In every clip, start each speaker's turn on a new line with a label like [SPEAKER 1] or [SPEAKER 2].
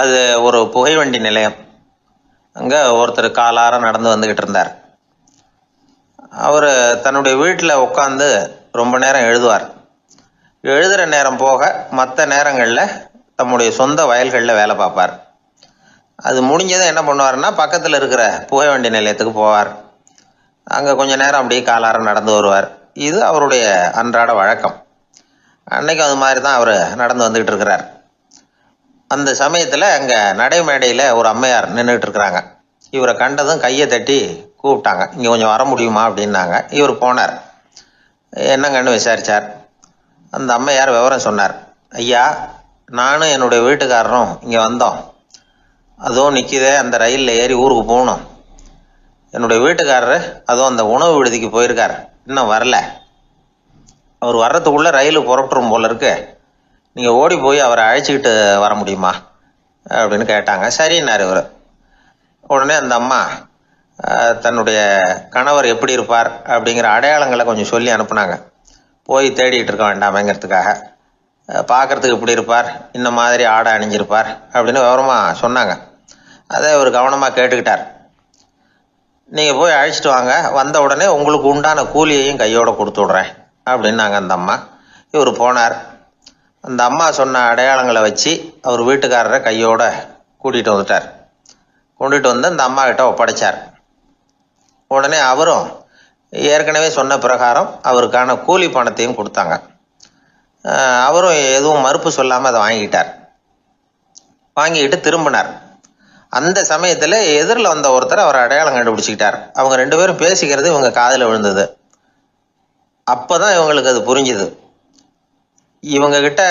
[SPEAKER 1] அது ஒரு புகைவண்டி நிலையம். அங்கே ஒருத்தர் காலார நடந்து வந்துக்கிட்டு இருந்தார். அவர் தன்னுடைய வீட்டில் உட்காந்து ரொம்ப நேரம் எழுதுவார். எழுதுகிற நேரம் போக மற்ற நேரங்களில் தம்முடைய சொந்த வயல்களில் வேலை பார்ப்பார். அது முடிஞ்சதை என்ன பண்ணுவார்னா, பக்கத்தில் இருக்கிற புகைவண்டி நிலையத்துக்கு போவார். அங்கே கொஞ்சம் நேரம் அப்படியே காலார நடந்து வருவார். இது அவருடைய அன்றாட வழக்கம். அன்னைக்கும் அது மாதிரி தான் அவர் நடந்து வந்துக்கிட்டு இருக்கிறார். அந்த சமயத்தில் அங்கே நடைமேடையில் ஒரு அம்மையார் நின்றுட்டு இருக்கிறாங்க. இவரை கண்டதும் கையை தட்டி கூப்பிட்டாங்க. இங்கே கொஞ்சம் வர முடியுமா அப்படின்னாங்க. இவர் போனார். என்னங்கன்னு விசாரித்தார். அந்த அம்மையார் விவரம் சொன்னார். ஐயா, நானும் என்னுடைய வீட்டுக்காரரும் இங்கே வந்தோம். அதுவும் நிற்கிதே, அந்த ரயிலில் ஏறி ஊருக்கு போகணும். என்னுடைய வீட்டுக்காரரு அதுவும் அந்த உணவு விடுதிக்கு போயிருக்கார், இன்னும் வரல. அவர் வர்றதுக்குள்ளே ரயில் புறப்பட்டுரும் போல இருக்கு. நீங்கள் ஓடி போய் அவரை அழைச்சிக்கிட்டு வர முடியுமா அப்படின்னு கேட்டாங்க. சரின்னார் இவர். உடனே அந்த அம்மா தன்னுடைய கணவர் எப்படி இருப்பார் அப்படிங்கிற அடையாளங்களை கொஞ்சம் சொல்லி அனுப்புனாங்க. போய் தேடிட்டு இருக்க வேண்டாமேங்கிறதுக்காக. பார்க்குறதுக்கு எப்படி இருப்பார், இந்த மாதிரி ஆடை அணிஞ்சிருப்பார் அப்படின்னு விவரமாக சொன்னாங்க. அதை இவர் கவனமாக கேட்டுக்கிட்டார். நீங்கள் போய் அழைச்சிட்டு வாங்க, வந்த உடனே உங்களுக்கு உண்டான கூலியையும் கையோடு கொடுத்து விட்றேன் அப்படின்னாங்க அந்த அம்மா. இவர் போனார். அந்த அம்மா சொன்ன அடையாளங்களை வச்சு அவர் வீட்டுக்காரரை கையோட கூட்டிகிட்டு வந்துட்டார். கொண்டுட்டு வந்து அந்த அம்மா கிட்ட ஒப்படைச்சார். உடனே அவரும் ஏற்கனவே சொன்ன பிரகாரம் அவருக்கான கூலி பணத்தையும் கொடுத்தாங்க. அவரும் எதுவும் மறுப்பு சொல்லாமல் அதை வாங்கிக்கிட்டார். வாங்கிக்கிட்டு திரும்பினார். அந்த சமயத்தில் எதிரில் வந்த ஒருத்தர் அவர் அடையாளம் கண்டுபிடிச்சிக்கிட்டார். அவங்க ரெண்டு பேரும் பேசிக்கிறது இவங்க காதில் விழுந்தது. அப்போ தான் இவங்களுக்கு அது புரிஞ்சுது. இவங்க கிட்ட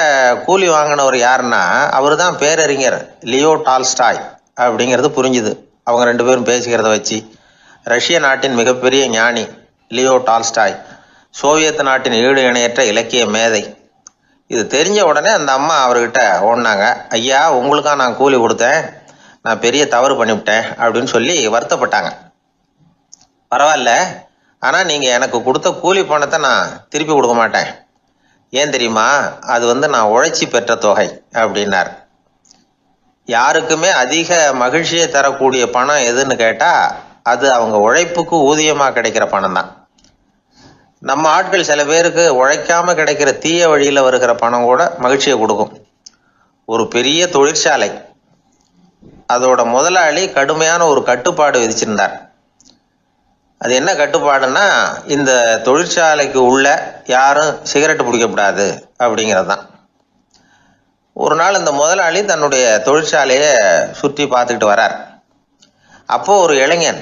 [SPEAKER 1] கூலி வாங்கினவர் யாருன்னா, அவர் தான் பேரறிஞர் லியோ டால்ஸ்டாய் அப்படிங்கிறது புரிஞ்சுது அவங்க ரெண்டு பேரும் பேசிக்கிறத வச்சு. ரஷ்ய நாட்டின் மிகப்பெரிய ஞானி லியோ டால்ஸ்டாய், சோவியத் நாட்டின் ஈடு இணையற்ற இலக்கிய மேதை. இது தெரிஞ்ச உடனே அந்த அம்மா அவர்கிட்ட ஓடினாங்க. ஐயா, உங்களுக்காக நான் கூலி கொடுத்தேன், நான் பெரிய தவறு பண்ணிவிட்டேன் அப்படின்னு சொல்லி வருத்தப்பட்டாங்க. பரவாயில்ல, ஆனால் நீங்கள் எனக்கு கொடுத்த கூலி பணத்தை நான் திருப்பி கொடுக்க மாட்டேன். ஏன் தெரியுமா, அது நான் உழைச்சி பெற்ற தொகை அப்படின்னார். யாருக்குமே அதிக மகிழ்ச்சியை தரக்கூடிய பணம் எதுன்னு கேட்டால், அது அவங்க உழைப்புக்கு ஊதியமாக கிடைக்கிற பணம் தான். நம்ம ஆட்கள் சில பேருக்கு உழைக்காம கிடைக்கிற தீய வழியில் வருகிற பணம் கூட மகிழ்ச்சியை கொடுக்கும். ஒரு பெரிய தொழிற்சாலை, அதோட முதலாளி கடுமையான ஒரு கட்டுப்பாடு விதிச்சிருந்தார். அது என்ன கட்டுப்பாடுன்னா, இந்த தொழிற்சாலைக்கு உள்ள யாரும் சிகரெட்டு பிடிக்கக்கூடாது அப்படிங்கிறது தான். ஒரு நாள் இந்த முதலாளி தன்னுடைய தொழிற்சாலையை சுற்றி பார்த்துக்கிட்டு வரார். அப்போது ஒரு இளைஞன்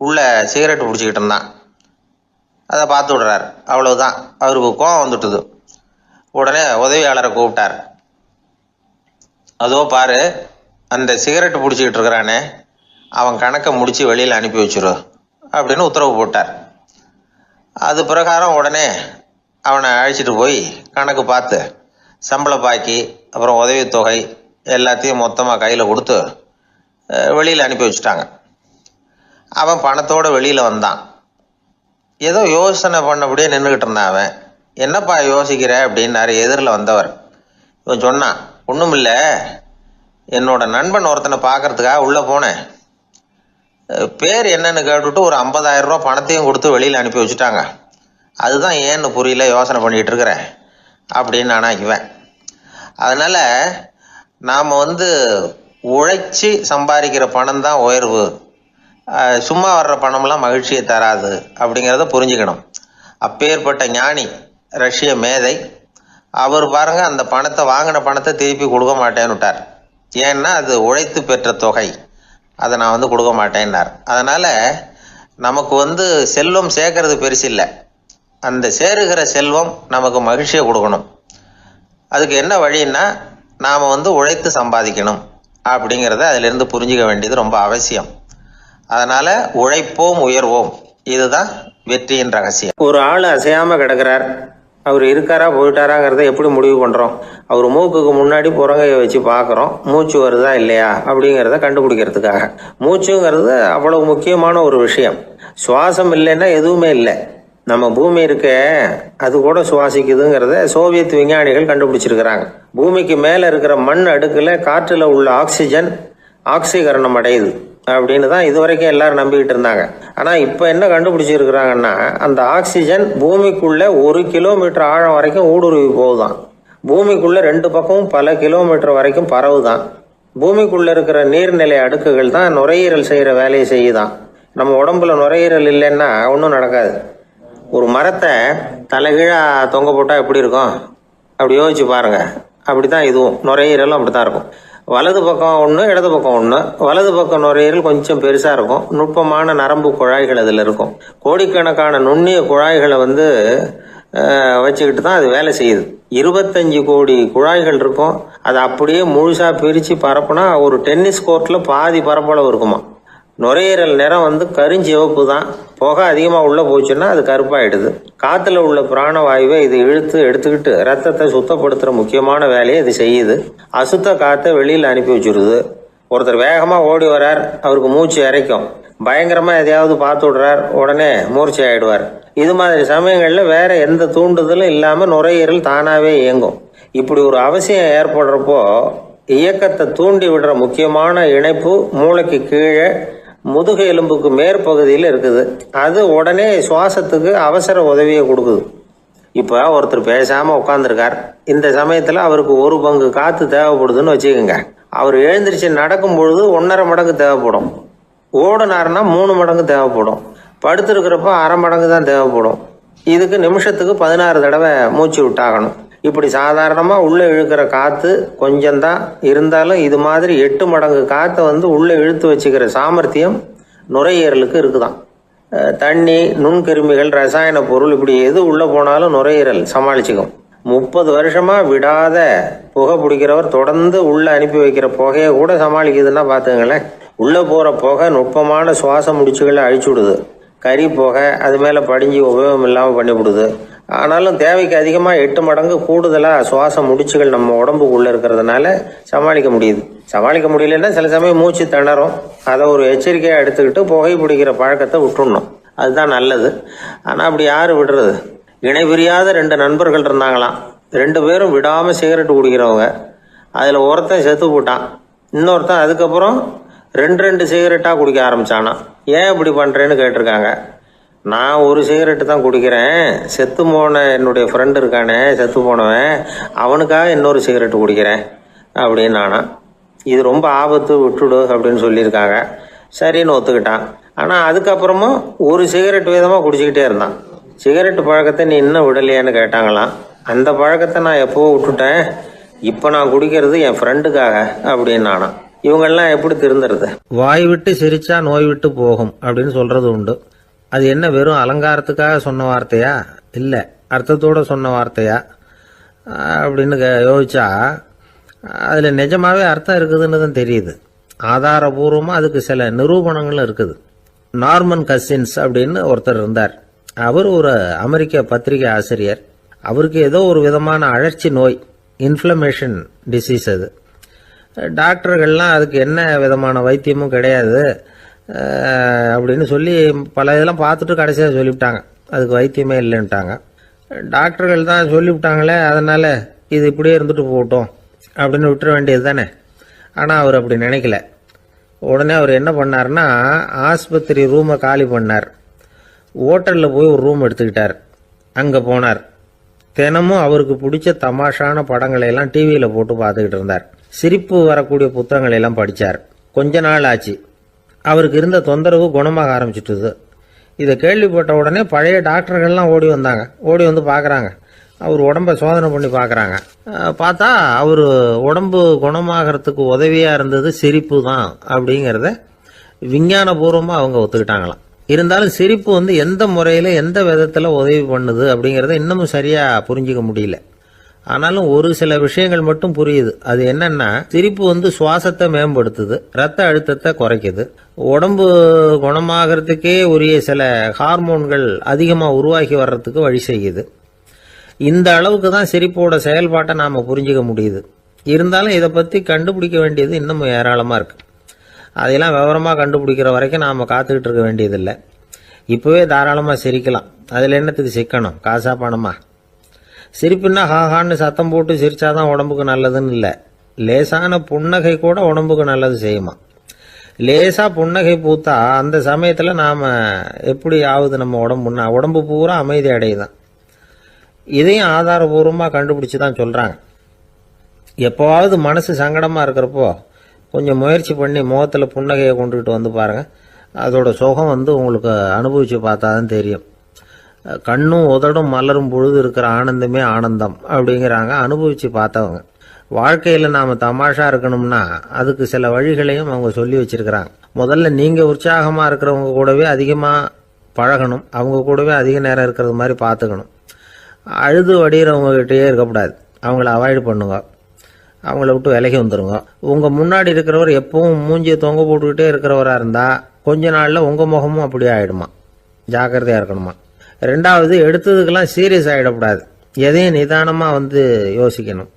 [SPEAKER 1] உள்ள சிகரெட்டு பிடிச்சிக்கிட்டு இருந்தான். அதை பார்த்து விடுறார். அவ்வளவுதான், அவருக்கு கோபம் வந்துட்டுது. உடனே உதவியாளரை கூப்பிட்டார். அதோ பாரு, அந்த சிகரெட்டு பிடிச்சிக்கிட்டு இருக்கிறானே, அவன் கணக்கை முடித்து வெளியில் அனுப்பி வச்சிரு அப்படின்னு உத்தரவு போட்டார். அது பிரகாரம் உடனே அவனை அழைச்சிட்டு போய் கணக்கு பார்த்து சம்பள பாக்கி அப்புறம் உதவித்தொகை எல்லாத்தையும் மொத்தமாக கையில் கொடுத்து வெளியில் அனுப்பி வச்சுட்டாங்க. அவன் பணத்தோடு வெளியில் வந்தான். ஏதோ யோசனை பண்ணபடியே நின்றுக்கிட்டு இருந்தான். அவன் என்னப்பா யோசிக்கிற அப்படின்னாரு எதிரில் வந்தவர். இவன் சொன்னான், ஒன்றும் இல்லை, என்னோட நண்பன் ஒருத்தனை பார்க்கறதுக்காக உள்ளே போனேன். பேர் என்னன்னு கேட்டுவிட்டு ஒரு 50,000 ரூபா பணத்தையும் கொடுத்து வெளியில் அனுப்பி வச்சுட்டாங்க. அதுதான் ஏன்னு புரியல, யோசனை பண்ணிகிட்டு இருக்கிறேன் அப்படின்னு நானா இவன். அதனால் நாம் உழைச்சி சம்பாதிக்கிற பணம் தான் உயர்வு, சும்மா வர்ற பணம்லாம் மகிழ்ச்சியை தராது அப்படிங்கிறத புரிஞ்சுக்கணும். அப்பேற்பட்ட ஞானி ரஷ்ய மேதை அவர் பாருங்க, அந்த பணத்தை வாங்கின பணத்தை திருப்பி கொடுக்க மாட்டேன்னு விட்டார். ஏன்னா அது உழைத்து பெற்ற தொகை, அதை நான் கொடுக்க மாட்டேன்னார். அதனால் நமக்கு செல்வம் சேர்க்கறது பெருசு இல்லை, அந்த சேருகிற செல்வம் நமக்கு மகிழ்ச்சியை கொடுக்கணும். அதுக்கு என்ன வழின்னா, நாம் உழைத்து சம்பாதிக்கணும் அப்படிங்கிறத அதிலிருந்து புரிஞ்சிக்க வேண்டியது ரொம்ப அவசியம். அதனால் உழைப்போம் உயர்வோம், இதுதான் வெற்றியின் ரகசியம். ஒரு ஆள் அசையாமல் கிடக்கிறார், அவர் இருக்காரா போயிட்டாராங்கிறத எப்படி முடிவு பண்ணுறோம்? அவர் மூக்குக்கு முன்னாடி புறங்கையை வச்சு பார்க்குறோம், மூச்சு வருதா இல்லையா அப்படிங்கிறத கண்டுபிடிக்கிறதுக்காக. மூச்சுங்கிறது அவ்வளவு முக்கியமான ஒரு விஷயம். சுவாசம் இல்லைன்னா எதுவுமே இல்லை. நம்ம பூமி இருக்க அது கூட சுவாசிக்குதுங்கிறத சோவியத் விஞ்ஞானிகள் கண்டுபிடிச்சிருக்கிறாங்க. பூமிக்கு மேலே இருக்கிற மண் அடுக்கில் காற்றில் உள்ள ஆக்சிஜன் ஆக்சிகரணம் அடையுது அப்படின்னு தான் இதுவரைக்கும் எல்லாரும் நம்பிக்கிட்டு இருந்தாங்க. ஆனால் இப்போ என்ன கண்டுபிடிச்சிருக்கிறாங்கன்னா, அந்த ஆக்சிஜன் பூமிக்குள்ள 1 கிலோமீட்டர் ஆழம் வரைக்கும் ஊடுருவி போகுதான். பூமிக்குள்ள 2 பக்கமும் பல கிலோமீட்டர் வரைக்கும் பரவுதான். பூமிக்குள்ள இருக்கிற நீர்நிலை அடுக்குகள் தான் நுரையீரல் செய்கிற வேலையை செய்யுதான். நம்ம உடம்புல நுரையீரல் இல்லைன்னா ஒன்றும் நடக்காது. ஒரு மரத்தை தலைகீழாக தொங்க போட்டால் எப்படி இருக்கும் அப்படி யோசிச்சு பாருங்க. அப்படி தான் இதுவும் நுரையீரலும் அப்படி தான் இருக்கும். வலது பக்கம் ஒன்று, இடது பக்கம் ஒன்று. வலது பக்கம் நுரையீரல் கொஞ்சம் பெருசாக இருக்கும். நுட்பமான நரம்பு குழாய்கள் அதில் இருக்கும். கோடிக்கணக்கான நுண்ணிய குழாய்களை வச்சுக்கிட்டு தான் அது வேலை செய்யுது. 25 கோடி குழாய்கள் இருக்கும். அதை அப்படியே முழுசாக பிரித்து பரப்புனா ஒரு டென்னிஸ் கோர்ட்டில் பாதி பரப்பளவு இருக்குமா. நுரையீரல் நிறம் கருஞ்சிவப்பு தான். புகை அதிகமாக உள்ளே போச்சுன்னா அது கருப்பாயிடுது. காற்றுல உள்ள பிராணவாயுவை இது இழுத்து எடுத்துக்கிட்டு ரத்தத்தை சுத்தப்படுத்துகிற முக்கியமான வேலையை இது செய்யுது. அசுத்த காற்றை வெளியில் அனுப்பி வச்சுருது. ஒருத்தர் வேகமாக ஓடி வரார், அவருக்கு மூச்சு இறைக்கும். பயங்கரமாக எதையாவது பார்த்து விடுறார், உடனே மூர்ச்சி ஆகிடுவார். இது மாதிரி சமயங்களில் வேற எந்த தூண்டுதலும் இல்லாமல் நுரையீரல் தானாகவே இயங்கும். இப்படி ஒரு அவசியம் ஏற்படுறப்போ இயக்கத்தை தூண்டி விடுற முக்கியமான இணைப்பு மூளைக்கு கீழே முதுகு எலும்புக்கு மேற்பகுதியில் இருக்குது. அது உடனே சுவாசத்துக்கு அவசர உதவியை கொடுக்குது. இப்போ ஒருத்தர் பேசாமல் உட்காந்துருக்கார். இந்த சமயத்தில் அவருக்கு 1 பங்கு காற்று தேவைப்படுதுன்னு வச்சுக்கோங்க. அவர் எழுந்திரிச்சு நடக்கும் பொழுது 1.5 மடங்கு தேவைப்படும். ஓடினார்னா 3 மடங்கு தேவைப்படும். படுத்திருக்கிறப்ப 1/2 மடங்கு தான் தேவைப்படும். இதுக்கு நிமிஷத்துக்கு 16 தடவை மூச்சு விட்டாகணும். இப்படி சாதாரணமாக உள்ளே இழுக்கிற காற்று கொஞ்சம்தான் இருந்தாலும் இது மாதிரி 8 மடங்கு காற்றை உள்ளே இழுத்து வச்சுக்கிற சாமர்த்தியம் நுரையீரலுக்கு இருக்குதான். தண்ணி, நுண்கிருமிகள், ரசாயன பொருள் இப்படி எது உள்ளே போனாலும் நுரையீரல் சமாளிச்சுக்கும். 30 வருஷமாக விடாத புகை பிடிக்கிறவர் தொடர்ந்து உள்ளே அனுப்பி வைக்கிற புகையை கூட சமாளிக்குதுன்னா பார்த்துங்களேன். உள்ளே போகிற புகை நுட்பமான சுவாச முடிச்சுகளை அழிச்சு விடுது. கறி புகை அது மேலே படிஞ்சு உபயோகம் இல்லாமல் பண்ணிவிடுது. ஆனாலும் தேவைக்கு அதிகமாக 8 மடங்கு கூடுதலாக சுவாச முடிச்சுகள் நம்ம உடம்புக்குள்ளே இருக்கிறதுனால சமாளிக்க முடியுது. சமாளிக்க முடியலன்னா சில சமயம் மூச்சு திணறும். அதை ஒரு எச்சரிக்கையாக எடுத்துக்கிட்டு புகை பிடிக்கிற பழக்கத்தை விட்டுடணும். அதுதான் நல்லது. ஆனால் அப்படி யார் விடுறது? இணை பிரியாத 2 நண்பர்கள் இருந்தாங்களாம். 2 பேரும் விடாமல் சிகரெட் குடிக்கிறவங்க. அதில் ஒருத்தன் செத்து போட்டான். இன்னொருத்தன் அதுக்கப்புறம் 2 சிகரெட்டாக குடிக்க ஆரம்பித்தானா. ஏன் இப்படி பண்ணுறேன்னு கேட்டிருக்காங்க. நான் 1 சிகரெட்டு தான் குடிக்கிறேன். செத்து போன என்னுடைய ஃப்ரெண்டு இருக்கானே, செத்து போனவன், அவனுக்காக இன்னொரு சிகரெட்டு குடிக்கிறேன் அப்படின்னு நானா. இது ரொம்ப ஆபத்து, விட்டுடு அப்படின்னு சொல்லியிருக்காங்க. சரின்னு ஒத்துக்கிட்டான். ஆனால் அதுக்கப்புறமும் 1 சிகரெட் வீதமாக குடிச்சிக்கிட்டே இருந்தான். சிகரெட்டு பழக்கத்தை நீ இன்னும் விடலையான்னு கேட்டாங்களாம். அந்த பழக்கத்தை நான் எப்போவோ விட்டுட்டேன். இப்போ நான் குடிக்கிறது என் ஃப்ரெண்டுக்காக அப்படின்னு நானா. இவங்கெல்லாம் எப்படி திருந்துறது? வாய் விட்டு சிரிச்சா நோய் விட்டு போகும் அப்படின்னு சொல்றது உண்டு. அது என்ன வெறும் அலங்காரத்துக்காக சொன்ன வார்த்தையா, இல்லை அர்த்தத்தோடு சொன்ன வார்த்தையா அப்படின்னு யோசிச்சா அதில் நிஜமாவே அர்த்தம் இருக்குதுன்னு தான் தெரியுது. ஆதாரபூர்வமாக அதுக்கு சில நிரூபணங்களும் இருக்குது. நார்மன் கசின்ஸ் அப்படின்னு ஒருத்தர் இருந்தார். அவர் ஒரு அமெரிக்க பத்திரிகை ஆசிரியர். அவருக்கு ஏதோ ஒரு விதமான அழற்சி நோய், இன்ஃப்ளமேஷன் டிசீஸ். அது டாக்டர்கள்லாம் அதுக்கு என்ன விதமான வைத்தியமும் கிடையாது அப்படின்னு சொல்லி பல இதெல்லாம் பார்த்துட்டு கடைசியாக சொல்லிவிட்டாங்க அதுக்கு வைத்தியமே இல்லைன்ட்டாங்க. டாக்டர்கள் தான் சொல்லிவிட்டாங்களே, அதனால் இது இப்படியே இருந்துட்டு போகட்டும் அப்படின்னு விட்டுற வேண்டியது தானே. ஆனால் அவர் அப்படி நினைக்கல. உடனே அவர் என்ன பண்ணார்னா, ஆஸ்பத்திரி ரூமை காலி பண்ணார். ஹோட்டலில் போய் ஒரு ரூம் எடுத்துக்கிட்டார். அங்கே போனார். தினமும் அவருக்கு பிடிச்ச தமாஷான படங்களை எல்லாம் டிவியில் போட்டு பார்த்துக்கிட்டு இருந்தார். சிரிப்பு வரக்கூடிய புத்தகங்களை எல்லாம் படித்தார். கொஞ்ச நாள் ஆச்சு. அவருக்கு இருந்த தொந்தரவு குணமாக ஆரம்பிச்சிட்டுது. இதை கேள்விப்பட்ட உடனே பழைய டாக்டர்கள்லாம் ஓடி வந்தாங்க. ஓடி வந்து பார்க்குறாங்க. அவர் உடம்பை சோதனை பண்ணி பார்க்குறாங்க. பார்த்தா அவர் உடம்பு குணமாகறதுக்கு உதவியாக இருந்தது சிரிப்பு தான் அப்படிங்கிறத விஞ்ஞானபூர்வமாக அவங்க ஒத்துக்கிட்டாங்களாம். இருந்தாலும் சிரிப்பு எந்த முறையில் எந்த விதத்தில் உதவி பண்ணுது அப்படிங்கிறத இன்னமும் சரியாக புரிஞ்சிக்க முடியல. ஆனாலும் ஒரு சில விஷயங்கள் மட்டும் புரியுது. அது என்னன்னா, சிரிப்பு சுவாசத்தை மேம்படுத்துது, ரத்த அழுத்தத்தை குறைக்குது, உடம்பு குணமாகறதுக்கே உரிய சில ஹார்மோன்கள் அதிகமாக உருவாகி வர்றதுக்கு வழி செய்யுது. இந்த அளவுக்கு தான் சிரிப்போட செயல்பாட்டை நாம் புரிஞ்சிக்க முடியுது. இருந்தாலும் இதை பற்றி கண்டுபிடிக்க வேண்டியது இன்னமும் ஏராளமாக இருக்குது. அதையெல்லாம் விவரமாக கண்டுபிடிக்கிற வரைக்கும் நாம் காத்துக்கிட்டு இருக்க வேண்டியதில்லை.
[SPEAKER 2] இப்போவே தாராளமாக சிரிக்கலாம். அதில் என்னத்துக்கு சிக்கணும்? காசா பணமா? சிரிப்புன்னா ஹாஹான்னு சத்தம் போட்டு சிரிச்சாதான் உடம்புக்கு நல்லதுன்னு இல்லை. லேசான புன்னகை கூட உடம்புக்கு நல்லது செய்யுமா. லேசாக புன்னகை பூத்தா அந்த சமயத்தில் நாம் எப்படி ஆகுது? நம்ம உடம்பு பூரா அமைதி அடையுதான். இதையும் ஆதாரபூர்வமாக கண்டுபிடிச்சி தான் சொல்கிறாங்க. எப்போவாவது மனசு சங்கடமாக இருக்கிறப்போ கொஞ்சம் முயற்சி பண்ணி முகத்தில் புன்னகையை கொண்டுகிட்டு வந்து பாருங்கள். அதோட சுகம் உங்களுக்கு அனுபவித்து பார்த்தா தான் தெரியும். கண்ணும் உதடும் மலரும் பொழுது இருக்கிற ஆனந்தமே ஆனந்தம் அப்படிங்கிறாங்க அனுபவித்து பார்த்தவங்க. வாழ்க்கையில் நாம் தமாஷா இருக்கணும்னா அதுக்கு சில வழிகளையும் அவங்க சொல்லி வச்சிருக்கிறாங்க. முதல்ல நீங்கள் உற்சாகமாக இருக்கிறவங்க கூடவே அதிகமாக பழகணும். அவங்க கூடவே அதிக நேரம் இருக்கிறது மாதிரி பார்த்துக்கணும். அழுது வடிகிறவங்ககிட்டயே இருக்கக்கூடாது. அவங்கள அவாய்டு பண்ணுங்க. அவங்கள விட்டு விலகி வந்துடுங்க. உங்கள் முன்னாடி இருக்கிறவர் எப்பவும் மூஞ்சியை தொங்க போட்டுக்கிட்டே இருக்கிறவராக இருந்தால் கொஞ்ச நாளில் உங்கள் முகமும் அப்படியே ஆகிடுமா. ஜாக்கிரதையாக இருக்கணுமா. ரெண்டாவது, எடுத்ததுக்கெல்லாம் சீரியஸ் ஆகிடக்கூடாது. எதையும் நிதானமாக யோசிக்கணும்.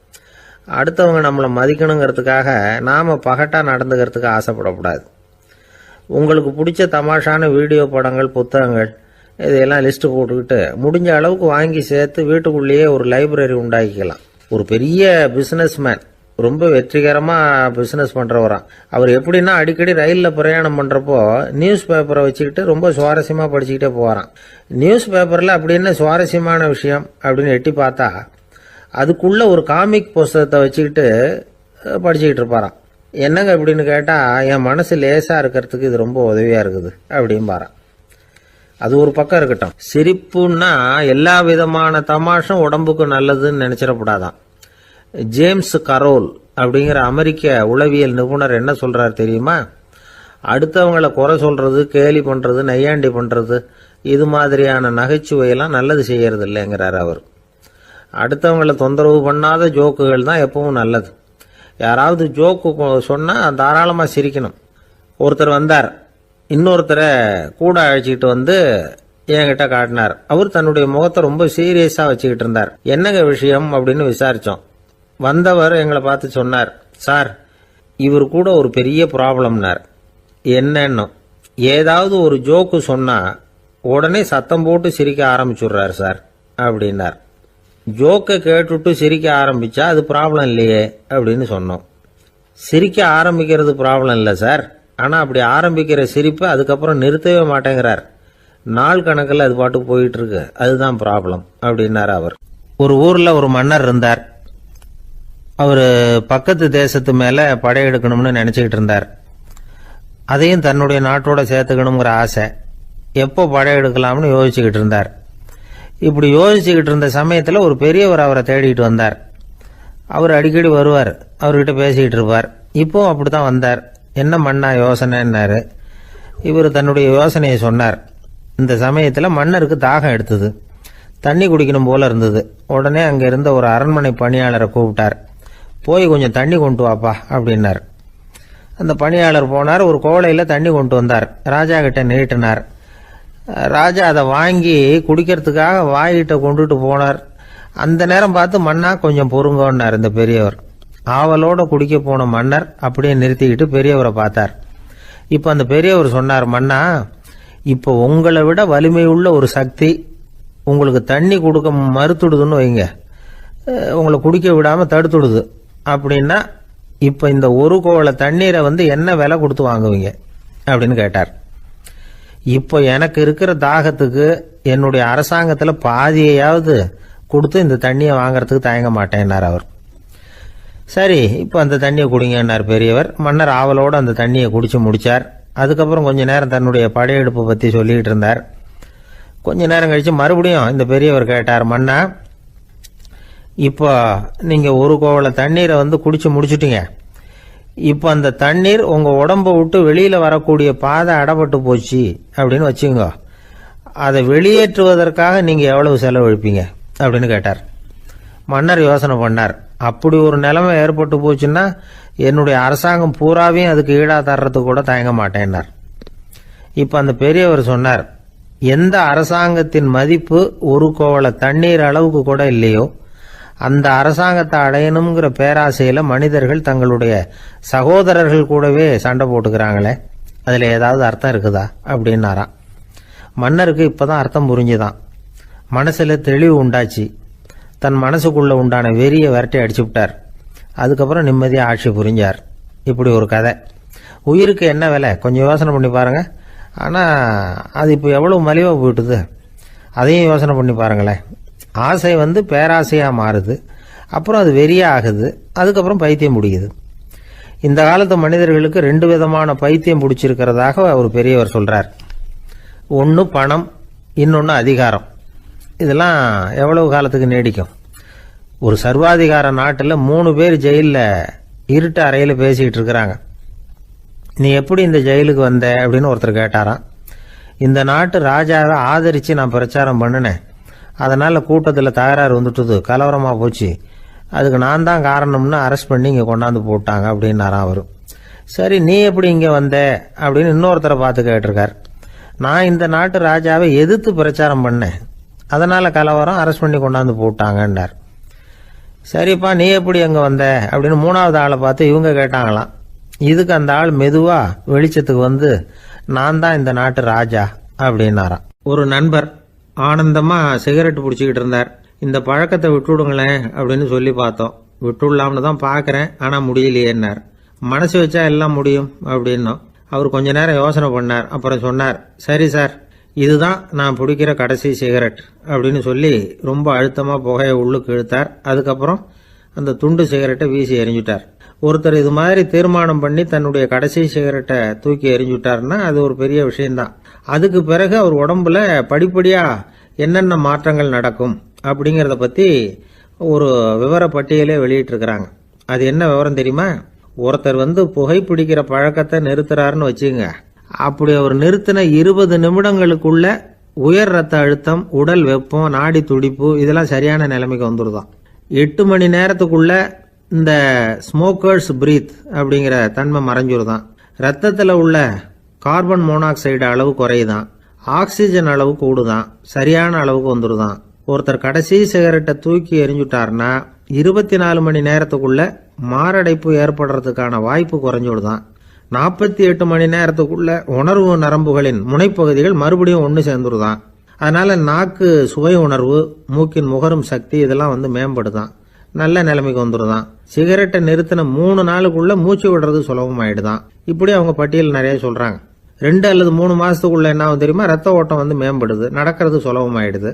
[SPEAKER 2] அடுத்தவங்க நம்மளை மதிக்கணுங்கிறதுக்காக நாம் பகட்டாக நடந்துக்கிறதுக்கு ஆசைப்படக்கூடாது. உங்களுக்கு பிடிச்ச தமாஷான வீடியோ படங்கள், புத்தகங்கள் இதையெல்லாம் லிஸ்ட்டு போட்டுக்கிட்டு முடிஞ்ச அளவுக்கு வாங்கி சேர்த்து வீட்டுக்குள்ளேயே ஒரு லைப்ரரி உண்டாக்கிக்கலாம். ஒரு பெரிய பிஸ்னஸ்மேன், ரொம்ப வெற்றிகரமாக பிஸ்னஸ் பண்ணுறவராம். அவர் எப்படின்னா அடிக்கடி ரயிலில் பிரயாணம் பண்ணுறப்போ நியூஸ் பேப்பரை வச்சுக்கிட்டு ரொம்ப சுவாரஸ்யமாக படிச்சுக்கிட்டே போகிறான். நியூஸ் பேப்பரில் அப்படி என்ன சுவாரஸ்யமான விஷயம் அப்படின்னு எட்டி பார்த்தா அதுக்குள்ளே ஒரு காமிக் புஸ்தகத்தை வச்சுக்கிட்டு படிச்சுக்கிட்டு இருப்பாராம். என்னங்க அப்படின்னு கேட்டால், என் மனசு லேசாக இருக்கிறதுக்கு இது ரொம்ப உதவியாக இருக்குது அப்படின்பாரான். அது ஒரு பக்கம் இருக்கட்டும். சிரிப்புன்னா எல்லா விதமான தமாஷும் உடம்புக்கு நல்லதுன்னு நினைச்சிடக்கூடாதான். ஜேம்ஸ் கரோல் அப்படிங்கிற அமெரிக்க உளவியல் நிபுணர் என்ன சொல்றாரு தெரியுமா? அடுத்தவங்களை குறை சொல்றது, கேலி பண்றது, நையாண்டி பண்றது, இது மாதிரியான நகைச்சுவையெல்லாம் நல்லது செய்யறது இல்லைங்கிறார் அவர். அடுத்தவங்களை தொந்தரவு பண்ணாத ஜோக்குகள் தான் எப்பவும் நல்லது. யாராவது ஜோக்கு சொன்னால் தாராளமாக சிரிக்கணும். ஒருத்தர் வந்தார், இன்னொருத்தரை கூட அழைச்சிக்கிட்டு என்கிட்ட காட்டினார். அவர் தன்னுடைய முகத்தை ரொம்ப சீரியஸாக வச்சுக்கிட்டு இருந்தார். என்னங்க விஷயம் அப்படின்னு விசாரித்தோம். வந்தவர் எங்களை பார்த்து சொன்னார், சார், இவர் கூட ஒரு பெரிய ப்ராப்ளம்னார். என்னன்னு, ஏதாவது ஒரு ஜோக்கு சொன்னால் உடனே சத்தம் போட்டு சிரிக்க ஆரம்பிச்சுடுறார் சார் அப்படின்னார். ஜோக்கை கேட்டுட்டு சிரிக்க ஆரம்பிச்சா அது ப்ராப்ளம் இல்லையே அப்படின்னு சொன்னோம். சிரிக்க ஆரம்பிக்கிறது ப்ராப்ளம் இல்லை சார், ஆனால் அப்படி ஆரம்பிக்கிற சிரிப்பை அதுக்கப்புறம் நிறுத்தவே மாட்டேங்கிறார். நாள் கணக்கில் அது பாட்டு போயிட்டு இருக்கு, அதுதான் ப்ராப்ளம் அப்படின்னார் அவர். ஒரு ஊரில் ஒரு மன்னர் இருந்தார். அவர் பக்கத்து தேசத்து மேலே படையெடுக்கணும்னு நினச்சிக்கிட்டு இருந்தார். அதையும் தன்னுடைய நாட்டோட சேர்த்துக்கணுங்கிற ஆசை. எப்போ படையெடுக்கலாம்னு யோசிச்சுக்கிட்டு இருந்தார். இப்படி யோசிச்சுக்கிட்டு இருந்த சமயத்தில் ஒரு பெரியவர் அவரை தேடிட்டு வந்தார். அவர் அடிக்கடி வருவார், அவர்கிட்ட பேசிக்கிட்டு இருப்பார். இப்போ அப்படி தான் வந்தார். என்ன மன்னா யோசனைன்னாரு. இவர் தன்னுடைய யோசனையை சொன்னார். இந்த சமயத்தில் மன்னருக்கு தாகம் எடுத்தது. தண்ணி குடிக்கணும் போல இருந்தது. உடனே அங்கே இருந்த ஒரு அரண்மனை பணியாளரை கூப்பிட்டார். போய் கொஞ்சம் தண்ணி கொண்டு வாப்பா அப்படின்னார். அந்த பணியாளர் போனார். ஒரு கோலையில் தண்ணி கொண்டு வந்தார். ராஜா கிட்ட நீட்டினார். ராஜா அதை வாங்கி குடிக்கிறதுக்காக வாய்கிட்ட கொண்டுட்டு போனார். அந்த நேரம் பார்த்து, மன்னா கொஞ்சம் பொறுங்கன்னார் இந்த பெரியவர். ஆவலோட குடிக்க போன மன்னர் அப்படியே நிறுத்திக்கிட்டு பெரியவரை பார்த்தார். இப்போ அந்த பெரியவர் சொன்னார், மன்னா, இப்போ உங்களை விட வலிமையுள்ள ஒரு சக்தி உங்களுக்கு தண்ணி கொடுக்க மறுத்துடுதுன்னு வைங்க, உங்களை குடிக்க விடாமல் தடுத்துடுது அப்படின்னா, இப்போ இந்த ஒரு கோவளை தண்ணீரை என்ன விலை கொடுத்து வாங்குவீங்க அப்படின்னு கேட்டார். இப்போ எனக்கு இருக்கிற தாகத்துக்கு என்னுடைய அரசாங்கத்தில் பாதியையாவது கொடுத்து இந்த தண்ணியை வாங்கறதுக்கு தயங்க மாட்டேன்னார் அவர். சரி, இப்போ அந்த தண்ணியை குடிங்கன்னார் பெரியவர். மன்னர் ஆவலோடு அந்த தண்ணியை குடிச்சு முடிச்சார். அதுக்கப்புறம் கொஞ்ச நேரம் தன்னுடைய படையெடுப்பை பற்றி சொல்லிக்கிட்டு இருந்தார். கொஞ்ச நேரம் கழித்து மறுபடியும் இந்த பெரியவர் கேட்டார், மன்னா, இப்போ நீங்கள் ஒரு கோவளை தண்ணீரை குடிச்சு முடிச்சுட்டீங்க. இப்போ அந்த தண்ணீர் உங்கள் உடம்பை விட்டு வெளியில் வரக்கூடிய பாதை அடப்பட்டு போச்சு அப்படின்னு வச்சுங்க. அதை வெளியேற்றுவதற்காக நீங்கள் எவ்வளவு செலவழிப்பீங்க அப்படின்னு கேட்டார். மன்னர் யோசனை பண்ணார். அப்படி ஒரு நிலைமை ஏற்பட்டு போச்சுன்னா என்னுடைய அரசாங்கம் பூராவையும் அதுக்கு ஈடாக தர்றதுக்கு கூட தயங்க மாட்டேன்னார். இப்போ அந்த பெரியவர் சொன்னார், எந்த அரசாங்கத்தின் மதிப்பு ஒரு கோவளை தண்ணீர் அளவுக்கு கூட இல்லையோ அந்த அரசாங்கத்தை அடையணுங்கிற பேராசையில் மனிதர்கள் தங்களுடைய சகோதரர்கள் கூடவே சண்டை போட்டுக்கிறாங்களே, அதில் ஏதாவது அர்த்தம் இருக்குதா அப்படின்னாராம். மன்னருக்கு இப்பதான் அர்த்தம் புரிஞ்சுதான். மனசுல தெளிவு உண்டாச்சு. தன் மனசுக்குள்ள உண்டான வெறியை விரட்டி அடிச்சு விட்டார். அதுக்கப்புறம் நிம்மதியாக ஆட்சி புரிஞ்சார். இப்படி ஒரு கதை. உயிருக்கு என்ன விலை கொஞ்சம் யோசனை பண்ணி பாருங்க. ஆனால் அது இப்போ எவ்வளவு மலிவாக போயிட்டுது, அதையும் யோசனை பண்ணி பாருங்களேன். ஆசை பேராசையாக மாறுது, அப்புறம் அது வெறியாக ஆகுது, அதுக்கப்புறம் பைத்தியம் பிடிக்குது. இந்த காலத்து மனிதர்களுக்கு 2 விதமான பைத்தியம் பிடிச்சிருக்கிறதாக ஒரு பெரியவர் சொல்றார். ஒன்று பணம், இன்னொன்று அதிகாரம். இதெல்லாம் எவ்வளவு காலத்துக்கு நீடிக்கும்? ஒரு சர்வாதிகார நாட்டில் 3 பேர் ஜெயிலில் இருட்டு அறையில் பேசிக்கிட்டு இருக்கிறாங்க. நீ எப்படி இந்த ஜெயிலுக்கு வந்த அப்படின்னு ஒருத்தர் கேட்டாராம். இந்த நாட்டு ராஜாவை ஆதரித்து நான் பிரச்சாரம் பண்ணினேன், அதனால் கூட்டத்தில் தகராறு வந்துட்டுது, கலவரமாக போச்சு, அதுக்கு நான் தான் காரணம்னு அரெஸ்ட் பண்ணி இங்கே கொண்டாந்து போட்டாங்க அப்படின்னாராம் அவர். சரி, நீ எப்படி இங்கே வந்த அப்படின்னு இன்னொருத்தரை பார்த்து கேட்டிருக்கார். நான் இந்த நாட்டு ராஜாவை எதிர்த்து பிரச்சாரம் பண்ணேன், அதனால் கலவரம், அரெஸ்ட் பண்ணி கொண்டாந்து போட்டாங்கன்னார். சரிப்பா, நீ எப்படி அங்கே வந்த அப்படின்னு 3வது ஆளை பார்த்து இவங்க கேட்டாங்களாம். இதுக்கு அந்த ஆள் மெதுவாக வெளிச்சத்துக்கு நான் தான் இந்த நாட்டு ராஜா அப்படின்னாராம். ஒரு நண்பர் ஆனந்தமாக சிகரெட் பிடிச்சிக்கிட்டு இருந்தார். இந்த பழக்கத்தை விட்டுவிடுங்களேன் அப்படின்னு சொல்லி பார்த்தோம். விட்டுடலாம்னு தான் பார்க்குறேன், ஆனால் முடியலையேன்னார். மனசு வச்சா எல்லாம் முடியும் அப்படின்னோம். அவர் கொஞ்ச நேரம் யோசனை பண்ணார். அப்புறம் சொன்னார், சரி சார், இதுதான் நான் பிடிக்கிற கடைசி சிகரெட் அப்படின்னு சொல்லி ரொம்ப அழுத்தமாக புகையை உள்ளுக்கு இழுத்தார். அதுக்கப்புறம் அந்த துண்டு சிகரெட்டை வீசி எறிஞ்சுட்டார். ஒருத்தர் இது மாதிரி தீர்மானம் பண்ணி தன்னுடைய கடைசி சிகரெட்டை தூக்கி எறிஞ்சுட்டாருன்னா அது ஒரு பெரிய விஷயம்தான். அதுக்கு பிறகு அவர் உடம்புல படிப்படியாக என்னென்ன மாற்றங்கள் நடக்கும் அப்படிங்கிறத பற்றி ஒரு விவர பட்டியலே வெளியிட்டிருக்கிறாங்க. அது என்ன விவரம் தெரியுமா? ஒருத்தர் புகைப்பிடிக்கிற பழக்கத்தை நிறுத்துறாருன்னு வச்சுங்க. அப்படி அவர் நிறுத்தின 20 நிமிடங்களுக்குள்ள உயர் ரத்த அழுத்தம், உடல் வெப்பம், நாடி துடிப்பு இதெல்லாம் சரியான நிலைமைக்கு வந்துருதான். 8 மணி நேரத்துக்குள்ள இந்த ஸ்மோக்கர்ஸ் பிரீத் அப்படிங்கிற தன்மை மறைஞ்சிருதான். ரத்தத்தில் உள்ள கார்பன் மோனாக்சைடு அளவு குறையுதான், ஆக்சிஜன் அளவு கூடுதான், சரியான அளவுக்கு வந்துருதான். ஒருத்தர் கடைசி சிகரெட்டை தூக்கி எறிஞ்சுட்டார்னா 24 மணி நேரத்துக்குள்ள மாரடைப்பு ஏற்படுறதுக்கான வாய்ப்பு குறைஞ்சுடுதான். 48 மணி நேரத்துக்குள்ள உணர்வு நரம்புகளின் முனைப்பகுதிகள் மறுபடியும் ஒன்று சேர்ந்துருதான். அதனால நாக்கு சுவை உணர்வு, மூக்கின் முகரும் சக்தி இதெல்லாம் மேம்படுதான், நல்ல நிலைமைக்கு வந்துருதான். சிகரெட்டை நிறுத்தின 3 நாளுக்குள்ள மூச்சு விடுறது சுலபமாயிடுதான். இப்படி அவங்க பட்டியல் நிறைய சொல்றாங்க. 2 அல்லது 3 மாசத்துக்குள்ள என்ன ஆகும் தெரியுமா? ரத்த ஓட்டம் மேம்படுது, நடக்கிறது சுலபமாயிடுது.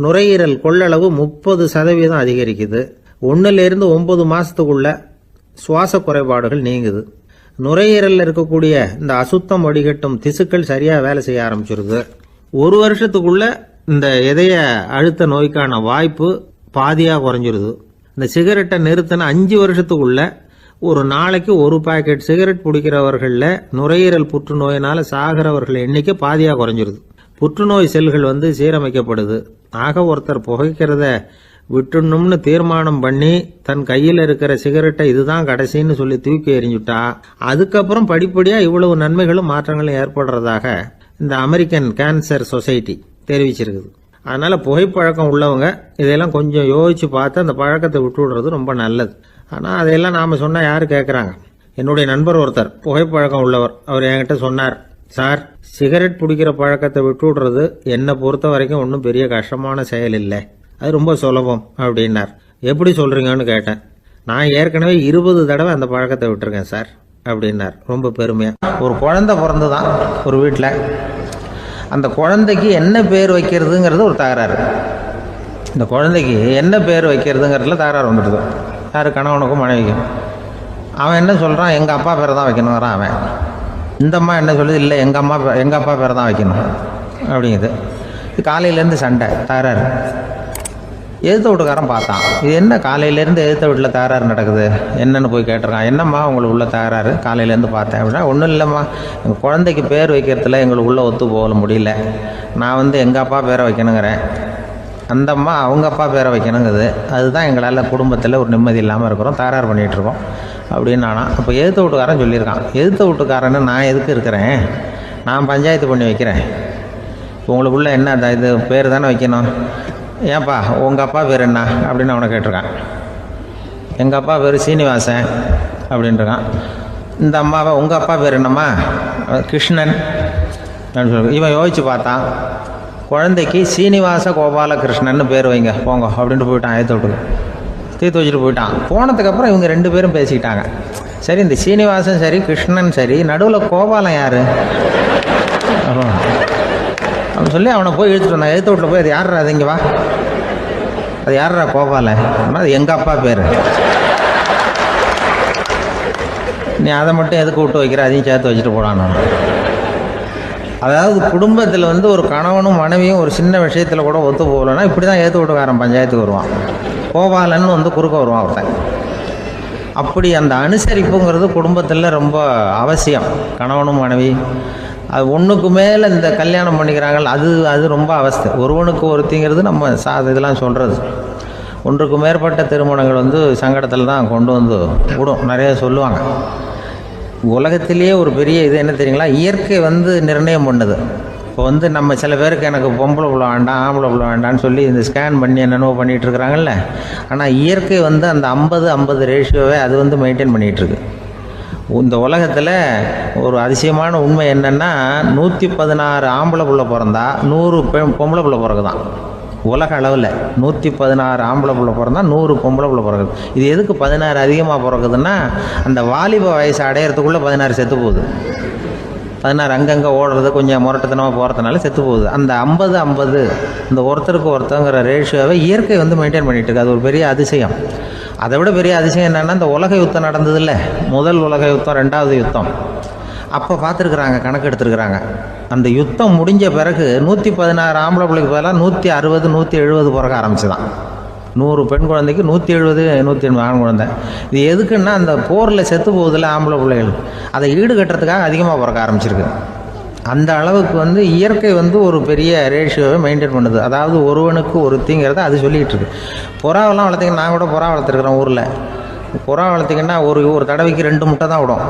[SPEAKER 2] நுரையீரல் கொள்ளளவு 30% அதிகரிக்குது. 1லிருந்து 9 மாசத்துக்குள்ள சுவாச குறைபாடுகள் நீங்குது. நுரையீரலில் இருக்கக்கூடிய இந்த அசுத்தம் வடிகட்டும் திசுக்கள் சரியா வேலை செய்ய ஆரம்பிச்சிருது. 1 வருஷத்துக்குள்ள இந்த இதய அழுத்த நோய்க்கான வாய்ப்பு பாதியா குறைஞ்சிருது. இந்த சிகரெட்டை நிறுத்தின 5 வருஷத்துக்குள்ள ஒரு நாளைக்கு 1 பாக்கெட் சிகரெட் பிடிக்கிறவர்கள நுரையீரல் புற்றுநோயினால சாகிறவர்கள் எண்ணிக்கை பாதியா குறைஞ்சிருது. புற்றுநோய் செல்கள் சீரமைக்கப்படுது. ஆக ஒருத்தர் புகைக்கிறத விட்டுணும்னு தீர்மானம் பண்ணி தன் கையில் இருக்கிற சிகரெட்டை இதுதான் கடைசின்னு சொல்லி தூக்கி எறிஞ்சுட்டா அதுக்கப்புறம் படிப்படியா இவ்வளவு நன்மைகளும் மாற்றங்களும் ஏற்படுறதாக இந்த அமெரிக்கன் கேன்சர் சொசைட்டி தெரிவிச்சிருக்குது. அதனால புகைப்பழக்கம் உள்ளவங்க இதெல்லாம் கொஞ்சம் யோசிச்சு பார்த்து அந்த பழக்கத்தை விட்டு விடுறது ரொம்ப நல்லது. ஆனால் அதையெல்லாம் நாம சொன்னா யாரு கேட்கறாங்க? என்னுடைய நண்பர் ஒருத்தர் புகைப்பழக்கம் உள்ளவர், அவர் என்கிட்ட சொன்னார், சார், சிகரெட் பிடிக்கிற பழக்கத்தை விட்டு விடுறது என்னை பொறுத்த வரைக்கும் ஒன்றும் பெரிய கஷ்டமான செயல் இல்லை, அது ரொம்ப சுலபம் அப்படின்னார். எப்படி சொல்றீங்கன்னு கேட்டேன். நான் ஏற்கனவே 20 தடவை அந்த பழக்கத்தை விட்டுருக்கேன் சார் அப்படின்னார் ரொம்ப பெருமையா. ஒரு குழந்தை பிறந்துதான் ஒரு வீட்டில். அந்த குழந்தைக்கு என்ன பேர் வைக்கிறதுங்கிறது ஒரு தகராறு. இந்த குழந்தைக்கு என்ன பேர் வைக்கிறதுங்கிறதுல தகராறு வந்துடுது. யாரு? கணவனுக்கும் மனைவிக்கும். அவன் என்ன சொல்றான், எங்க அப்பா பேரை தான் வைக்கணுங்கிறான் அவன். இந்த அம்மா என்ன சொல்லுது, இல்லை எங்க அப்பா பேரை தான் வைக்கணும் அப்படிங்குது. காலையிலேருந்து சண்டை, தகராறு. எதிர்த்த வீட்டுக்காரன் பார்த்தான், இது என்ன காலையிலேருந்து எதிர்த்த வீட்டில் தகராறு நடக்குது, என்னன்னு போய் கேட்டிருக்கான். என்னம்மா உங்களுக்கு உள்ள தகராறு, காலையிலேருந்து பார்த்தேன் அப்படின்னா. ஒன்றும் இல்லைம்மா, எங்கள் குழந்தைக்கு பேர் வைக்கிறதுல எங்களுக்கு உள்ள ஒத்து போக முடியல. நான் எங்கள் அப்பா பேரை வைக்கணுங்கிறேன், அந்த அம்மா அவங்க அப்பா பேரை வைக்கணுங்குது. அதுதான் எங்களால் குடும்பத்தில் ஒரு நிம்மதி இல்லாமல் இருக்கிறோம், தகராறு பண்ணிகிட்ருக்கோம் அப்படின்னு நானா. அப்போ எதிர்த்த வீட்டுக்காரன் சொல்லியிருக்கான், எதிர்த்த வீட்டுக்காரன்னு நான் எதுக்கு இருக்கிறேன், நான் பஞ்சாயத்து பண்ணி வைக்கிறேன், உங்களுக்குள்ள என்ன இது பேர் தானே வைக்கணும், ஏன்பா உங்கள் அப்பா பேர் என்ன அப்படின்னு அவனை கேட்டிருக்கான். எங்கள் அப்பா பேர் சீனிவாசன் அப்படின்ட்டுருக்கான். இந்த அம்மாவை உங்கள் அப்பா பேர் என்னம்மா, கிருஷ்ணன் அப்படின்னு சொல்லி இவன் யோசிச்சு பார்த்தான். குழந்தைக்கு சீனிவாச கோபாலகிருஷ்ணன்னு பேர் வைங்க போங்க அப்படின்ட்டு போயிட்டான். ஏற்ற விட்டுக்கு தீர்த்து வச்சுட்டு போயிட்டான். போனதுக்கப்புறம் இவங்க 2 பேரும் பேசிக்கிட்டாங்க. சரி, இந்த சீனிவாசன் சரி கிருஷ்ணன் சரி, நடுவில் கோபாலம் யார் அப்படின்னு சொல்லி அவனை போய் இழுத்துட்டு வந்தான். எழுத்து வீட்டில் போய் அது யார்ரா, அது இங்கே வா, அது யார்ரா கோபாலன், அது எங்கள் அப்பா பேர், நீ அதை மட்டும் எதுக்கு விட்டு வைக்கிற, அதையும் சேர்த்து வச்சுட்டு போடான்னு. அதாவது குடும்பத்தில் ஒரு கணவனும் மனைவியும் ஒரு சின்ன விஷயத்தில் கூட ஒத்து போகலன்னா இப்படி தான் ஏற்று வீட்டுக்காரன் பஞ்சாயத்துக்கு வருவான். கோபாலன்னு குறுக்க வருவான் ஒருத்தன். அப்படி அந்த அனுசரிப்புங்கிறது குடும்பத்தில் ரொம்ப அவசியம். கணவனும் மனைவி அது ஒன்றுக்கு மேலே இந்த கல்யாணம் பண்ணிக்கிறாங்க, அது ரொம்ப அவஸ்தை. ஒருவனுக்கு ஒருத்திங்கிறது நம்ம இதெல்லாம் சொல்கிறது. ஒன்றுக்கு மேற்பட்ட திருமணங்கள் சங்கடத்தில் தான் கொண்டு விடும். நிறைய சொல்லுவாங்க. உலகத்திலேயே ஒரு பெரிய இது என்ன தெரியுங்களா, இயற்கை நிர்ணயம் பண்ணுது. இப்போ நம்ம சில பேருக்கு எனக்கு பொம்பளை பிள்ளை வேண்டாம் ஆம்பளை பிள்ளை வேண்டான்னு சொல்லி இந்த ஸ்கேன் பண்ணி என்னென்னவோ பண்ணிகிட்டு இருக்கிறாங்கல்ல. ஆனால் இயற்கை அந்த 50-50 ரேஷியோவை அது மெயின்டைன் பண்ணிகிட்ருக்கு. இந்த உலகத்தில் ஒரு அதிசயமான உண்மை என்னென்னா 116 ஆம்பளை பிள்ளை பிறந்தா 100 பொம்பளை பிள்ளை பிறகுதான். உலக அளவில் 116 ஆம்பளை பிள்ளை பிறந்தா 100 பொம்பளை பிள்ளை பிறகுது. இது எதுக்கு 16 அதிகமாக பிறகுதுன்னா, அந்த வாலிப வயசு அடையிறதுக்குள்ளே 16 செத்து போகுது. 16 அங்கங்கே ஓடுறது கொஞ்சம் முரட்டுத்தனமாக போகிறதுனால செத்து போகுது. அந்த 50-50 இந்த ஒருத்தருக்கு ஒருத்தங்கிற ரேஷியோவை இயற்கை மெயின்டைன் பண்ணிட்டு இருக்கு. அது ஒரு பெரிய அதிசயம். அதை விட பெரிய அதிசயம் என்னென்னா, இந்த உலக யுத்தம் நடந்ததில்ல, முதல் உலக யுத்தம், 2வது யுத்தம், அப்போ பார்த்துருக்குறாங்க, கணக்கு எடுத்துருக்குறாங்க. அந்த யுத்தம் முடிஞ்ச பிறகு 116 ஆம்பளை பிள்ளைக்கு பதிலாக 160 170 பிறக்க ஆரம்பிச்சுதான். 100 பெண் குழந்தைக்கு 170 180 ஆண் குழந்தை. இது எதுக்குன்னா, அந்த போரில் செத்து போகுதில்ல ஆம்பளை பிள்ளைகள், அதை ஈடுகட்டுறதுக்காக அதிகமாக பிறக்க ஆரம்பிச்சிருக்கு. அந்த அளவுக்கு இயற்கை ஒரு பெரிய ரேஷியோவை மெயின்டைன் பண்ணுது. அதாவது ஒருவனுக்கு ஒருத்திங்கிறத அது சொல்லிகிட்டு இருக்கு. புறாவெல்லாம் வளர்த்திங்கன்னா, நான் கூட புறா வளர்த்துருக்குறேன் ஊரில். புறா வளர்த்திங்கன்னா ஒரு தடவைக்கு 2 முட்டை தான் விடும்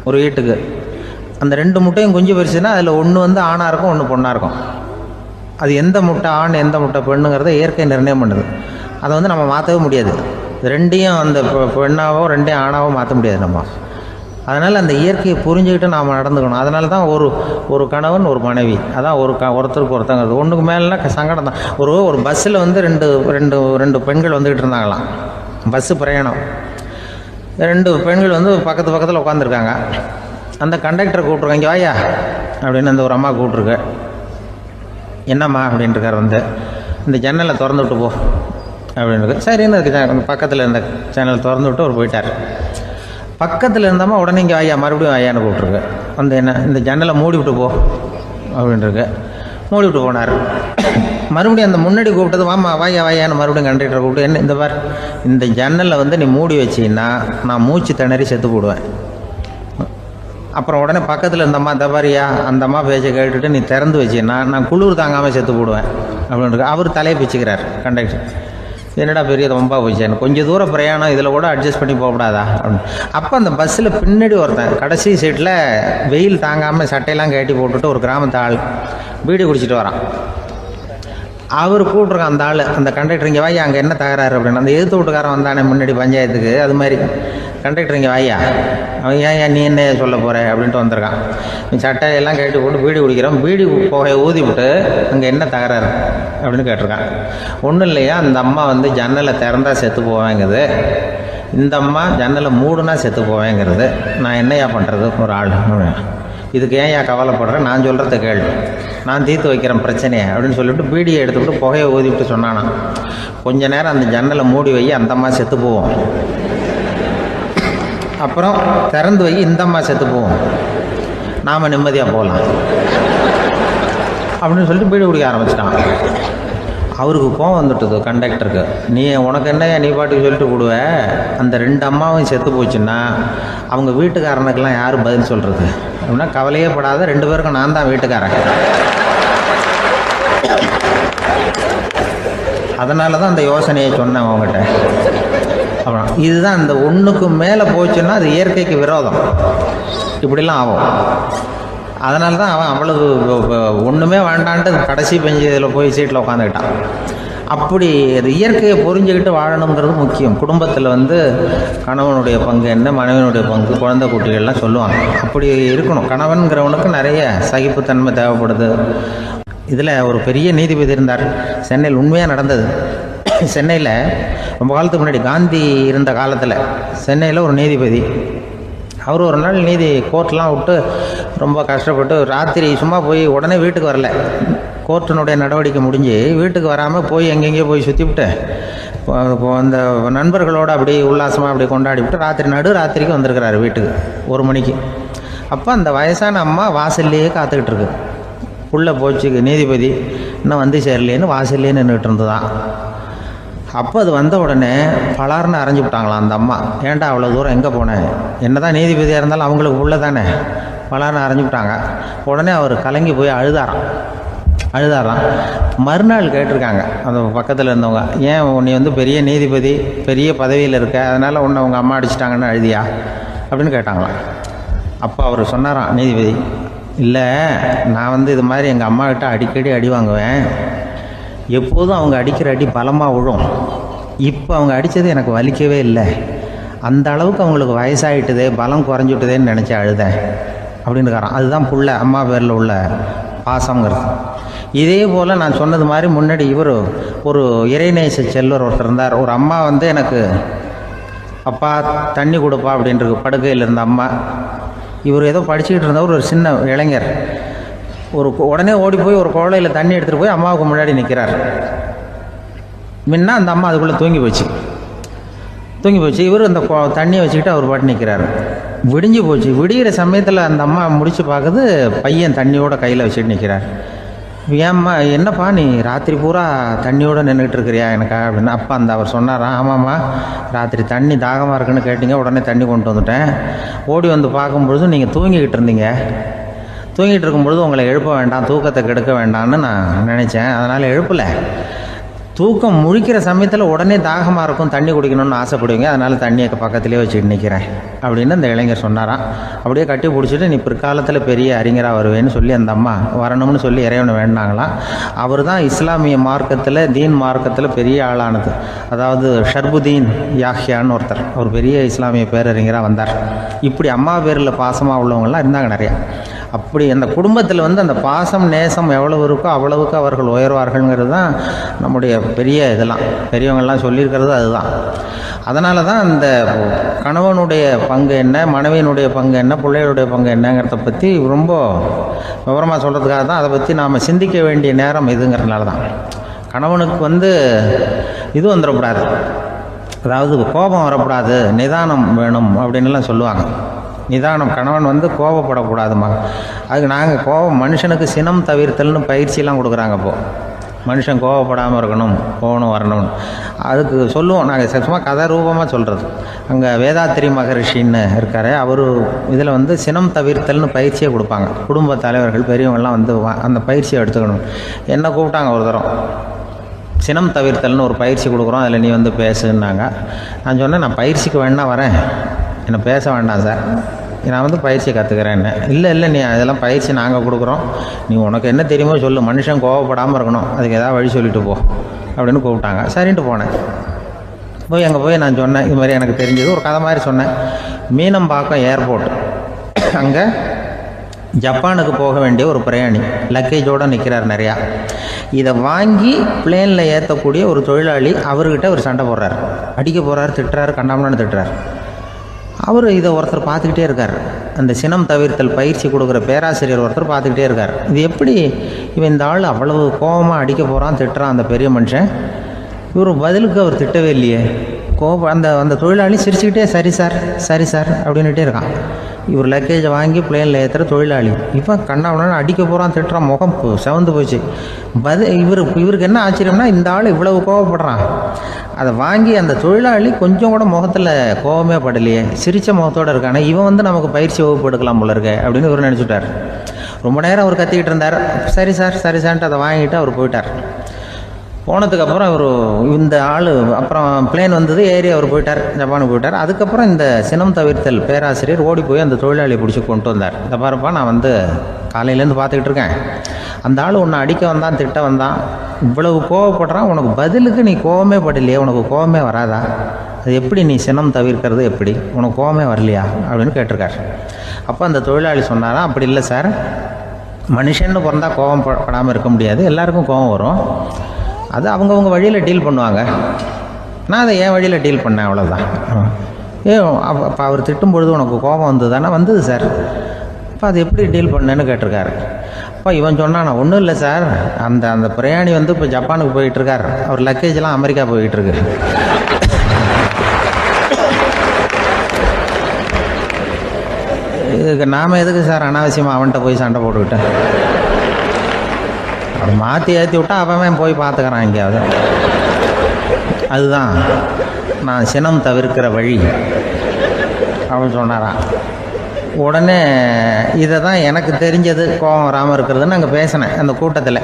[SPEAKER 2] ஒரு வீட்டுக்கு. அந்த 2 முட்டையும் குஞ்சு பறிச்சுன்னா அதில் ஒன்று ஆணாக இருக்கும், ஒன்று பொண்ணாக இருக்கும். அது எந்த முட்டை ஆண் எந்த முட்டை பெண்ணுங்கிறத இயற்கை நிர்ணயம் பண்ணுது. அதை நம்ம மாற்றவே முடியாது. 2ஐயும் அந்த பெண்ணாவோ 2ஐயும் ஆணாவோ மாற்ற முடியாது நம்ம. அதனால் அந்த இயற்கையை புரிஞ்சுக்கிட்டு நாம் நடந்துக்கணும். அதனால தான் ஒரு கணவன் ஒரு மனைவி, அதான் ஒருத்தருக்கு ஒருத்தங்கிறது. ஒன்றுக்கு மேலேனா சங்கடம் தான். ஒரு பஸ்ஸில் ரெண்டு பெண்கள் வந்துக்கிட்டு இருந்தாங்களாம். பஸ்ஸு பிரயாணம். 2 பெண்கள் பக்கத்து பக்கத்தில் உட்காந்துருக்காங்க. அந்த கண்டக்டரை கூப்பிட்ருக்காங்க, இங்கே வாயா அப்படின்னு அந்த ஒரு அம்மா கூப்பிட்ருக்கு. என்னம்மா அப்படின்ட்டுருக்கார். இந்த ஜன்னலை திறந்து விட்டு போ அப்படின்னு. சரின்னு அதுக்கு பக்கத்தில் இருந்த ஜன்னலை திறந்து விட்டு அவர் போயிட்டார். பக்கத்தில் இருந்தாமல் உடனே இங்கே வாயா மறுபடியும் வாயான்னு கூப்பிட்ருக்கு. என்ன இந்த ஜன்னலை மூடி விட்டு போ அப்படின்ட்டுருக்கு. மூடி விட்டு போனார். மறுபடியும் அந்த முன்னாடி கூப்பிட்டது வாமா வாயான்னு மறுபடியும் கண்டக்டரை கூப்பிட்டு, என்ன இந்த பார், இந்த ஜன்னலை நீ மூடி வச்சின்னா நான் மூச்சு திணறி செத்து போடுவேன். அப்புறம் உடனே பக்கத்தில் இருந்தம்மா தபாரியா அந்த அம்மா பேச்சை கேட்டுட்டு நீ திறந்து வச்சின்னா நான் குளிர் தாங்காமல் செத்து போடுவேன் அப்படின்ட்டு. அவர் தலையை பிச்சுக்கிறார் கண்டக்டர். என்னடா பெரிய ரொம்ப போச்சேன்னு, கொஞ்சம் தூரம் பிரயாணம் இதில் கூட அட்ஜஸ்ட் பண்ணி போகக்கூடாதா அப்படின்னு. அப்போ அந்த பஸ்ஸில் பின்னாடி ஒருத்தன் கடைசி சீட்டில் வெயில் தாங்காமல் சட்டையெல்லாம் கட்டி போட்டுட்டு ஒரு கிராமத்து ஆள் பீடி குடிச்சிட்டு வரான். அவர் கூப்பிட்ருக்கான் அந்த ஆள், அந்த கண்டக்டர், இங்கே வாயா அங்கே என்ன தகராறு அப்படின்னு. அந்த எதிர்த்து வீட்டுக்காரன் வந்தானே முன்னாடி பஞ்சாயத்துக்கு, அது மாதிரி கண்டக்டர் இங்கே வாயா, அவன் ஏன் நீ என்ன சொல்ல போகிற அப்படின்ட்டு வந்திருக்கான். சட்டையெல்லாம் கேட்டு போட்டு பீடி குடிக்கிறோம், பீடி புகையை ஊதி விட்டு அங்கே என்ன தகராறு அப்படின்னு கேட்டிருக்கான். ஒன்றும் இல்லையா, அந்த அம்மா ஜன்னலை திறந்தா செத்து போவேங்கிறது, இந்த அம்மா ஜன்னலை மூடுனா செத்து போவேங்கிறது, நான் என்னையா பண்ணுறது ஒரு ஆள், இதுக்கு ஏன் கவலைப்படுறேன், நான் சொல்கிறத கேள்வி, நான் தீர்த்து வைக்கிறேன் பிரச்சனையை அப்படின்னு சொல்லிவிட்டு பீடியை எடுத்துக்கிட்டு புகையை ஊதிவிட்டு சொன்னானா, கொஞ்ச நேரம் அந்த ஜன்னலை மூடி வை, அந்த அம்மா செத்து போவோம், அப்புறம் திறந்து வை, இந்த அம்மா செத்து போவோம், நாம் நிம்மதியாக போகலாம் அப்படின்னு சொல்லிட்டு பீடி குடிக்க ஆரம்பிச்சிட்டான். அவருக்கு கோவம் வந்துட்டுது கண்டக்டருக்கு. உனக்கு என்ன நீ பாட்டுக்கு சொல்லிட்டு விடுவ, அந்த 2 அம்மாவும் செத்து போச்சுன்னா அவங்க வீட்டுக்காரனுக்கெல்லாம் யார் பதில் சொல்கிறது அப்படின்னா, கவலையே படாத, 2 பேருக்கும் நான் தான் வீட்டுக்காரன். அதனால தான் அந்த யோசனையை சொன்னேன் அவங்ககிட்ட. அப்புறம் இதுதான், இந்த ஒன்றுக்கு மேலே போச்சுன்னா அது இயற்கைக்கு விரோதம், இப்படிலாம் ஆகும். அதனால தான் அவன் அவ்வளவு ஒன்றுமே வேண்டான்ட்டு கடைசி பெஞ்சு இதில் போய் சீட்டில் உட்காந்துக்கிட்டான். அப்படி அது இயற்கையை புரிஞ்சுக்கிட்டு வாழணுங்கிறது முக்கியம். குடும்பத்தில் வந்து கணவனுடைய பங்கு என்ன, மனைவியினுடைய பங்கு, குழந்தை குட்டிகள்லாம் சொல்லுவாங்க. அப்படி இருக்கணும். கணவன்கிறவனுக்கு நிறைய சகிப்புத்தன்மை தேவைப்படுது. இதில் ஒரு பெரிய நீதிபதி இருந்தார் சென்னையில். உண்மையாக நடந்தது. சென்னையில் ரொம்ப காலத்துக்கு முன்னாடி காந்தி இருந்த காலத்தில் சென்னையில் ஒரு நீதிபதி, அவர் ஒரு நாள் கோர்ட்லாம் விட்டு ரொம்ப கஷ்டப்பட்டு ராத்திரி சும்மா போய் உடனே வீட்டுக்கு வரல. கோர்ட்டினுடைய நடவடிக்கை முடிஞ்சு வீட்டுக்கு வராமல் போய் எங்கெங்கேயோ போய் சுற்றிவிட்டு அந்த நண்பர்களோடு அப்படி உல்லாசமாக அப்படி கொண்டாடி விட்டு ராத்திரிக்கு வந்திருக்கிறாரு வீட்டுக்கு 1 மணிக்கு. அப்போ அந்த வயசான அம்மா வாசல்லையே காத்துக்கிட்டு இருக்கு. உள்ளே போச்சு நீதிபதி இன்னும் வந்து சேரலேன்னு வாசல்லையே நின்றுட்டு இருந்துதான். அப்போ அது வந்த உடனே பலார்னு அரைஞ்சி விட்டாங்களாம் அந்த அம்மா. ஏன்டா அவ்வளோ தூரம் எங்கே போனேன், என்ன தான் நீதிபதியாக இருந்தாலும் அவங்களுக்கு உள்ள தானே, பலார்னு அரைஞ்சி விட்டாங்க. உடனே அவர் கலங்கி போய் அழுதாராம். மறுநாள் கேட்டிருக்காங்க அந்த பக்கத்தில் இருந்தவங்க, ஏன் நீ வந்து பெரிய நீதிபதி, பெரிய பதவியில் இருக்க, அதனால் உன்னை உங்கள் அம்மா அடிச்சிட்டாங்கன்னு அழுதியா அப்படின்னு கேட்டாங்களாம். அப்போ அவர் சொன்னாராம் நீதிபதி, இல்லை நான் வந்து இது மாதிரி எங்கள் அம்மாக்கிட்ட அடிக்கடி அடி வாங்குவேன். எப்போதும் அவங்க அடிக்கிற அடி பலமாக விழும். இப்போ அவங்க அடித்தது எனக்கு வலிக்கவே இல்லை. அந்த அளவுக்கு அவங்களுக்கு வயசாகிட்டுதே, பலம் குறைஞ்சிட்டுதேன்னு நினச்சி அழுதேன் அப்படின்னுக்காரான். அதுதான் புள்ள அம்மா பேரில் உள்ள பாசங்கிறது. இதே போல் நான் சொன்னது மாதிரி முன்னாடி இவர் ஒரு இறைநேச செல்வர் ஒருத்தர் இருந்தார். ஒரு அம்மா வந்து எனக்கு அப்பா தண்ணி கொடுப்பா அப்படின்றது படுக்கையில் இருந்த அம்மா. இவர் ஏதோ படிச்சுக்கிட்டு இருந்தவர், ஒரு சின்ன இளைஞர். உடனே ஓடி போய் ஒரு குவளையில் தண்ணி எடுத்துகிட்டு போய் அம்மாவுக்கு முன்னாடி நிற்கிறார். முன்ன அந்த அம்மா அதுக்குள்ளே தூங்கி போச்சு. இவர் அந்த தண்ணியை வச்சுக்கிட்டு அவர் பாட்டு நிற்கிறார். விடிஞ்சு போச்சு. விடிகிற சமயத்தில் அந்த அம்மா முடிச்சு பார்க்குது, பையன் தண்ணியோட கையில் வச்சுட்டு நிற்கிறார். ஏம்மா என்னப்பா நீ ராத்திரி பூரா தண்ணியோடு நின்றுக்கிட்டு இருக்கிறியா எனக்கா அப்படின்னு. அப்பா அவர் சொன்னாராம், ஆமாம்மா ராத்திரி தண்ணி தாகமாக இருக்குன்னு கேட்டிங்க, உடனே தண்ணி கொண்டு வந்துட்டேன். ஓடி வந்து பார்க்கும்பொழுது நீங்கள் தூங்கிக்கிட்டு இருந்தீங்க. தூங்கிட்டு இருக்கும்பொழுது உங்களை எழுப்ப வேண்டாம், தூக்கத்தை கெடுக்க வேண்டாம்னு நான் நினச்சேன், அதனால் எழுப்பலை. தூக்கம் முழிக்கிற சமயத்தில் உடனே தாகமாக இருக்கும், தண்ணி குடிக்கணும்னு ஆசைப்படுவீங்க, அதனால் தண்ணியை பக்கத்துலேயே வச்சுட்டு நிற்கிறேன் அப்படின்னு அந்த இளைஞர் சொன்னாராம். அப்படியே கட்டி பிடிச்சிட்டு நீ பிற்காலத்தில் பெரிய அறிஞராக வருவேன்னு சொல்லி அந்த அம்மா வரணும்னு சொல்லி இறைவனை வேண்டாங்களாம். அவர் தான் இஸ்லாமிய மார்க்கத்தில், தீன் மார்க்கத்தில் பெரிய ஆளானது. அதாவது ஷர்புதீன் யாஹ்யான்னு ஒருத்தர், அவர் பெரிய இஸ்லாமிய பேரறிஞராக வந்தார். இப்படி அம்மா பேரில் பாசமாக உள்ளவங்கள்லாம் இருந்தாங்க நிறையா. அப்படி அந்த குடும்பத்தில் வந்து அந்த பாசம் நேசம் எவ்வளவு இருக்கோ அவ்வளவுக்கு அவர்கள் உயர்வார்கள்ங்கிறது தான் நம்முடைய பெரிய இதெல்லாம் பெரியவங்கள்லாம் சொல்லியிருக்கிறது அதுதான். அதனால தான் அந்த கணவனுடைய பங்கு என்ன, மனைவியினுடைய பங்கு என்ன, பிள்ளைகளுடைய பங்கு என்னங்கிறத பற்றி ரொம்ப விவரமாக சொல்கிறதுக்காக தான் அதை பற்றி நாம் சிந்திக்க வேண்டிய நேரம் இதுங்கிறதுனால தான். கணவனுக்கு வந்து இது வந்துடக்கூடாது, அதாவது கோபம் வரக்கூடாது, நிதானம் வேணும் அப்படின்லாம் சொல்லுவாங்க. நிதானம், கணவன் வந்து கோபப்படக்கூடாதுமா. அதுக்கு நாங்கள் மனுஷனுக்கு சினம் தவிர்த்தல்னு பயிற்சியெல்லாம் கொடுக்குறாங்க. இப்போது மனுஷன் கோபப்படாமல் இருக்கணும், போகணும் வரணும்னு அதுக்கு சொல்லுவோம் நாங்கள். சும்மா கதை ரூபமாக சொல்கிறது. அங்கே வேதாத்திரி மகரிஷின்னு இருக்கார், அவர் இதில் வந்து சினம் தவிர்த்தல்னு பயிற்சியை கொடுப்பாங்க. குடும்ப தலைவர்கள் பெரியவங்கள்லாம் வந்து அந்த பயிற்சியை எடுத்துக்கணும். என்ன கூப்பிட்டாங்க ஒரு தரம், சினம் தவிர்த்தல்னு ஒரு பயிற்சி கொடுக்குறோம், அதில் நீ வந்து பேசுன்னாங்க. நான் சொன்னேன், நான் பயிற்சிக்கு வேணா வரேன், என்னை பேச வேண்டாம் சார், நான் வந்து பயிற்சி கற்றுக்கிறேன்னு. இல்லை நீ அதெல்லாம் பயிற்சி நாங்கள் கொடுக்குறோம், நீ உனக்கு என்ன தெரியுமோ சொல்லு, மனுஷன் கோவப்படாமல் இருக்கணும், அதுக்கு ஏதாவது வழி சொல்லிட்டு போ அப்படின்னு கூப்பிட்டாங்க. சரின்ட்டு போனேன். அங்கே போய் நான் சொன்னேன், இது மாதிரி எனக்கு தெரிஞ்சது ஒரு கதை மாதிரி சொன்னேன். மீனம்பாக்கம் ஏர்போர்ட், அங்கே ஜப்பானுக்கு போக வேண்டிய ஒரு பிரயாணி லக்கேஜோடு நிற்கிறார் நிறையா. இதை வாங்கி பிளேனில் ஏற்றக்கூடிய ஒரு தொழிலாளி அவர்கிட்ட ஒரு சண்டை போடுறார், அடிக்க போகிறார், திட்டுறாரு, கண்டாமலான்னு திட்டுறார். அவர் இதை ஒருத்தர் பார்த்துக்கிட்டே இருக்கார். அந்த சினம் தவிர்த்தல் பயிற்சி கொடுக்குற பேராசிரியர் ஒருத்தர் பார்த்துக்கிட்டே இருக்கார். இது எப்படி இவன் இந்த ஆள் அவ்வளவு கோபமாக அடிக்க போகிறான், திட்டுறான் அந்த பெரிய மனுஷன், இவர் பதிலுக்கு அவர் திட்டவே இல்லையே. அந்த தொழிலாளி சிரிச்சுக்கிட்டே சரி சார் அப்படின்னுட்டே இருக்கான். இவர் லக்கேஜை வாங்கி பிளேனில் ஏற்றுற தொழிலாளி இப்போ கண்ணாவனா அடிக்க போகிறான், திட்டுறான், முகம் செவந்து போச்சு. இவருக்கு என்ன ஆச்சரியம்னா, இந்த ஆள் இவ்வளவு கோவப்படுறான், அதை வாங்கி அந்த தொழிலாளி கொஞ்சம் கூட முகத்தில் கோபமே படலையே, சிரித்த முகத்தோடு இருக்கானே, இவன் வந்து நமக்கு பயிற்சி வகுப்பு எடுக்கலாம் போல இருக்க அப்படின்னு இவர் நினச்சிட்டார். ரொம்ப நேரம் அவர் கத்திக்கிட்டு இருந்தார். சரி சார்ன்ட்டு அதை வாங்கிட்டு அவர் போயிட்டார். போனதுக்கப்புறம் அவர் இந்த ஆள் அப்புறம் பிளேன் வந்தது, ஏறி அவர் போயிட்டார், ஜப்பானுக்கு போயிட்டார். அதுக்கப்புறம் இந்த சினம் தவிர்த்தல் பேராசிரியர் ஓடி போய் அந்த தொழிலாளியை பிடிச்சி கொண்டு வந்தார். இந்த பாருப்பா, நான் வந்து காலையிலேருந்து பார்த்துக்கிட்டு இருக்கேன், அந்த ஆள் உன்னை அடிக்க வந்தான், திட்ட வந்தான், இவ்வளவு கோவப்படுறான், உனக்கு பதிலுக்கு நீ கோவமே படலையே, உனக்கு கோவமே வராதா, அது எப்படி நீ சினம் தவிர்க்கிறது, எப்படி உனக்கு கோவமே வரலையா அப்படின்னு கேட்டிருக்கார். அப்போ அந்த தொழிலாளி சொன்னாராம், அப்படி இல்லை சார், மனுஷன்னு பிறந்தால் கோவம் படாமல் இருக்க முடியாது, எல்லாருக்கும் கோவம் வரும், அது அவங்கவுங்க வழியில் டீல் பண்ணுவாங்க, நான் அதை என் வழியில் டீல் பண்ணேன், அவ்வளோதான். அப்போ அவர் திட்டும் பொழுது உனக்கு கோபம் வந்தது தானே? வந்தது சார். அப்போ அது எப்படி டீல் பண்ணேன்னு கேட்டிருக்காரு. அப்போ இவன் சொன்னான், நான் ஒன்றும் இல்லை சார், அந்த அந்த பிரயாணி வந்து இப்போ ஜப்பானுக்கு போயிட்டுருக்கார், அவர் லக்கேஜெலாம் அமெரிக்கா போயிட்டுருக்கு. இதுக்கு நாம் எதுக்கு சார் அனாவசியமாக அவன்கிட்ட போய் சண்டை போட்டுக்கிட்டேன்? அதை மாற்றி ஏற்றி விட்டா அவன் போய் பார்த்துக்கிறான் எங்கேயாவது. அதுதான் நான் சினம் தவிர்க்கிற வழி அப்படின்னு சொன்னாரான். உடனே இதை தான் எனக்கு தெரிஞ்சது கோபம் வராமல் இருக்கிறதுன்னு அங்கே பேசினேன் அந்த கூட்டத்தில்.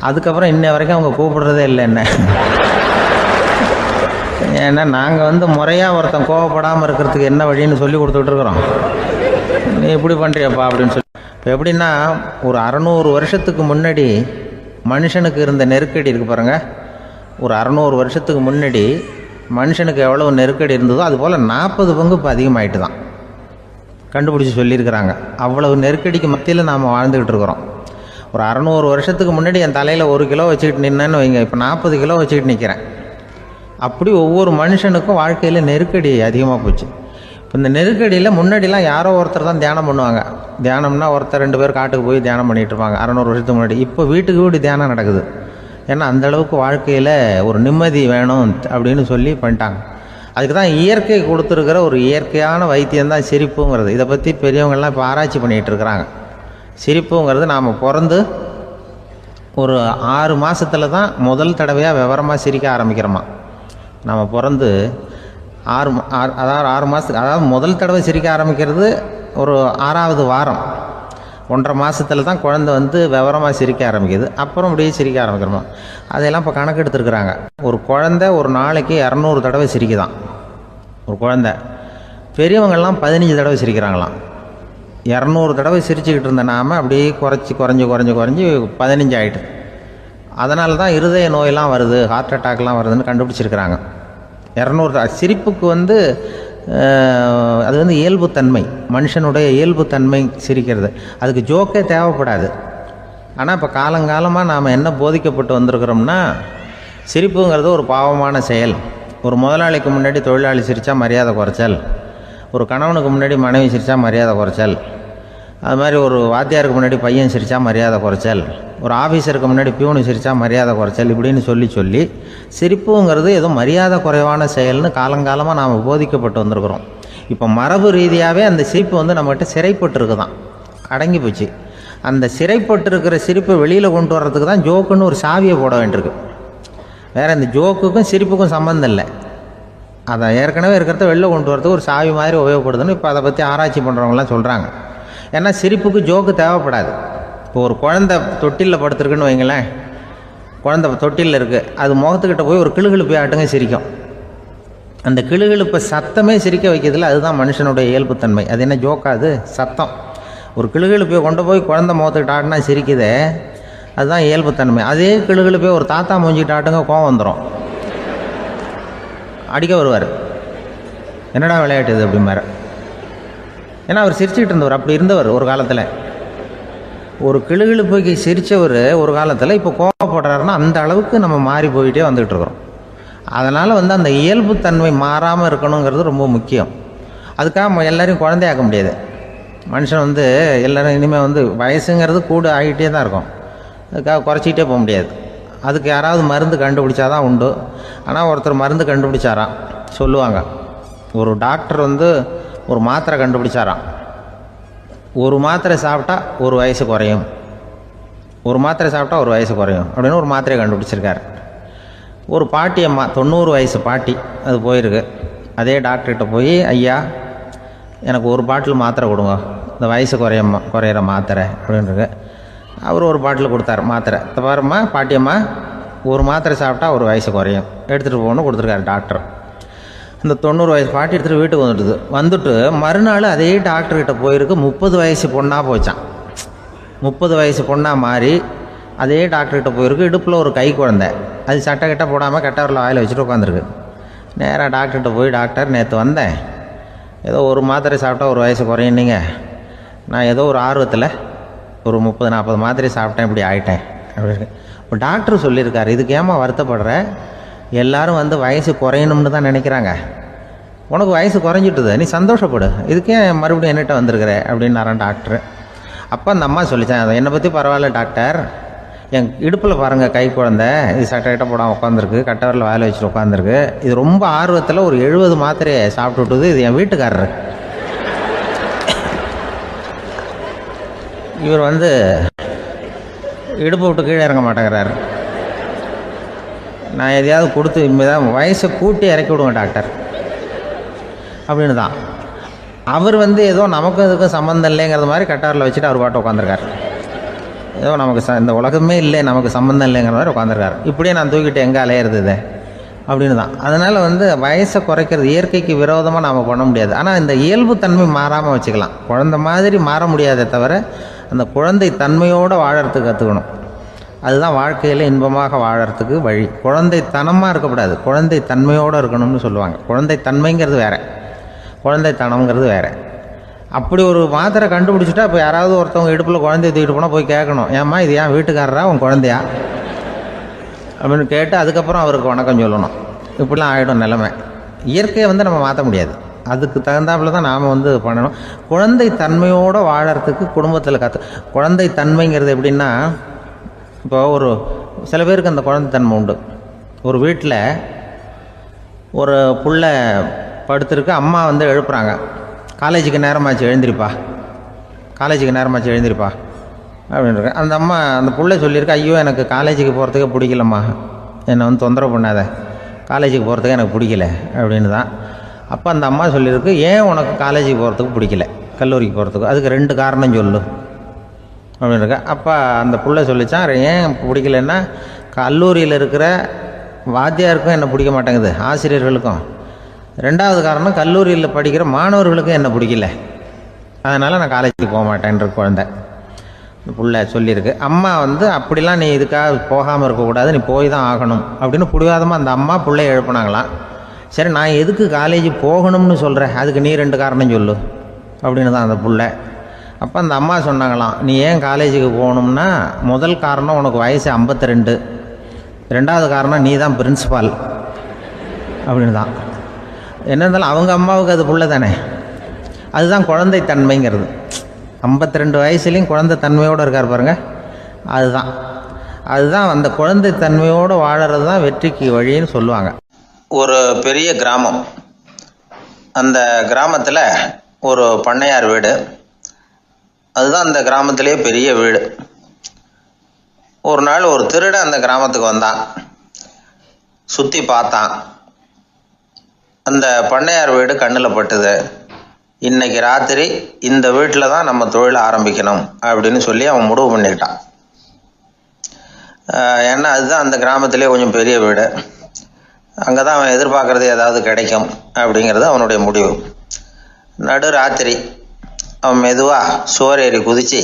[SPEAKER 2] அதுக்கப்புறம் இன்ன வரைக்கும் அவங்க கூப்பிடுறதே இல்லை என்ன. ஏன்னா நாங்கள் வந்து முறையாக ஒருத்தன் கோவப்படாமல் இருக்கிறதுக்கு என்ன வழின்னு சொல்லி கொடுத்துட்ருக்குறோம், நீ இப்படி பண்ணுறியப்பா அப்படின்னு சொல்லி. இப்போ எப்படின்னா, ஒரு 600 வருஷத்துக்கு முன்னாடி மனுஷனுக்கு இருந்த நெருக்கடி இருக்குது பாருங்கள், ஒரு 600 வருஷத்துக்கு முன்னாடி மனுஷனுக்கு எவ்வளோ நெருக்கடி இருந்ததோ அதுபோல் 40 பங்கு இப்போ அதிகமாகிட்டு தான் கண்டுபிடிச்சி சொல்லியிருக்கிறாங்க. அவ்வளவு நெருக்கடிக்கு மத்தியில் நாம் வாழ்ந்துக்கிட்டு இருக்கிறோம். ஒரு 600 வருஷத்துக்கு முன்னாடி என் தலையில் 1 கிலோ வச்சுக்கிட்டு நின்னேன்னு வைங்க, இப்போ 40 கிலோ வச்சுக்கிட்டு நிற்கிறேன். அப்படி ஒவ்வொரு மனுஷனுக்கும் வாழ்க்கையில் நெருக்கடி அதிகமாக போச்சு. இப்போ இந்த நெருக்கடியில் முன்னாடிலாம் யாரோ ஒருத்தர் தான் தியானம் பண்ணுவாங்க. தியானம்னா ஒருத்தர் 2 பேர் காட்டுக்கு போய் தியானம் பண்ணிகிட்டு இருப்பாங்க 600 வருஷத்துக்கு முன்னாடி. இப்போ வீட்டுக்கு வீடு தியானம் நடக்குது. ஏன்னா அந்தளவுக்கு வாழ்க்கையில் ஒரு நிம்மதி வேணும் அப்படின்னு சொல்லி பண்ணிட்டாங்க. அதுக்கு தான் இயற்கை கொடுத்துருக்கிற ஒரு இயற்கையான வைத்தியம்தான் சிரிப்புங்கிறது. இதை பற்றி பெரியவங்கள்லாம் இப்போ ஆராய்ச்சி பண்ணிகிட்டு இருக்கிறாங்க. சிரிப்புங்கிறது நாம் பிறந்து ஒரு 6 மாதத்தில் தான் முதல் தடவையாக விவரமாக சிரிக்க ஆரம்பிக்கிறோமா. நம்ம பிறந்து 6 மாதத்துக்கு, அதாவது முதல் தடவை சிரிக்க ஆரம்பிக்கிறது ஒரு 6ஆவது வாரம், 1.5 மாதத்தில் தான் குழந்தை வந்து விவரமாக சிரிக்க ஆரம்பிக்குது. அப்புறம் அப்படியே சிரிக்க ஆரம்பிக்கிறோமா. அதையெல்லாம் இப்போ கணக்கு எடுத்துருக்குறாங்க. ஒரு குழந்தை ஒரு நாளைக்கு 200 தடவை சிரிக்குதான் ஒரு குழந்தை. பெரியவங்கள்லாம் 15 தடவை சிரிக்கிறாங்களாம். 200 தடவை சிரிச்சுக்கிட்டு இருந்த நாம் அப்படியே குறைஞ்சி 15 ஆகிட்டு. அதனால தான் இருதய நோயெல்லாம் வருது, ஹார்ட் அட்டாக்லாம் வருதுன்னு கண்டுபிடிச்சிருக்கிறாங்க. 200 சிரிப்புக்கு வந்து அது வந்து இயல்புத்தன்மை, மனுஷனுடைய இயல்புத்தன்மை சிரிக்கிறது. அதுக்கு ஜோக்கே தேவைப்படாது. ஆனால் இப்போ காலங்காலமாக நாம் என்ன போதிக்கப்பட்டு வந்திருக்கிறோம்னா, சிரிப்புங்கிறது ஒரு பாவமான செயல். ஒரு முதலாளிக்கு முன்னாடி தொழிலாளி சிரித்தா மரியாதை குறைச்சல், ஒரு கணவனுக்கு முன்னாடி மனைவி சிரித்தா மரியாதை குறைச்சல், அது மாதிரி ஒரு வாத்தியாருக்கு முன்னாடி பையன் சிரித்தா மரியாதை குறைச்சல், ஒரு ஆஃபீஸருக்கு முன்னாடி பியூனு சிரித்தா மரியாதை குறைச்சல், இப்படின்னு சொல்லி சிரிப்புங்கிறது ஏதோ மரியாதை குறைவான செயல்னு காலங்காலமாக நாம் போதிக்கப்பட்டு வந்திருக்கிறோம். இப்போ மரபு ரீதியாகவே அந்த சிரிப்பு வந்து நம்மகிட்ட சிறைப்பட்டு தான், அடங்கி போச்சு. அந்த சிறைப்பட்டு இருக்கிற சிரிப்பை வெளியில் கொண்டு வர்றதுக்கு தான் ஜோக்குன்னு ஒரு சாவியை போட வேண்டியிருக்கு. வேறு இந்த ஜோக்குக்கும் சிரிப்புக்கும் சம்மந்தம் இல்லை. அதை ஏற்கனவே இருக்கிறத வெளில கொண்டு வரதுக்கு ஒரு சாவி மாதிரி உபயோகப்படுதுன்னு இப்போ அதை பற்றி ஆராய்ச்சி பண்ணுறவங்களாம் சொல்கிறாங்க. ஏன்னா சிரிப்புக்கு ஜோக்கு தேவைப்படாது. இப்போ ஒரு குழந்தை தொட்டிலில் படுத்துருக்குன்னு வைங்களேன், குழந்தை தொட்டிலில் இருக்குது, அது முகத்துக்கிட்ட போய் ஒரு கிளுகிழுப்பை ஆட்டுங்க சிரிக்கும். அந்த கிளுகிழுப்பை சத்தமே சிரிக்க வைக்கிறதுல அதுதான் மனுஷனுடைய இயல்புத்தன்மை. அது என்ன ஜோக்காது? சத்தம். ஒரு கிளுகிழுப்பையை கொண்டு போய் குழந்தை முகத்துக்கிட்ட ஆட்டினா சிரிக்குதே, அதுதான் இயல்புத்தன்மை. அதே கிளுகிழுப்பையை ஒரு தாத்தா மூஞ்சிக்கிட்ட ஆட்டுங்க, கோவம் வந்துடும், அடிக்க வருவார். என்னடா விளையாட்டு இது அப்படிமாரு. ஏன்னா அவர் சிரிச்சுக்கிட்டு இருந்தவர், அப்படி இருந்தவர் ஒரு காலத்தில். ஒரு கிளுகிழுப்பைக்கு சிரித்தவர் ஒரு காலத்தில் இப்போ கோவப்படுறாருன்னா அந்த அளவுக்கு நம்ம மாறி போயிட்டே வந்துகிட்டு இருக்கிறோம். அதனால் வந்து அந்த இயல்புத்தன்மை மாறாமல் இருக்கணுங்கிறது ரொம்ப முக்கியம். அதுக்காக எல்லோரையும் குழந்தையாக்க முடியாது. மனுஷன் வந்து எல்லோரும் இனிமேல் வந்து வயசுங்கிறது கூட ஆகிட்டே தான் இருக்கும், அதுக்காக குறைச்சிக்கிட்டே போக முடியாது. அதுக்கு யாராவது மருந்து கண்டுபிடிச்சா தான் உண்டு. ஆனால் ஒருத்தர் மருந்து கண்டுபிடிச்சாராம், சொல்லுவாங்க. ஒரு டாக்டர் வந்து ஒரு மாத்திரை கண்டுபிடிச்சாராம். ஒரு மாத்திரை சாப்பிட்டா ஒரு வயசு குறையும், ஒரு மாத்திரை சாப்பிட்டா ஒரு வயசு குறையும் அப்படின்னு ஒரு மாத்திரையை கண்டுபிடிச்சிருக்காரு. ஒரு பாட்டி அம்மா, 90 வயசு பாட்டி, அது போயிருக்கு. அதே டாக்டர்கிட்ட போய், ஐயா எனக்கு ஒரு பாட்டில் மாத்திரை கொடுங்க, இந்த வயசு குறையிற மாத்திரை அப்படின்றது. அவர் ஒரு பாட்டில் கொடுத்தார் மாத்திரை. பாரும்மா பாட்டியம்மா, ஒரு மாத்திரை சாப்பிட்டா ஒரு வயசு குறையும், எடுத்துகிட்டு போகணும்னு கொடுத்துருக்காரு டாக்டர். இந்த 90 வயசு பாட்டி எடுத்துகிட்டு வீட்டுக்கு வந்துட்டு மறுநாள் அதே டாக்டர்கிட்ட போயிருக்கு. 30 வயசு பொண்ணாக போச்சான். 30 வயசு பொண்ணாக மாறி அதே டாக்டர்கிட்ட போயிருக்கு. இடுப்பில் ஒரு கை குழந்தை, அது சட்டை கிட்ட போடாமல் கட்டவரில் வாயில் வச்சுட்டு உட்காந்துருக்கு. நேராக டாக்டர்கிட்ட போய், டாக்டர் நேற்று வந்தேன், ஏதோ ஒரு மாத்திரை சாப்பிட்டா ஒரு வயசு குறையுன்னீங்க, நான் ஏதோ ஒரு ஆர்வத்தில் ஒரு 30-40 மாத்திரை சாப்பிட்டேன், இப்படி ஆகிட்டேன் அப்படின்னு. இப்போ டாக்டர் சொல்லியிருக்காரு, இதுக்கு ஏமா வருத்தப்படுற, எல்லோரும் வந்து வயசு குறையணும்னு தான் நினைக்கிறாங்க, உனக்கு வயசு குறைஞ்சிட்டுது, நீ சந்தோஷப்படு, இதுக்கே மறுபடியும் என்னகிட்ட வந்திருக்கிற அப்படின்னாரான் டாக்டர். அப்போ அந்த அம்மா சொல்லித்தேன், அதை என்னை பற்றி பரவாயில்ல டாக்டர், என் இடுப்பில் பாருங்கள் கை குழந்தை, இது சட்டை கிட்ட போடாமல் உட்காந்துருக்கு, கட்டவரில் வாயில் வச்சுட்டு உட்காந்துருக்கு, இது ரொம்ப ஆர்வத்தில் ஒரு 70 மாத்திரையை சாப்பிட்டு விட்டுது, இது என் வீட்டுக்காரரு. இவர் வந்து இடுப்பை விட்டு கீழே இறங்க மாட்டேங்கிறார். நான் எதையாவது கொடுத்து இனிமேதான் வயசை கூட்டி இறக்கி விடுவேன் டாக்டர் அப்படின்னு தான். அவர் வந்து ஏதோ நமக்கும் இதுக்கும் சம்மந்தம் இல்லைங்கிறது மாதிரி கட்டாரில் வச்சுட்டு அவர் பாட்டு உட்காந்துருக்கார். ஏதோ நமக்கு இந்த உலகமே இல்லை, நமக்கு சம்மந்தம் இல்லைங்கிற மாதிரி உட்காந்துருக்காரு. இப்படியே நான் தூக்கிட்டு எங்கே அலையிறது இது அப்படின்னு தான். அதனால் வந்து வயசை குறைக்கிறது இயற்கைக்கு விரோதமாக நாம் பண்ண முடியாது. ஆனால் இந்த இயல்புத்தன்மை மாறாமல் வச்சுக்கலாம். குழந்தை மாதிரி மாற முடியாதே தவிர அந்த குழந்தை தன்மையோடு வாழறதுக்கு கற்றுக்கணும். அதுதான் வாழ்க்கையில் இன்பமாக வாழறதுக்கு வழி. குழந்தைத்தனமாக இருக்கக்கூடாது, குழந்தை தன்மையோடு இருக்கணும்னு சொல்லுவாங்க. குழந்தை தன்மைங்கிறது வேறு, குழந்தைத்தனம்ங்கிறது வேறு. அப்படி ஒரு மாத்திரை கண்டுபிடிச்சிட்டா இப்போ யாராவது ஒருத்தவங்க இடுப்பில் குழந்தைய தூக்கிட்டு போனால் போய் கேட்கணும், ஏம்மா இது ஏன் வீட்டுக்காரரா உன் குழந்தையா அப்படின்னு கேட்டு அதுக்கப்புறம் அவருக்கு வணக்கம் சொல்லணும். இப்படிலாம் ஆகிடும் நிலைமை. இயற்கையை வந்து நம்ம மாற்ற முடியாது, அதுக்கு தகுந்தாப்புல தான் நாம் வந்து பண்ணணும். குழந்தை தன்மையோடு வாழறதுக்கு குடும்பத்தில் குழந்தை தன்மைங்கிறது எப்படின்னா, இப்போ ஒரு சில பேருக்கு அந்த குழந்தைத்தன்மை உண்டு. ஒரு வீட்டில் ஒரு புள்ள படுத்துருக்கு, அம்மா வந்து எழுப்புறாங்க, காலேஜுக்கு நேரமாச்சு எழுந்திரிப்பா, காலேஜுக்கு நேரமாச்சு எழுந்திரிப்பா அப்படின்ற. அந்த அம்மா அந்த புள்ளை சொல்லியிருக்கு, ஐயோ எனக்கு காலேஜுக்கு போகிறதுக்கே பிடிக்கலம்மா, என்னை வந்து தொந்தரவு பண்ணாத, காலேஜுக்கு போகிறதுக்கு எனக்கு பிடிக்கல அப்படின்னு தான். அப்போ அந்த அம்மா சொல்லியிருக்கு, ஏன் உனக்கு காலேஜுக்கு போகிறதுக்கு பிடிக்கல, கல்லூரிக்கு போகிறதுக்கு, அதுக்கு 2 காரணம் சொல்லு அப்படின்னுருக்க. அப்போ அந்த புள்ளை சொல்லிச்சான், ஏன் பிடிக்கலன்னா கல்லூரியில் இருக்கிற வாத்தியாருக்கும் என்ன பிடிக்க மாட்டேங்குது, ஆசிரியர்களுக்கும். 2வது காரணம் கல்லூரியில் படிக்கிற மாணவர்களுக்கும் என்ன பிடிக்கல, அதனால் நான் காலேஜுக்கு போக மாட்டேன்ற குழந்தை இந்த புள்ளை சொல்லியிருக்கு. அம்மா வந்து அப்படிலாம் நீ இதுக்காக போகாமல் இருக்கக்கூடாது, நீ போய் தான் ஆகணும் அப்படின்னு பிடிவாதமாக அந்த அம்மா பிள்ளைய எழுப்புனாங்களாம். சரி நான் எதுக்கு காலேஜ் போகணும்னு சொல்கிறேன், அதுக்கு நீ 2 காரணம் சொல்லு அப்படின்னு தான் அந்த புள்ளை. அப்போ அந்த அம்மா சொன்னாங்களாம், நீ ஏன் காலேஜுக்கு போகணும்னா முதல் காரணம் உனக்கு வயசு 52, 2வது காரணம் நீ தான் பிரின்சிபால் அப்படின்னு தான். என்ன இருந்தாலும் அவங்க அம்மாவுக்கு அது புள்ள தானே. அதுதான் குழந்தைத்தன்மைங்கிறது. 52 வயசுலேயும் குழந்தைத்தன்மையோடு இருக்கார் பாருங்கள், அதுதான் அந்த குழந்தைத்தன்மையோடு வாழறது தான் வெற்றிக்கு வழின்னு சொல்லுவாங்க.
[SPEAKER 1] ஒரு பெரிய கிராமம், அந்த கிராமத்தில் ஒரு பண்ணையார் வீடு, அதுதான் அந்த கிராமத்திலே பெரிய வீடு. ஒரு நாள் ஒரு திருடன் அந்த கிராமத்துக்கு வந்தான், சுற்றி பார்த்தான். அந்த பண்ணையார் வீடு கண்ணில் பட்டுது. இன்னைக்கு ராத்திரி இந்த வீட்டில் தான் நம்ம தொழில் ஆரம்பிக்கணும் அப்படின்னு சொல்லி அவன் முடிவு பண்ணிக்கிட்டான். ஏன்னா அதுதான் அந்த கிராமத்திலே கொஞ்சம் பெரிய வீடு, அங்கே தான் அவன் எதிர்பார்க்குறது ஏதாவது கிடைக்கும் அப்படிங்கிறது அவனுடைய முடிவு. நடு ராத்திரி அவன் மெதுவாக சுவரேறி குதித்து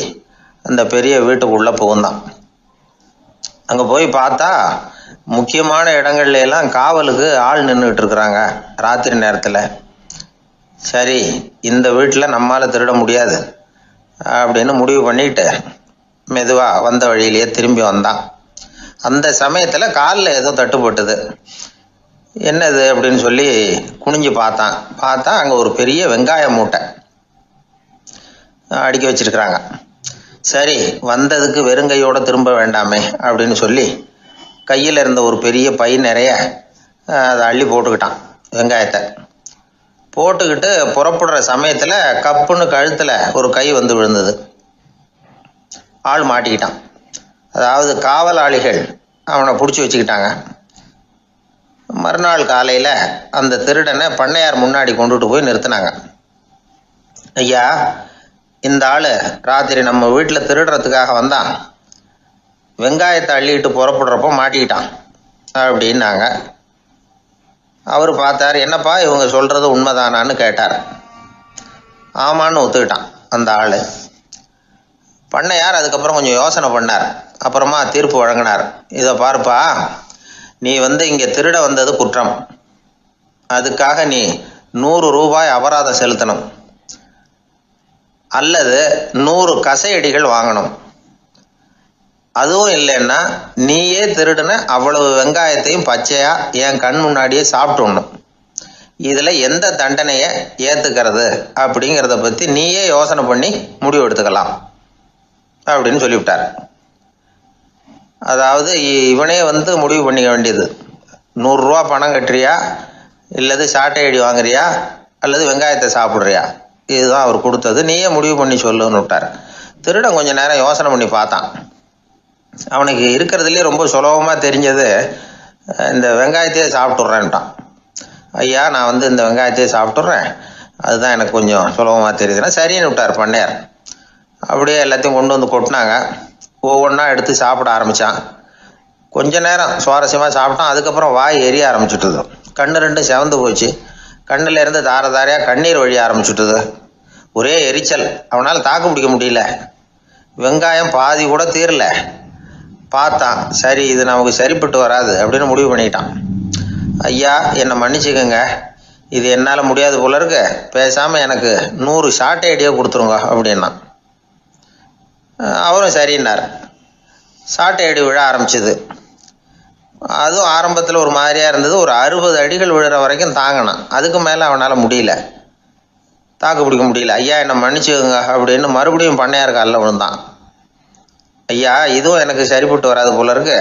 [SPEAKER 1] அந்த பெரிய வீட்டுக்குள்ளே புகுந்தான். அங்கே போய் பார்த்தா முக்கியமான இடங்கள்ல எல்லாம் காவலுக்கு ஆள் நின்றுட்டு இருக்கிறாங்க ராத்திரி நேரத்தில். சரி இந்த வீட்டில் நம்மால் திருட முடியாது அப்படின்னு முடிவு பண்ணிட்டு மெதுவாக வந்த வழியிலேயே திரும்பி வந்தான். அந்த சமயத்தில் காலில் ஏதோ தட்டுப்பட்டுது. என்னது அப்படின்னு சொல்லி குனிஞ்சு பார்த்தா அங்கே ஒரு பெரிய வெங்காய மூட்டை அடுக்கி வச்சிருக்கிறாங்க. சரி வந்ததுக்கு வெறுங்கையோடு திரும்ப வேண்டாமே அப்படின்னு சொல்லி கையில் இருந்த ஒரு பெரிய பை நிறைய அதை அள்ளி போட்டுக்கிட்டான். வெங்காயத்தை போட்டுக்கிட்டு புறப்படுற சமயத்தில் கப்புன்னு கழுத்தில் ஒரு கை வந்து விழுந்தது. ஆள் மாட்டிக்கிட்டான். அதாவது காவலாளிகள் அவனை பிடிச்சி வச்சுக்கிட்டாங்க. மறுநாள் காலையில் அந்த திருடனை பண்ணையார் முன்னாடி கொண்டுட்டு போய் நிறுத்தினாங்க. ஐயா, இந்த ஆள் ராத்திரி நம்ம வீட்டில் திருடுறதுக்காக வந்தான், வெங்காயத்தை அள்ளிட்டு புறப்படுறப்போ மாட்டிக்கிட்டான், அப்படின்னாங்க. அவர் பார்த்தார், என்னப்பா இவங்க சொல்கிறது உண்மைதானான்னு கேட்டார். ஆமான்னு ஒத்துக்கிட்டான் அந்த ஆள். பண்ணையார் அதுக்கப்புறம் கொஞ்சம் யோசனை பண்ணார். அப்புறமா தீர்ப்பு வழங்கினார். இதை பாருப்பா, நீ இங்கே திருட வந்தது குற்றம். அதுக்காக நீ 100 ரூபாய் அபராதம் செலுத்தணும், அல்லது 100 கசையடிகள் வாங்கணும். அதுவும் இல்லைன்னா நீயே திருடுன அவ்வளவு வெங்காயத்தையும் பச்சையா என் கண் முன்னாடியே சாப்பிட்டுடணும். இதில் எந்த தண்டனையை ஏற்றுக்கிறது அப்படிங்கிறத பற்றி நீயே யோசனை பண்ணி முடிவு எடுத்துக்கலாம் அப்படின்னு சொல்லிவிட்டார். அதாவது இவனே முடிவு பண்ணிக்க வேண்டியது, 100 ரூபா பணம் கட்டுறியா, இல்லது சாட்டை அடி வாங்குறியா, அல்லது வெங்காயத்தை சாப்பிட்றியா, இதுதான் அவர் கொடுத்தது, நீயே முடிவு பண்ணி சொல்லுன்னு விட்டார். திருடன் கொஞ்சம் நேரம் யோசனை பண்ணி பார்த்தான். அவனுக்கு இருக்கிறதுலே ரொம்ப சுலபமாக தெரிஞ்சது இந்த வெங்காயத்தையே சாப்பிட்டுட்றேன்ட்டான். ஐயா, நான் இந்த வெங்காயத்தையே சாப்பிட்டுட்றேன், அதுதான் எனக்கு கொஞ்சம் சுலபமாக தெரியுதுன்னா சரின்னு விட்டார் பண்ணையார். அப்படியே எல்லாத்தையும் கொண்டு கொட்டினாங்க. ஒவ்வொன்றா எடுத்து சாப்பிட ஆரம்பித்தான். கொஞ்ச நேரம் சுவாரஸ்யமாக சாப்பிட்டான். அதுக்கப்புறம் வாய் எரிய ஆரம்பிச்சுட்டுது. கண்ணு 2 செவந்து போச்சு. கண்ணில் இருந்து தார தாரையாக கண்ணீர் வழிய ஆரம்பிச்சுட்டுது. ஒரே எரிச்சல். அவனால் தாக்கு பிடிக்க முடியல. வெங்காயம் பாதி கூட தீரல. பார்த்தான், சரி இது நமக்கு சரிப்பட்டு வராது அப்படின்னு முடிவு பண்ணிட்டான். ஐயா, என்னை மன்னிச்சுக்கோங்க, இது என்னால் முடியாது போல இருக்கு, பேசாமல் எனக்கு 100 சாட்டை அடியாக கொடுத்துருங்க அப்படின்னா. அவரும் சரின்னார். சாட்டை அடி விழ ஆரம்பிச்சிது. அதுவும் ஆரம்பத்தில் ஒரு மாதிரியாக இருந்தது. ஒரு 60 அடிகள் விழுற வரைக்கும் தாங்கினான். அதுக்கு மேலே அவனால் முடியல, தாக்கு பிடிக்க முடியல. ஐயா, என்னை மன்னிச்சுக்கோங்க அப்படின்னு மறுபடியும் பண்ணையார் காலில் விழுந்தான். ஐயா, இதுவும் எனக்கு சரிப்பட்டு வராது போல இருக்கு,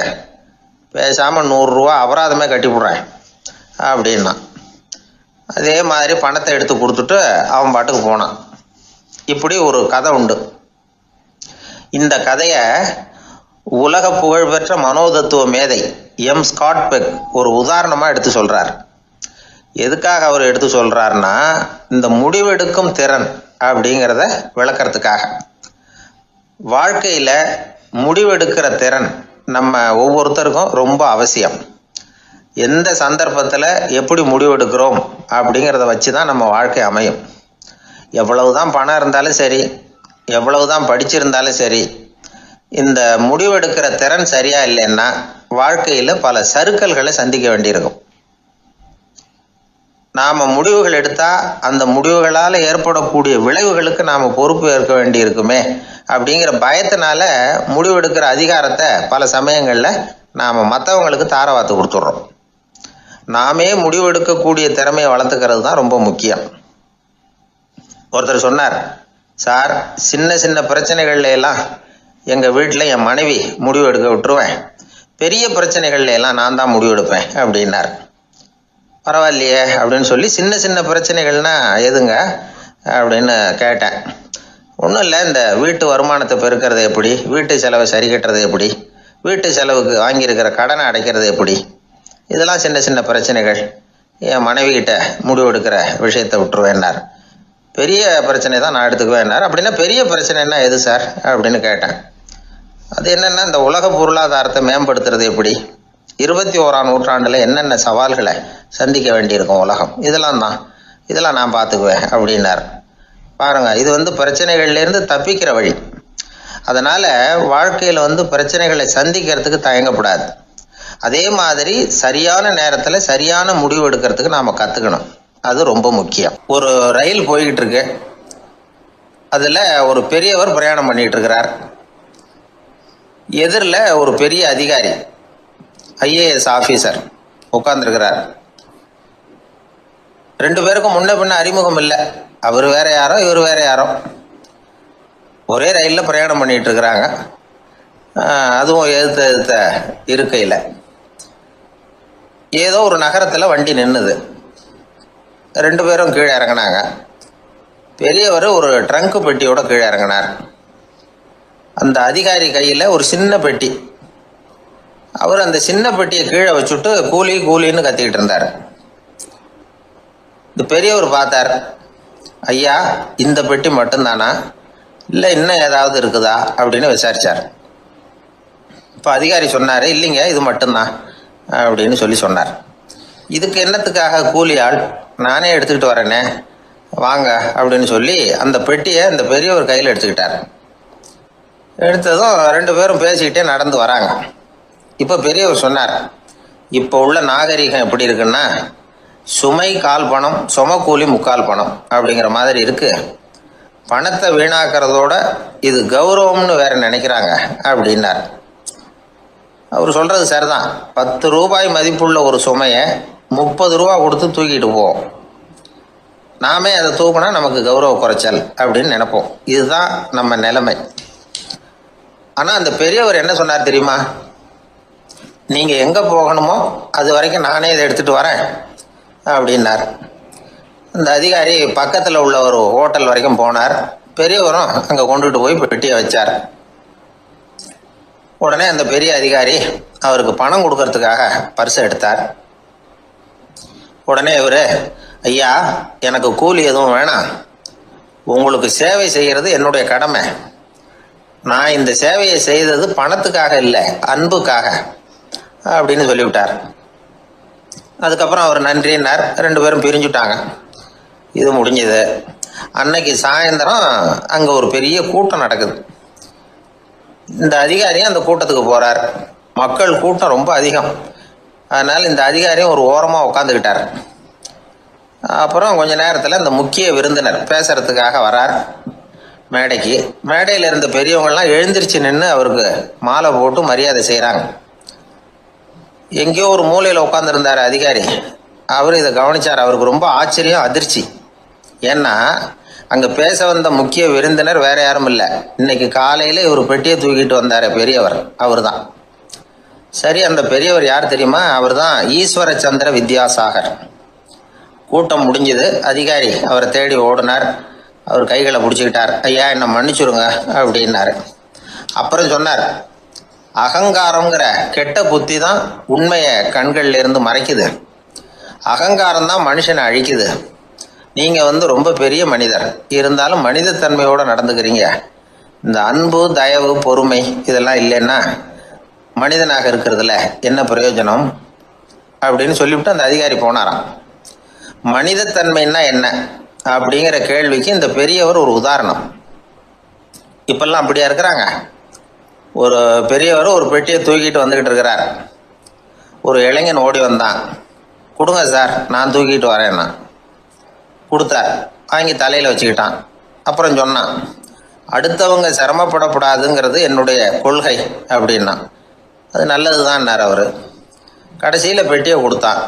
[SPEAKER 1] பேசாமல் 100 ரூபா அபராதமே கட்டிவிடுறேன் அப்படின்னா. அதே மாதிரி பணத்தை எடுத்து கொடுத்துட்டு அவன் பாட்டுக்கு போனான். இப்படி ஒரு கதை உண்டு. இந்த கதையை உலக புகழ்பெற்ற மனோதத்துவ மேதை எம் ஸ்காட் பெக் ஒரு உதாரணமாக எடுத்து சொல்கிறார். எதுக்காக அவர் எடுத்து சொல்கிறாருன்னா, இந்த முடிவெடுக்கும் திறன் அப்படிங்கிறத விளக்கறதுக்காக. வாழ்க்கையில் முடிவெடுக்கிற திறன் நம்ம ஒவ்வொருத்தருக்கும் ரொம்ப அவசியம். எந்த சந்தர்ப்பத்தில் எப்படி முடிவெடுக்கிறோம் அப்படிங்கிறத வச்சு தான் நம்ம வாழ்க்கை அமையும். எவ்வளவு தான் பணம் இருந்தாலும் சரி, எவ்வளவு தான் படிச்சிருந்தாலும் சரி, இந்த முடிவெடுக்கிற திறன் சரியா இல்லைன்னா வாழ்க்கையில் பல சறுக்கல்களை சந்திக்க வேண்டியிருக்கும். நாம் முடிவுகள் எடுத்தால் அந்த முடிவுகளால் ஏற்படக்கூடிய விளைவுகளுக்கு நாம் பொறுப்பு ஏற்க வேண்டியிருக்குமே அப்படிங்கிற பயத்தினால முடிவெடுக்கிற அதிகாரத்தை பல சமயங்களில் நாம் மற்றவங்களுக்கு தாரவாத்து கொடுத்துட்றோம். நாமே முடிவெடுக்கக்கூடிய திறமையை வளர்த்துக்கிறது தான் ரொம்ப முக்கியம். ஒருத்தர் சொன்னார், சார், சின்ன சின்ன பிரச்சனைகள்ல எல்லாம் எங்கள் வீட்டில் என் மனைவி முடிவு எடுக்க விட்டுருவேன், பெரிய பிரச்சனைகள்ல எல்லாம் நான் தான் முடிவெடுப்பேன் அப்படின்னார். பரவாயில்லையே அப்படின்னு சொல்லி, சின்ன சின்ன பிரச்சனைகள்னா எதுங்க அப்படின்னு கேட்டேன். ஒன்றும் இல்லை, இந்த வீட்டு வருமானத்தை பெருக்கிறது எப்படி, வீட்டு செலவை சரி கட்டுறது எப்படி, வீட்டு செலவுக்கு வாங்கியிருக்கிற கடனை அடைக்கிறது எப்படி, இதெல்லாம் சின்ன சின்ன பிரச்சனைகள், என் மனைவிகிட்ட முடிவெடுக்கிற விஷயத்தை விட்டுருவேன்னார். பெரிய பிரச்சனை தான் நான் எடுத்துக்குவேன்னார். அப்படின்னா பெரிய பிரச்சனைன்னா எது சார் அப்படின்னு கேட்டேன். அது என்னென்னா, இந்த உலக பொருளாதாரத்தை மேம்படுத்துறது எப்படி, 21ஆம் நூற்றாண்டில் என்னென்ன சவால்களை சந்திக்க வேண்டியிருக்கும் உலகம், இதெல்லாம் நான் பார்த்துக்குவேன் அப்படின்னார். பாருங்கள், இது பிரச்சனைகள்லேருந்து தப்பிக்கிற வழி. அதனால் வாழ்க்கையில் பிரச்சனைகளை சந்திக்கிறதுக்கு தயங்கக்கூடாது. அதே மாதிரி சரியான நேரத்தில் சரியான முடிவு எடுக்கிறதுக்கு நாம் கற்றுக்கணும். அது ரொம்ப முக்கியம். ஒரு ரயில் போய்கிட்டு இருக்கு. அதில் ஒரு பெரியவர் பிரயாணம் பண்ணிகிட்டு இருக்கிறார். எதிரில் ஒரு பெரிய அதிகாரி, IAS ஆஃபீஸர் உட்காந்துருக்கிறார். 2 பேருக்கும் முன்ன பின்ன அறிமுகம் இல்லை. அவர் வேற யாரோ, இவர் வேற யாரோ. ஒரே ரயிலில் பிரயாணம் பண்ணிகிட்டு இருக்கிறாங்க. அதுவும் எதிர்த்த இருக்கையில். ஏதோ ஒரு நகரத்தில் வண்டி நின்றுது. 2 பேரும் கீழே இறங்கினாங்க. பெரியவர் ஒரு ட்ரங்க் பெட்டியோட கீழே இறங்கினார். அந்த அதிகாரி கையில் ஒரு சின்ன பெட்டி. அவர் அந்த சின்ன பெட்டியை கீழே வச்சுட்டு கூலி கூலின்னு கத்திக்கிட்டு இருந்தார். இந்த பெரியவர் பார்த்தார், ஐயா, இந்த பெட்டி மட்டும்தானா, இல்லை இன்னும் ஏதாவது இருக்குதா அப்படின்னு விசாரித்தார். இப்போ அதிகாரி சொன்னார், இல்லைங்க, இது மட்டும்தான், அப்படின்னு சொல்லி சொன்னார். இதுக்கு என்னத்துக்காக கூலி ஆள், நானே எடுத்துக்கிட்டு வரேனே வாங்க அப்படின்னு சொல்லி அந்த பெட்டியை இந்த பெரியவர் கையில் எடுத்துக்கிட்டார். எடுத்ததும் ரெண்டு பேரும் பேசிக்கிட்டே நடந்து வராங்க. இப்போ பெரியவர் சொன்னார், இப்போ உள்ள நாகரிகம் எப்படி இருக்குன்னா சுமை கால் பணம் சும கூலி முக்கால் பணம் அப்படிங்கிற மாதிரி இருக்கு. பணத்தை வீணாக்கிறதோட இது கௌரவம்னு வேற நினைக்கிறாங்க அப்படின்னார். அவர் சொல்றது சரிதான். 10 ரூபாய் மதிப்புள்ள ஒரு சுமையை 30 ரூபா கொடுத்து தூக்கிட்டு போவோம். நாமே அதை தூக்கினா நமக்கு கௌரவ குறைச்சல் அப்படின்னு நினைப்போம். இதுதான் நம்ம நிலைமை. ஆனால் அந்த பெரியவர் என்ன சொன்னார் தெரியுமா? நீங்கள் எங்கே போகணுமோ அது வரைக்கும் நானே இதை எடுத்துகிட்டு வரேன் அப்படின்னார். அந்த அதிகாரி பக்கத்தில் உள்ள ஒரு ஹோட்டல் வரைக்கும் போனார். பெரியவரும் அங்கே கொண்டுட்டு போய் பெட்டியை வச்சார். உடனே அந்த பெரிய அதிகாரி அவருக்கு பணம் கொடுக்கறதுக்காக பர்ஸை எடுத்தார். உடனே இவர், ஐயா எனக்கு கூலி எதுவும் வேணாம், உங்களுக்கு சேவை செய்கிறது என்னுடைய கடமை. நான் இந்த சேவையை செய்தது பணத்துக்காக இல்லை, அன்புக்காக அப்படின்னு சொல்லிவிட்டார். அதுக்கப்புறம் அவர் நன்றின்னார். ரெண்டு பேரும் பிரிஞ்சுட்டாங்க. இது முடிஞ்சது. அன்னைக்கு சாயந்தரம் அங்கே ஒரு பெரிய கூட்டம் நடக்குது. இந்த அதிகாரியும் அந்த கூட்டத்துக்கு போகிறார். மக்கள் கூட்டம் ரொம்ப அதிகம். அதனால் இந்த அதிகாரியும் ஒரு ஓரமாக உட்காந்துக்கிட்டார். அப்புறம் கொஞ்ச நேரத்தில் இந்த முக்கிய விருந்தினர் பேசுறதுக்காக வரார் மேடைக்கு. மேடையில் இருந்த பெரியவங்கள்லாம் எழுந்திரிச்சு நின்று அவருக்கு மாலை போட்டு மரியாதை செய்கிறாங்க. எங்கேயோ ஒரு மூலையில் உட்காந்துருந்தார் அதிகாரி. அவர் இதை கவனித்தார். அவருக்கு ரொம்ப ஆச்சரியம், அதிர்ச்சி. ஏன்னா அங்கே பேச வந்த முக்கிய விருந்தினர் வேற யாரும் இல்லை, இன்னைக்கு காலையில் இவர் பெட்டியை தூக்கிட்டு வந்தார் பெரியவர், அவர் தான். சரி, அந்த பெரியவர் யார் தெரியுமா? அவர் தான் ஈஸ்வர சந்திர வித்யாசாகர். கூட்டம் முடிஞ்சது. அதிகாரி அவரை தேடி ஓடினார். அவர் கைகளை பிடிச்சிக்கிட்டார். ஐயா என்னை மன்னிச்சுடுங்க அப்படின்னாரு. அப்புறம் சொன்னார், அகங்காரங்கிற கெட்ட புத்தி தான் உண்மையை கண்கள்ல இருந்து மறைக்குது. அகங்காரம் தான் மனுஷனை அழிக்குது. நீங்கள் ரொம்ப பெரிய மனிதர், இருந்தாலும் மனிதத்தன்மையோடு நடந்துக்கிறீங்க. இந்த அன்பு, தயவு, பொறுமை இதெல்லாம் இல்லைன்னா மனிதனாக இருக்கிறதுல என்ன பிரயோஜனம் அப்படின்னு சொல்லிவிட்டு அந்த அதிகாரி போனாராம். மனிதத்தன்மைன்னா என்ன அப்படிங்கிற கேள்விக்கு இந்த பெரியவர் ஒரு உதாரணம். இப்பெல்லாம் அப்படியா இருக்கிறாங்க? ஒரு பெரியவர் ஒரு பெட்டியை தூக்கிட்டு வந்துக்கிட்டு இருக்கிறார். ஒரு இளைஞன் ஓடி வந்தான். கொடுங்க சார், நான் தூக்கிட்டு வரேன்னா. கொடுத்தார். வாங்கி தலையில் வச்சுக்கிட்டான். அப்புறம் சொன்னான், அடுத்தவங்க சிரமப்படக்கூடாதுங்கிறது என்னுடைய கொள்கை அப்படின்னா. அது நல்லது தான்னார் அவர். கடைசியில் பெட்டியை கொடுத்தான்.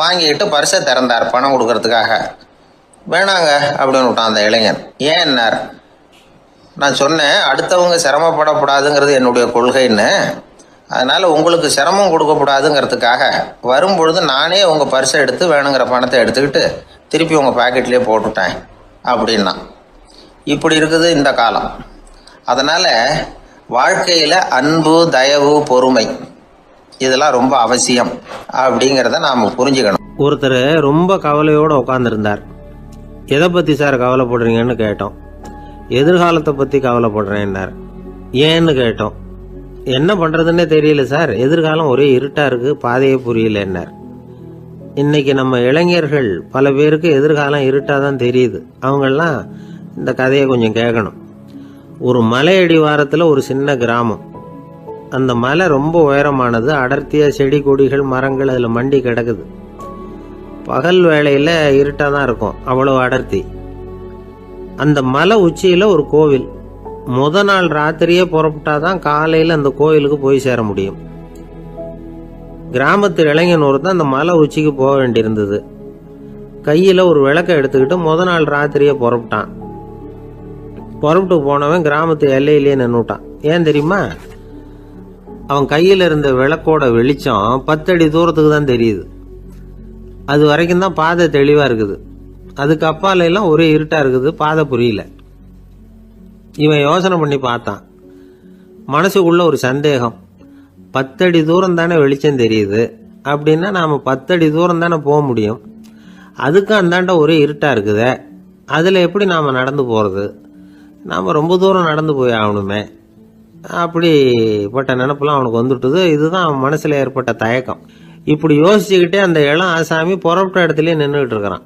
[SPEAKER 1] வாங்கிக்கிட்டு பர்ஸை திறந்தார் பணம் கொடுக்கறதுக்காக. வேணாங்க அப்படின்னு விட்டான் அந்த இளைஞன். ஏன்னார், நான் சொன்னேன் அடுத்தவங்க சிரமப்படக்கூடாதுங்கிறது என்னுடைய கொள்கைன்னு. அதனால் உங்களுக்கு சிரமம் கொடுக்கக்கூடாதுங்கிறதுக்காக வரும்பொழுது நானே உங்கள் பர்ஸை எடுத்து வேணுங்கிற பணத்தை எடுத்துக்கிட்டு திருப்பி உங்கள் பாக்கெட்லேயே போட்டுட்டேன் அப்படின்னா. இப்படி இருக்குது இந்த காலம். அதனால் வாழ்க்கையில் அன்பு, தயவு, பொறுமை இதெல்லாம் ரொம்ப அவசியம் அப்படிங்கிறத நாம் புரிஞ்சுக்கணும்.
[SPEAKER 2] ஒருத்தர் ரொம்ப கவலையோடு உட்காந்துருந்தார். எதை பற்றி சார் கவலைப்படுறீங்கன்னு கேட்டோம். எதிர்காலத்தை பற்றி கவலைப்படுறேன்னார். ஏன்னு கேட்டோம். என்ன பண்ணுறதுன்னே தெரியல சார், எதிர்காலம் ஒரே இருட்டாக இருக்குது, பாதையே புரியலன்னார். இன்னைக்கு நம்ம இளைஞர்கள் பல பேருக்கு எதிர்காலம் இருட்டாக தான் தெரியுது. அவங்கெல்லாம் இந்த கதையை கொஞ்சம் கேட்கணும். ஒரு மலை அடிவாரத்தில் ஒரு சின்ன கிராமம். அந்த மலை ரொம்ப உயரமானது. அடர்த்தியாக செடி கொடிகள் மரங்கள் அதில் மண்டி கிடக்குது. பகல் வேளையில் இருட்டாக தான் இருக்கும், அவ்வளோ அடர்த்தி. அந்த மலை உச்சியில் ஒரு கோவில். நாள் ராத்திரியே புறப்பட்டாதான் காலையில் அந்த கோவிலுக்கு போய் சேர முடியும். கிராமத்து இளைஞன் ஒருத்தன் அந்த மலை உச்சிக்கு போக வேண்டியிருந்தது. கையில் ஒரு விளக்கை எடுத்துக்கிட்டு நாள் ராத்திரியே புறப்பட்டான். புறப்பட்டு போனவன் கிராமத்து எல்லையிலேயே நின்றுட்டான். ஏன் தெரியுமா? அவன் கையில் இருந்த விளக்கோட வெளிச்சம் 10 அடி தூரத்துக்கு தான் தெரியுது. அது வரைக்கும் தான் பாதை தெளிவாக இருக்குது. அதுக்கு அப்பால எல்லாம் ஒரே இருட்டாக இருக்குது, பாதை புரியல. இவன் யோசனை பண்ணி பார்த்தான். மனசுக்குள்ள ஒரு சந்தேகம். 10 அடி தூரம் தானே வெளிச்சம் தெரியுது, அப்படின்னா நாம் 10 அடி தூரம் தானே போக முடியும். அதுக்கும் அந்தாண்ட ஒரே இருட்டாக இருக்குதே, அதில் எப்படி நாம் நடந்து போகிறது? நாம் ரொம்ப தூரம் நடந்து போய் ஆகணுமே. அப்படிப்பட்ட நினப்பெல்லாம் அவனுக்கு வந்துவிட்டது. இதுதான் அவன் மனசில் ஏற்பட்ட தயக்கம். இப்படி யோசிச்சுக்கிட்டே அந்த இளம் ஆசாமி புறப்பட்ட இடத்துலயே நின்றுகிட்டு இருக்கிறான்.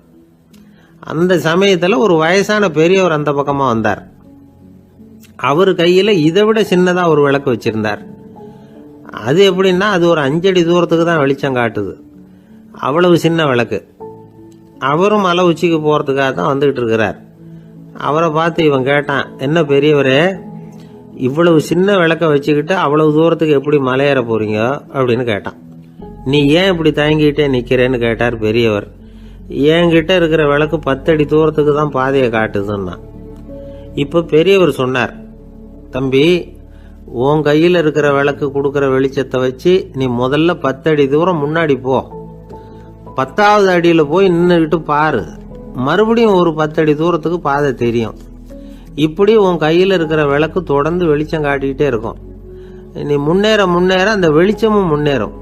[SPEAKER 2] அந்த சமயத்துல ஒரு வயசான பெரியவர் அந்த பக்கமா வந்தார். அவர் கையில இதை விட சின்னதா ஒரு விளக்கு வச்சிருந்தார். அது எப்படின்னா அது ஒரு 5 அடி தூரத்துக்கு தான் வெளிச்சம் காட்டுது. அவ்வளவு சின்ன விளக்கு. அவரும் மலை உச்சிக்கு போறதுக்காக தான் வந்துகிட்டு இருக்கிறார். அவரை பார்த்து இவன் கேட்டான், என்ன பெரியவரே, இவ்வளவு சின்ன விளக்க வச்சுக்கிட்டு அவ்வளவு தூரத்துக்கு எப்படி மலையேற போறீங்க அப்படின்னு கேட்டான். நீ ஏன் இப்படி தயங்கிட்டே நிக்கிறேன்னு கேட்டார் பெரியவர். என்கிட்ட இருக்கிற விளக்கு 10 அடி தூரத்துக்கு தான் பாதையை காட்டுதுன்னா. இப்ப பெரியவர் சொன்னார், தம்பி, உன் கையில் இருக்கிற விளக்கு கொடுக்கற வெளிச்சத்தை வச்சு நீ முதல்ல 10 அடி தூரம் முன்னாடி போ. 10வது அடியில போய் நின்றுகிட்டு பாரு. மறுபடியும் ஒரு 10 அடி தூரத்துக்கு பாதை தெரியும். இப்படி உன் கையில் இருக்கிற விளக்கு தொடர்ந்து வெளிச்சம் காட்டிக்கிட்டே இருக்கும். நீ முன்னேற முன்னேற அந்த வெளிச்சமும் முன்னேறும்.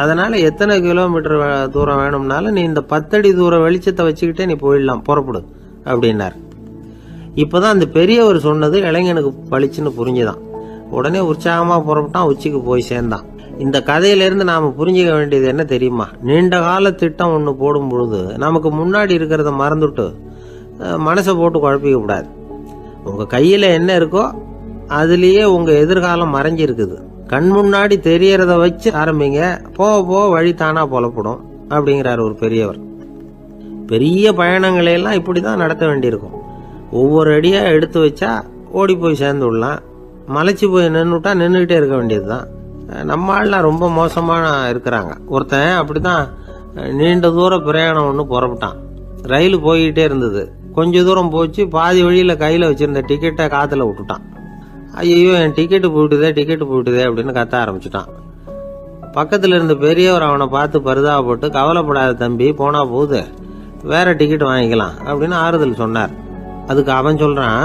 [SPEAKER 2] அதனால எத்தனை கிலோமீட்டர் தூரம் வேணும்னாலும் நீ இந்த 10 அடி தூரம் வெளிச்சத்தை வச்சுக்கிட்டே நீ போயிடலாம், புறப்படு அப்படின்னார். இப்பதான் அந்த பெரியவர் சொன்னது இளைஞனுக்கு பளிச்சுன்னு புரிஞ்சுதான். உடனே உற்சாகமா புறப்பட்டான், உச்சிக்கு போய் சேர்ந்தான். இந்த கதையிலிருந்து நாம புரிஞ்சுக்க வேண்டியது என்ன தெரியுமா? நீண்ட கால திட்டம் ஒன்று போடும் பொழுது நமக்கு முன்னாடி இருக்கிறத மறந்துட்டு மனசை போட்டு குழப்பிக்க கூடாது. உங்க கையில என்ன இருக்கோ அதுலயே உங்க எதிர்காலம் மறைஞ்சிருக்குது. கண் முன்னாடி தெரியறத வச்சு ஆரம்பிங்க, போக போக வழி தானா புலப்படும் அப்படிங்கிறார் ஒரு பெரியவர். பெரிய பயணங்களை எல்லாம் இப்படிதான் நடத்த வேண்டியிருக்கும். ஒவ்வொரு அடியா எடுத்து வச்சா ஓடி போய் சேர்ந்து விடலாம். மலைச்சு போய் நின்றுட்டா நின்றுகிட்டே இருக்க வேண்டியதுதான். நம்ம ஆள்லாம் ரொம்ப மோசமான இருக்கிறாங்க. ஒருத்தன் அப்படிதான் நீண்ட தூர பிரயாணம் ஒன்று புறப்பட்டான். ரயில் போய்கிட்டே இருந்தது. கொஞ்ச தூரம் போச்சு, பாதி வழியில கையில வச்சிருந்த டிக்கெட்டை காத்துல விட்டுட்டான். ஐயோ, என் டிக்கெட்டு போயிட்டுதே அப்படின்னு கத்த ஆரம்பிச்சுட்டான். பக்கத்துல இருந்த பெரியவர் அவனை பார்த்து பரிதாபப்பட்டு, கவலைப்படாத தம்பி, போனா போகுது, வேற டிக்கெட் வாங்கிக்கலாம் அப்படின்னு ஆறுதல் சொன்னார். அதுக்கு அவன் சொல்றான்,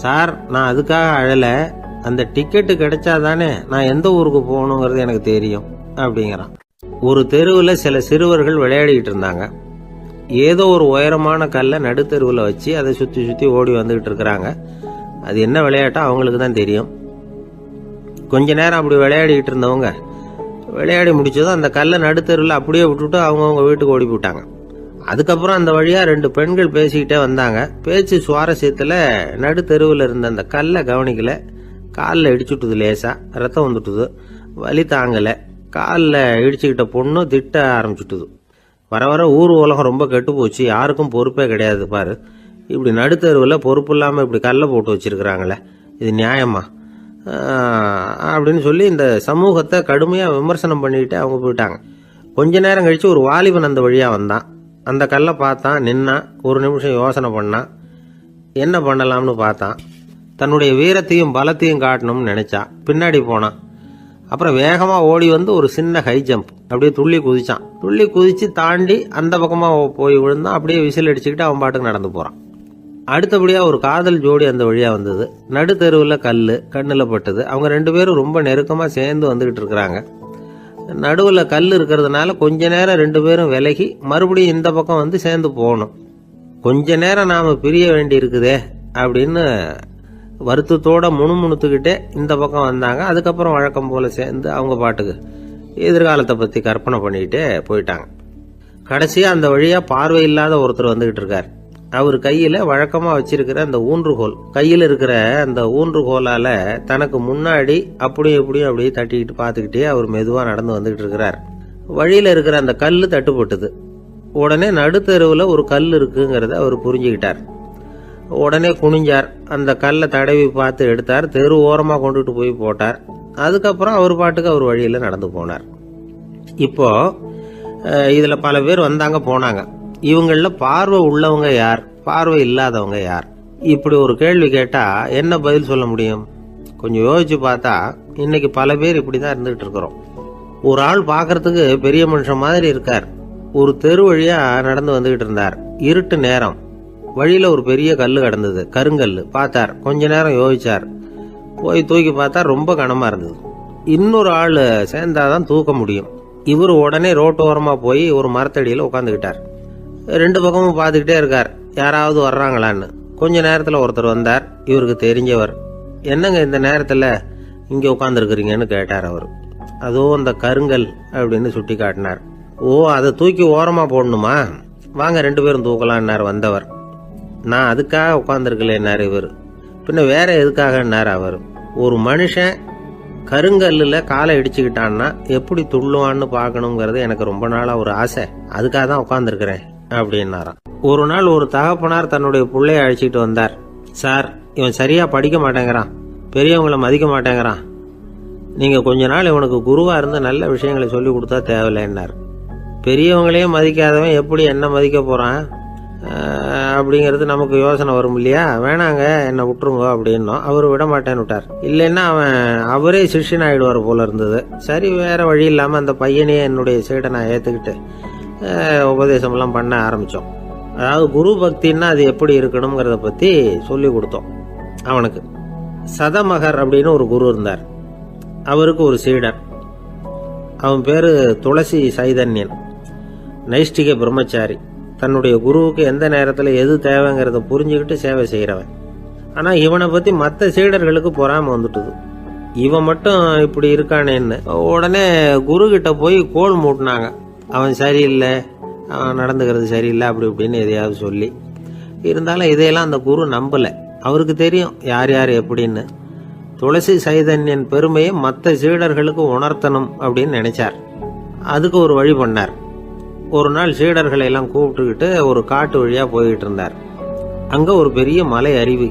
[SPEAKER 2] சார், நான் அதுக்காக அழல, அந்த டிக்கெட்டு கிடைச்சாதானே நான் எந்த ஊருக்கு போகணுங்கிறது எனக்கு தெரியும் அப்படிங்கிறான். ஒரு தெருவில் சில சிறுவர்கள் விளையாடிக்கிட்டு இருந்தாங்க. ஏதோ ஒரு உயரமான கல்லை நடுத்தெருவில் வச்சு அதை சுற்றி சுற்றி ஓடி வந்துகிட்டு இருக்கிறாங்க. அது என்ன விளையாட்டோ அவங்களுக்கு தான் தெரியும். கொஞ்ச நேரம் அப்படி விளையாடிக்கிட்டு இருந்தவங்க விளையாடி முடிச்சதும் அந்த கல்லை நடுத்தெருவில் அப்படியே விட்டுட்டு அவங்கவுங்க வீட்டுக்கு ஓடி போட்டாங்க. அதுக்கப்புறம் அந்த வழியா 2 பெண்கள் பேசிக்கிட்டே வந்தாங்க. பேச்சு சுவாரஸ்யத்தில் நடுத்தெருவில் இருந்த அந்த கல்லை கவனிக்கல. காலில் இடிச்சுட்டுது, லேசா ரத்தம் வந்துட்டுது, வலி தாங்கலை. காலில் இடிச்சுக்கிட்ட பொண்ணு திட்ட ஆரம்பிச்சுட்டுது. வர வர ஊர் உலகம் ரொம்ப கெட்டு போச்சு, யாருக்கும் பொறுப்பே கிடையாது பாரு, இப்படி நடுத்தருவில் பொறுப்பு இல்லாமல் இப்படி கல்லை போட்டு வச்சிருக்கிறாங்களே, இது நியாயமா அப்படின்னு சொல்லி இந்த சமூகத்தை கடுமையாக விமர்சனம் பண்ணிக்கிட்டு அவங்க போயிட்டாங்க. கொஞ்ச நேரம் கழிச்சு ஒரு வாலிபன் அந்த வழியாக வந்தான். அந்த கல்லை பார்த்தான், நின்னான், ஒரு நிமிஷம் யோசனை பண்ணான், என்ன பண்ணலாம்னு பார்த்தான். தன்னுடைய வீரத்தையும் பலத்தையும் காட்டணும்னு நினைச்சான். பின்னாடி போனான். அப்புறம் வேகமா ஓடி வந்து ஒரு சின்ன ஹை ஜம்ப் அப்படியே துள்ளி குதிச்சான். துள்ளி குதிச்சு தாண்டி அந்த பக்கமா போய் விழுந்தான். அப்படியே விசில் அடிச்சுக்கிட்டு அவன் பாட்டுக்கு நடந்து போறான். அடுத்தபடியா ஒரு காதல் ஜோடி அந்த வழியா வந்தது. நடுத்தெருவில் கல்லு கண்ணுல பட்டது. அவங்க 2 பேரும் ரொம்ப நெருக்கமா சேர்ந்து வந்துகிட்டு இருக்கிறாங்க. நடுவுல கல் இருக்கிறதுனால கொஞ்ச நேரம் 2 பேரும் விலகி மறுபடியும் இந்த பக்கம் வந்து சேர்ந்து போகணும். கொஞ்ச நேரம் நாம பிரிய வேண்டி இருக்குதே அப்படின்னு வருத்தத்தோட முணுமுணுத்துக்கிட்டே இந்த பக்கம் வந்தாங்க. அதுக்கப்புறம் வழக்கம் போல சேர்ந்து அவங்க பாட்டுக்கு எதிர்காலத்தை பத்தி கற்பனை பண்ணிக்கிட்டே போயிட்டாங்க. கடைசியா அந்த வழியா பார்வை இல்லாத ஒருத்தர் வந்துகிட்டு இருக்கார். அவர் கையில வழக்கமா வச்சிருக்கிற அந்த ஊன்றுகோல், கையில இருக்கிற அந்த ஊன்றுகோலால தனக்கு முன்னாடி அப்படியே அப்படியே தட்டிக்கிட்டு பார்த்துக்கிட்டே அவர் மெதுவா நடந்து வந்துகிட்டு இருக்கிறார். வழியில இருக்கிற அந்த கல்லு தட்டுப்பட்டது. உடனே நடுத்தெருவுல ஒரு கல் இருக்குங்கிறத அவர் புரிஞ்சுக்கிட்டார். உடனே குனிஞ்சார். அந்த கல்லை தடவி பார்த்து எடுத்தார். தெரு ஓரமா கொண்டுட்டு போய் போட்டார். அதுக்கப்புறம் அவர் பாட்டுக்கு அவர் வழியில நடந்து போனார். இப்போ இதுல பல பேர் வந்தாங்க போனாங்க. இவங்கள பார்வை உள்ளவங்க யார், பார்வை இல்லாதவங்க யார்? இப்படி ஒரு கேள்வி கேட்டா என்ன பதில் சொல்ல முடியும்? கொஞ்சம் யோசிச்சு பார்த்தா இன்னைக்கு பல பேர் இப்படிதான் இருந்துகிட்டு இருக்கிறோம். ஒரு ஆள் பாக்குறதுக்கு பெரிய மனுஷன் மாதிரி இருக்கார். ஒரு தெரு வழியா நடந்து வந்துகிட்டு இருந்தார். இருட்டு நேரம். வழியில ஒரு பெரிய கல்லு கிடந்தது, கருங்கல்லு. பார்த்தார். கொஞ்ச நேரம் யோசிச்சார். போய் தூக்கி பார்த்தா ரொம்ப கனமா இருந்தது. இன்னொரு ஆள் சேர்ந்தாதான் தூக்க முடியும். இவர் உடனே ரோட்டோரமா போய் ஒரு மரத்தடியில உட்காந்துக்கிட்டார். 2 பக்கமும் பார்த்துக்கிட்டே இருக்கார், யாராவது வர்றாங்களான்னு. கொஞ்ச நேரத்துல ஒருத்தர் வந்தார். இவருக்கு தெரிஞ்சவர். என்னங்க இந்த நேரத்துல இங்க உட்காந்துருக்கிறீங்கன்னு கேட்டார் அவர். அதோ அந்த கருங்கல் அப்படின்னு சுட்டி காட்டினார். ஓ, அதை தூக்கி ஓரமாக போடணுமா? வாங்க 2 பேரும் தூக்கலான்னார் வந்தவர். நான் அதுக்காக உட்காந்துருக்கலன்னார் இவர். பின்ன வேற எதுக்காகன்னார் அவர். ஒரு மனுஷன் கருங்கல்லில் காலை இடிச்சுக்கிட்டான்னா எப்படி துள்ளுவான்னு பார்க்கணுங்கிறது எனக்கு ரொம்ப நாளாக ஒரு ஆசை. அதுக்காக தான் உட்காந்துருக்கிறேன் அப்படின்னாராம். ஒரு நாள் ஒரு தகப்பனார் தன்னுடைய பிள்ளைய அழைச்சிட்டு வந்தார். சார், இவன் சரியாக படிக்க மாட்டேங்கிறான், பெரியவங்களை மதிக்க மாட்டேங்கிறான், நீங்கள் கொஞ்ச நாள் இவனுக்கு குருவாக இருந்து நல்ல விஷயங்களை சொல்லி கொடுத்தா தேவையில்லைன்னார். பெரியவங்களையே மதிக்காதவன் எப்படி என்ன மதிக்க போகிறான் அப்படிங்கிறது நமக்கு யோசனை வரும் இல்லையா? வேணாங்க, என்னை விட்டுருங்க அப்படின்னோம். அவர் விட மாட்டேன்னு விட்டார். இல்லைன்னா அவரே சிஷ்யன் ஆகிடுவார் போல இருந்தது. சரி, வேற வழி இல்லாமல் அந்த பையனையே என்னுடைய சீடை நான் ஏற்றுக்கிட்டு உபதேசமெல்லாம் பண்ண ஆரம்பித்தோம். அதாவது குரு பக்தின்னா அது எப்படி இருக்கணுங்கிறத பற்றி சொல்லி கொடுத்தோம் அவனுக்கு. சதமகர் அப்படின்னு ஒரு குரு இருந்தார். அவருக்கு ஒரு சீடர். அவன் பேர் துளசி சைதன்யன், நைஷ்டிக பிரம்மச்சாரி. தன்னுடைய குருவுக்கு எந்த நேரத்தில் எது தேவைங்கிறத புரிஞ்சுக்கிட்டு சேவை செய்கிறவன். ஆனால் இவனை பற்றி மற்ற சீடர்களுக்கு பொறாமை வந்துட்டுது. இவன் மட்டும் இப்படி இருக்கானேன்னு உடனே குரு கிட்ட போய் கோல் மூட்டினாங்க. அவன் சரியில்லை, அவன் நடந்துக்கிறது சரியில்லை, அப்படி இப்படின்னு எதையாவது சொல்லி. இருந்தாலும் இதையெல்லாம் அந்த குரு நம்பலை. அவருக்கு தெரியும் யார் யார் எப்படின்னு. துளசி சைதன்யன் பெருமையை மற்ற சீடர்களுக்கு உணர்த்தணும் அப்படின்னு நினைச்சார். அதுக்கு ஒரு வழி பண்ணார். ஒரு நாள் சீடர்களை எல்லாம் கூப்பிட்டுக்கிட்டு ஒரு காட்டு வழியாக போய்கிட்டு இருந்தார். அங்கே ஒரு பெரிய மலை அருவி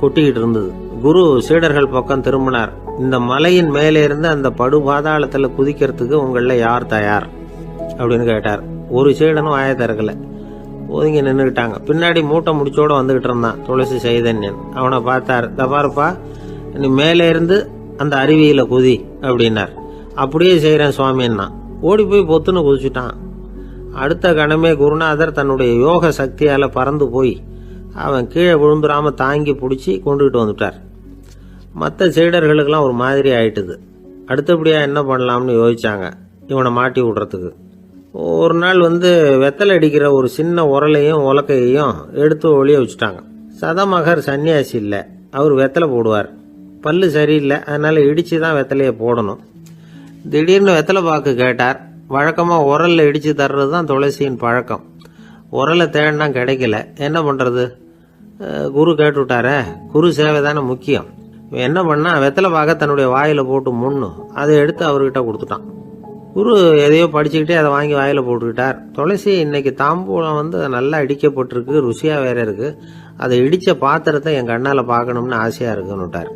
[SPEAKER 2] கொட்டிக்கிட்டு இருந்தது. குரு சீடர்கள் பக்கம் திரும்பினார். இந்த மலையின் மேலே இருந்து அந்த படுபாதாளத்தில் குதிக்கிறதுக்கு உங்களில் யார் தயார் அப்படின்னு கேட்டார். ஒரு சீடனும் வாயை திறக்கல, ஒதுங்கி நின்றுக்கிட்டாங்க. பின்னாடி மூட்டை முடிச்சோட வந்துகிட்டு இருந்தான் துளசி சைதன்யன். அவனை பார்த்தார். தப்பாருப்பா, நீ மேலே இருந்து அந்த அருவியில் குதி அப்படின்னார். அப்படியே செய்கிறேன் சுவாமின்னா ஓடி போய் பொத்துன்னு குதிச்சுட்டான். அடுத்த கணமே குருநாதர் தன்னுடைய யோக சக்தியால் பறந்து போய் அவன் கீழே விழுந்துடாம தாங்கி பிடிச்சி கொண்டுகிட்டு வந்துட்டார். மற்ற சீடர்களுக்கெல்லாம் ஒரு மாதிரி ஆயிட்டுது. அடுத்தபடியாக என்ன பண்ணலாம்னு யோசிச்சாங்க இவனை மாட்டி விடுறதுக்கு. ஒரு நாள் வெத்தலை அடிக்கிற ஒரு சின்ன உரலையும் உலக்கையையும் எடுத்து ஒளிய வச்சுட்டாங்க. சதமகர் சன்னியாசி இல்லை, அவர் வெத்தலை போடுவார். பல்லு சரியில்லை, அதனால இடிச்சு தான் வெத்தலையை போடணும். திடீர்னு வெத்தலை பாக்கு கேட்டார். வழக்கமாக உரலில் இடித்து தர்றது தான் துளசியின் பழக்கம். உரலை தேடினா கிடைக்கல, என்ன பண்ணுறது? குரு கேட்டுவிட்டாரே, குரு சேவை தானே முக்கியம். என்ன பண்ணா, வெத்தலை பாக்க தன்னுடைய வாயில் போட்டு முன்னு அதை எடுத்து அவர்கிட்ட கொடுத்துட்டான். குரு எதையோ படிச்சுக்கிட்டே அதை வாங்கி வாயில் போட்டுக்கிட்டார். துளசி, இன்னைக்கு தாம்பூலம் நல்லா இடிக்கப்பட்டிருக்கு, ருசியாக வேற இருக்கு, அதை இடித்த பாத்திரத்தை என் கண்ணால் பார்க்கணும்னு ஆசையாக இருக்குன்னு விட்டார்.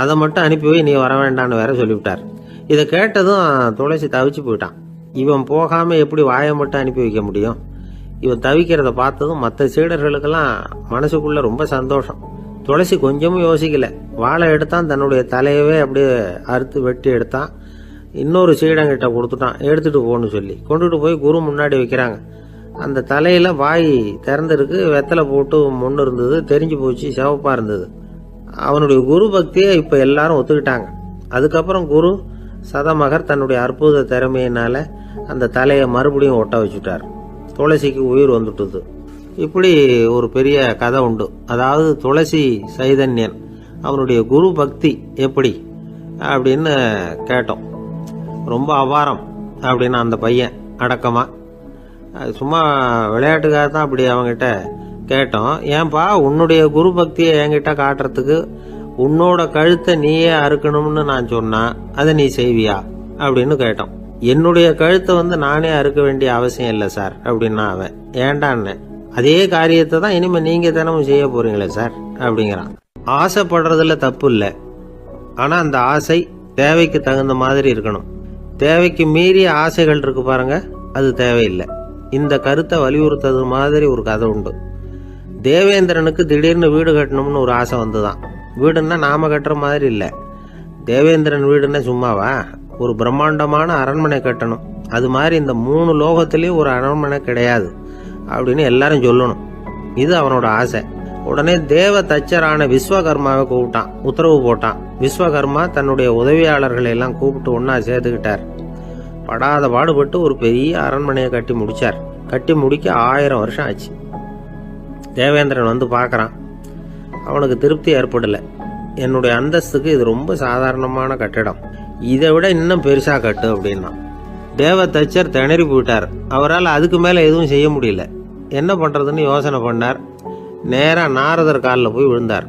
[SPEAKER 2] அதை மட்டும் அனுப்பி போய் நீ வர வேண்டான்னு வேற சொல்லிவிட்டார். இதை கேட்டதும் துளசி தவிச்சு போயிட்டான். இவன் போகாமல் எப்படி வாயை மட்டும் அனுப்பி வைக்க முடியும்? இவன் தவிக்கிறத பார்த்ததும் மற்ற சீடர்களுக்கெல்லாம் மனசுக்குள்ள ரொம்ப சந்தோஷம். துளசி கொஞ்சமும் யோசிக்கல, வாழை எடுத்தான், தன்னுடைய தலையவே அப்படியே அறுத்து வெட்டி எடுத்தான். இன்னொரு சீடங்கிட்ட கொடுத்துட்டான், எடுத்துட்டு போன்னு சொல்லி கொண்டுட்டு போய் குரு முன்னாடி வைக்கிறாங்க. அந்த தலையில வாய் திறந்திருக்கு, வெத்தலை போட்டு முன்னு இருந்தது, தெரிஞ்சு போச்சு, சிவப்பா இருந்தது. அவனுடைய குரு பக்தியை இப்ப எல்லாரும் ஒத்துக்கிட்டாங்க. அதுக்கப்புறம் குரு சதமகர் தன்னுடைய அற்புத திறமையினால அந்த தலையை மறுபடியும் ஒட்ட வச்சுட்டார். துளசிக்கு உயிர் வந்துட்டுது. இப்படி ஒரு பெரிய கதை உண்டு. அதாவது துளசி சைதன்யன் அவனுடைய குரு பக்தி எப்படி அப்படின்னு கேட்டோம். ரொம்ப அபாரம் அப்படின்னு அந்த பையன் அடக்கமா, சும்மா விளையாட்டுக்காக தான் அப்படி அவங்ககிட்ட கேட்டோம். ஏன்பா, உன்னுடைய குரு பக்தியை என்கிட்ட காட்டுறதுக்கு உன்னோட கழுத்தை நீயே அறுக்கணும்னு நான் சொன்னா அதை நீ செய்வியா அப்படின்னு கேட்டோம். என்னுடைய கழுத்தை நானே அறுக்க வேண்டிய அவசியம் இல்லை சார் அப்படின்னா அவன். ஏண்டான்னு, அதே காரியத்தை தான் இனிமே நீங்க தினமும் செய்ய போறீங்களே சார் அப்படிங்கிறான். ஆசைப்படுறதுல தப்பு இல்லை, ஆனா அந்த ஆசை தேவைக்கு தகுந்த மாதிரி இருக்கணும். தேவைக்கு மீறிய ஆசைகள் இருக்கு பாருங்க, அது தேவையில்லை. இந்த கருத்தை வலியுறுத்தது மாதிரி ஒரு கதை உண்டு. தேவேந்திரனுக்கு திடீர்னு வீடு கட்டணும்னு ஒரு ஆசை வந்துதான். வீடுன்னா நாம கட்டுற மாதிரி இல்லை. தேவேந்திரன் வீடுன்னா சும்மாவா, ஒரு பிரம்மாண்டமான அரண்மனை கட்டணும். அது மாதிரி இந்த 3 லோகத்திலேயும் ஒரு அரண்மனை கிடையாது அப்படின்னு எல்லாரும் சொல்லணும். இது அவனோட ஆசை. உடனே தேவ தச்சரான விஸ்வகர்மாவை கூப்பிட்டான், உத்தரவு போட்டான். விஸ்வகர்மா தன்னுடைய உதவியாளர்களை எல்லாம் கூப்பிட்டு ஒன்னா சேர்த்துக்கிட்டார். படாத பாடுபட்டு ஒரு பெரிய அரண்மனையை கட்டி முடிச்சார். கட்டி முடிக்க 1000 வருஷம் ஆச்சு. தேவேந்திரன் பார்க்கறான். அவனுக்கு திருப்தி ஏற்படலை. என்னுடைய அந்தஸ்துக்கு இது ரொம்ப சாதாரணமான கட்டிடம், இதை விட இன்னும் பெருசா கட்டு அப்படின்னா. தேவ தச்சர் திணறி போயிட்டார். அவரால் அதுக்கு மேல எதுவும் செய்ய முடியல. என்ன பண்றதுன்னு யோசனை பண்ணார். நேரா நாரதர் காலில் போய் விழுந்தார்.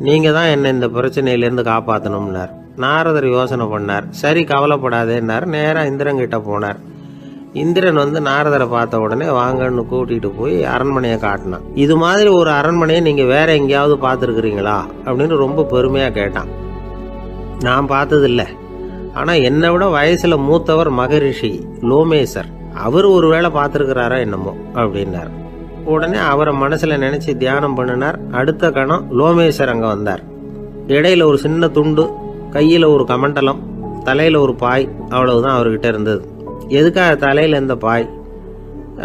[SPEAKER 2] நீங்க தான் என்னை இந்த பிரச்சனையிலேருந்து காப்பாற்றணும்னார். நாரதர் யோசனை பண்ணார். சரி, கவலைப்படாதேன்னார். நேரா இந்திரன் கிட்ட போனார். இந்திரன் வந்து நாரதரை பார்த்த உடனே வாங்கன்னு கூட்டிட்டு போய் அரண்மனையை காட்டினான். இது மாதிரி ஒரு அரண்மனையை நீங்க வேற எங்கேயாவது பார்த்துருக்குறீங்களா அப்படின்னு ரொம்ப பெருமையா கேட்டான். நான் பார்த்ததில்ல, ஆனா என்னை விட வயசுல மூத்தவர் மகரிஷி லோமேசர், அவர் ஒருவேளை பார்த்துருக்கிறாரா என்னமோ அப்படின்னார். உடனே அவரை மனசுல நினைச்சு தியானம் பண்ணினார். அடுத்த கணம் லோமேசர் அங்க வந்தார். இடையில ஒரு சின்ன துண்டு, கையில ஒரு கமண்டலம், தலையில ஒரு பாய், அவ்வளவுதான் அவர்கிட்ட இருந்தது. எதுக்காக தலையில இந்த பாய்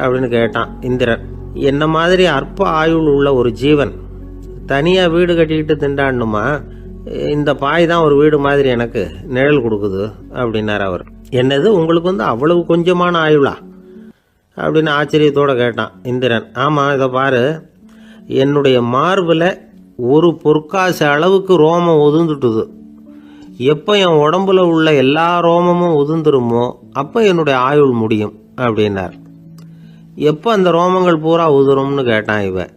[SPEAKER 2] அப்படின்னு கேட்டான் இந்திரன். என்ன மாதிரி அற்ப ஆயுள் உள்ள ஒரு ஜீவன் தனியா வீடு கட்டிக்கிட்டு திண்டாடணுமா? இந்த பாய் தான் ஒரு வீடு மாதிரி எனக்கு நிழல் கொடுக்குது அப்படின்னார் அவர். என்னது, உங்களுக்கு வந்து அவ்வளவு கொஞ்சமான ஆயுளா அப்படின்னு ஆச்சரியத்தோட கேட்டான் இந்திரன். ஆமா, இதை பாரு, என்னுடைய மார்பில் ஒரு பொற்காசு அளவுக்கு ரோமம் உதிர்ந்துட்டுது. எப்போ என் உடம்புல உள்ள எல்லா ரோமமும் உதிர்ந்துருமோ அப்போ என்னுடைய ஆயுள் முடியும் அப்படின்னார். எப்போ அந்த ரோமங்கள் பூரா உதிரும்னு கேட்டான் இவன்.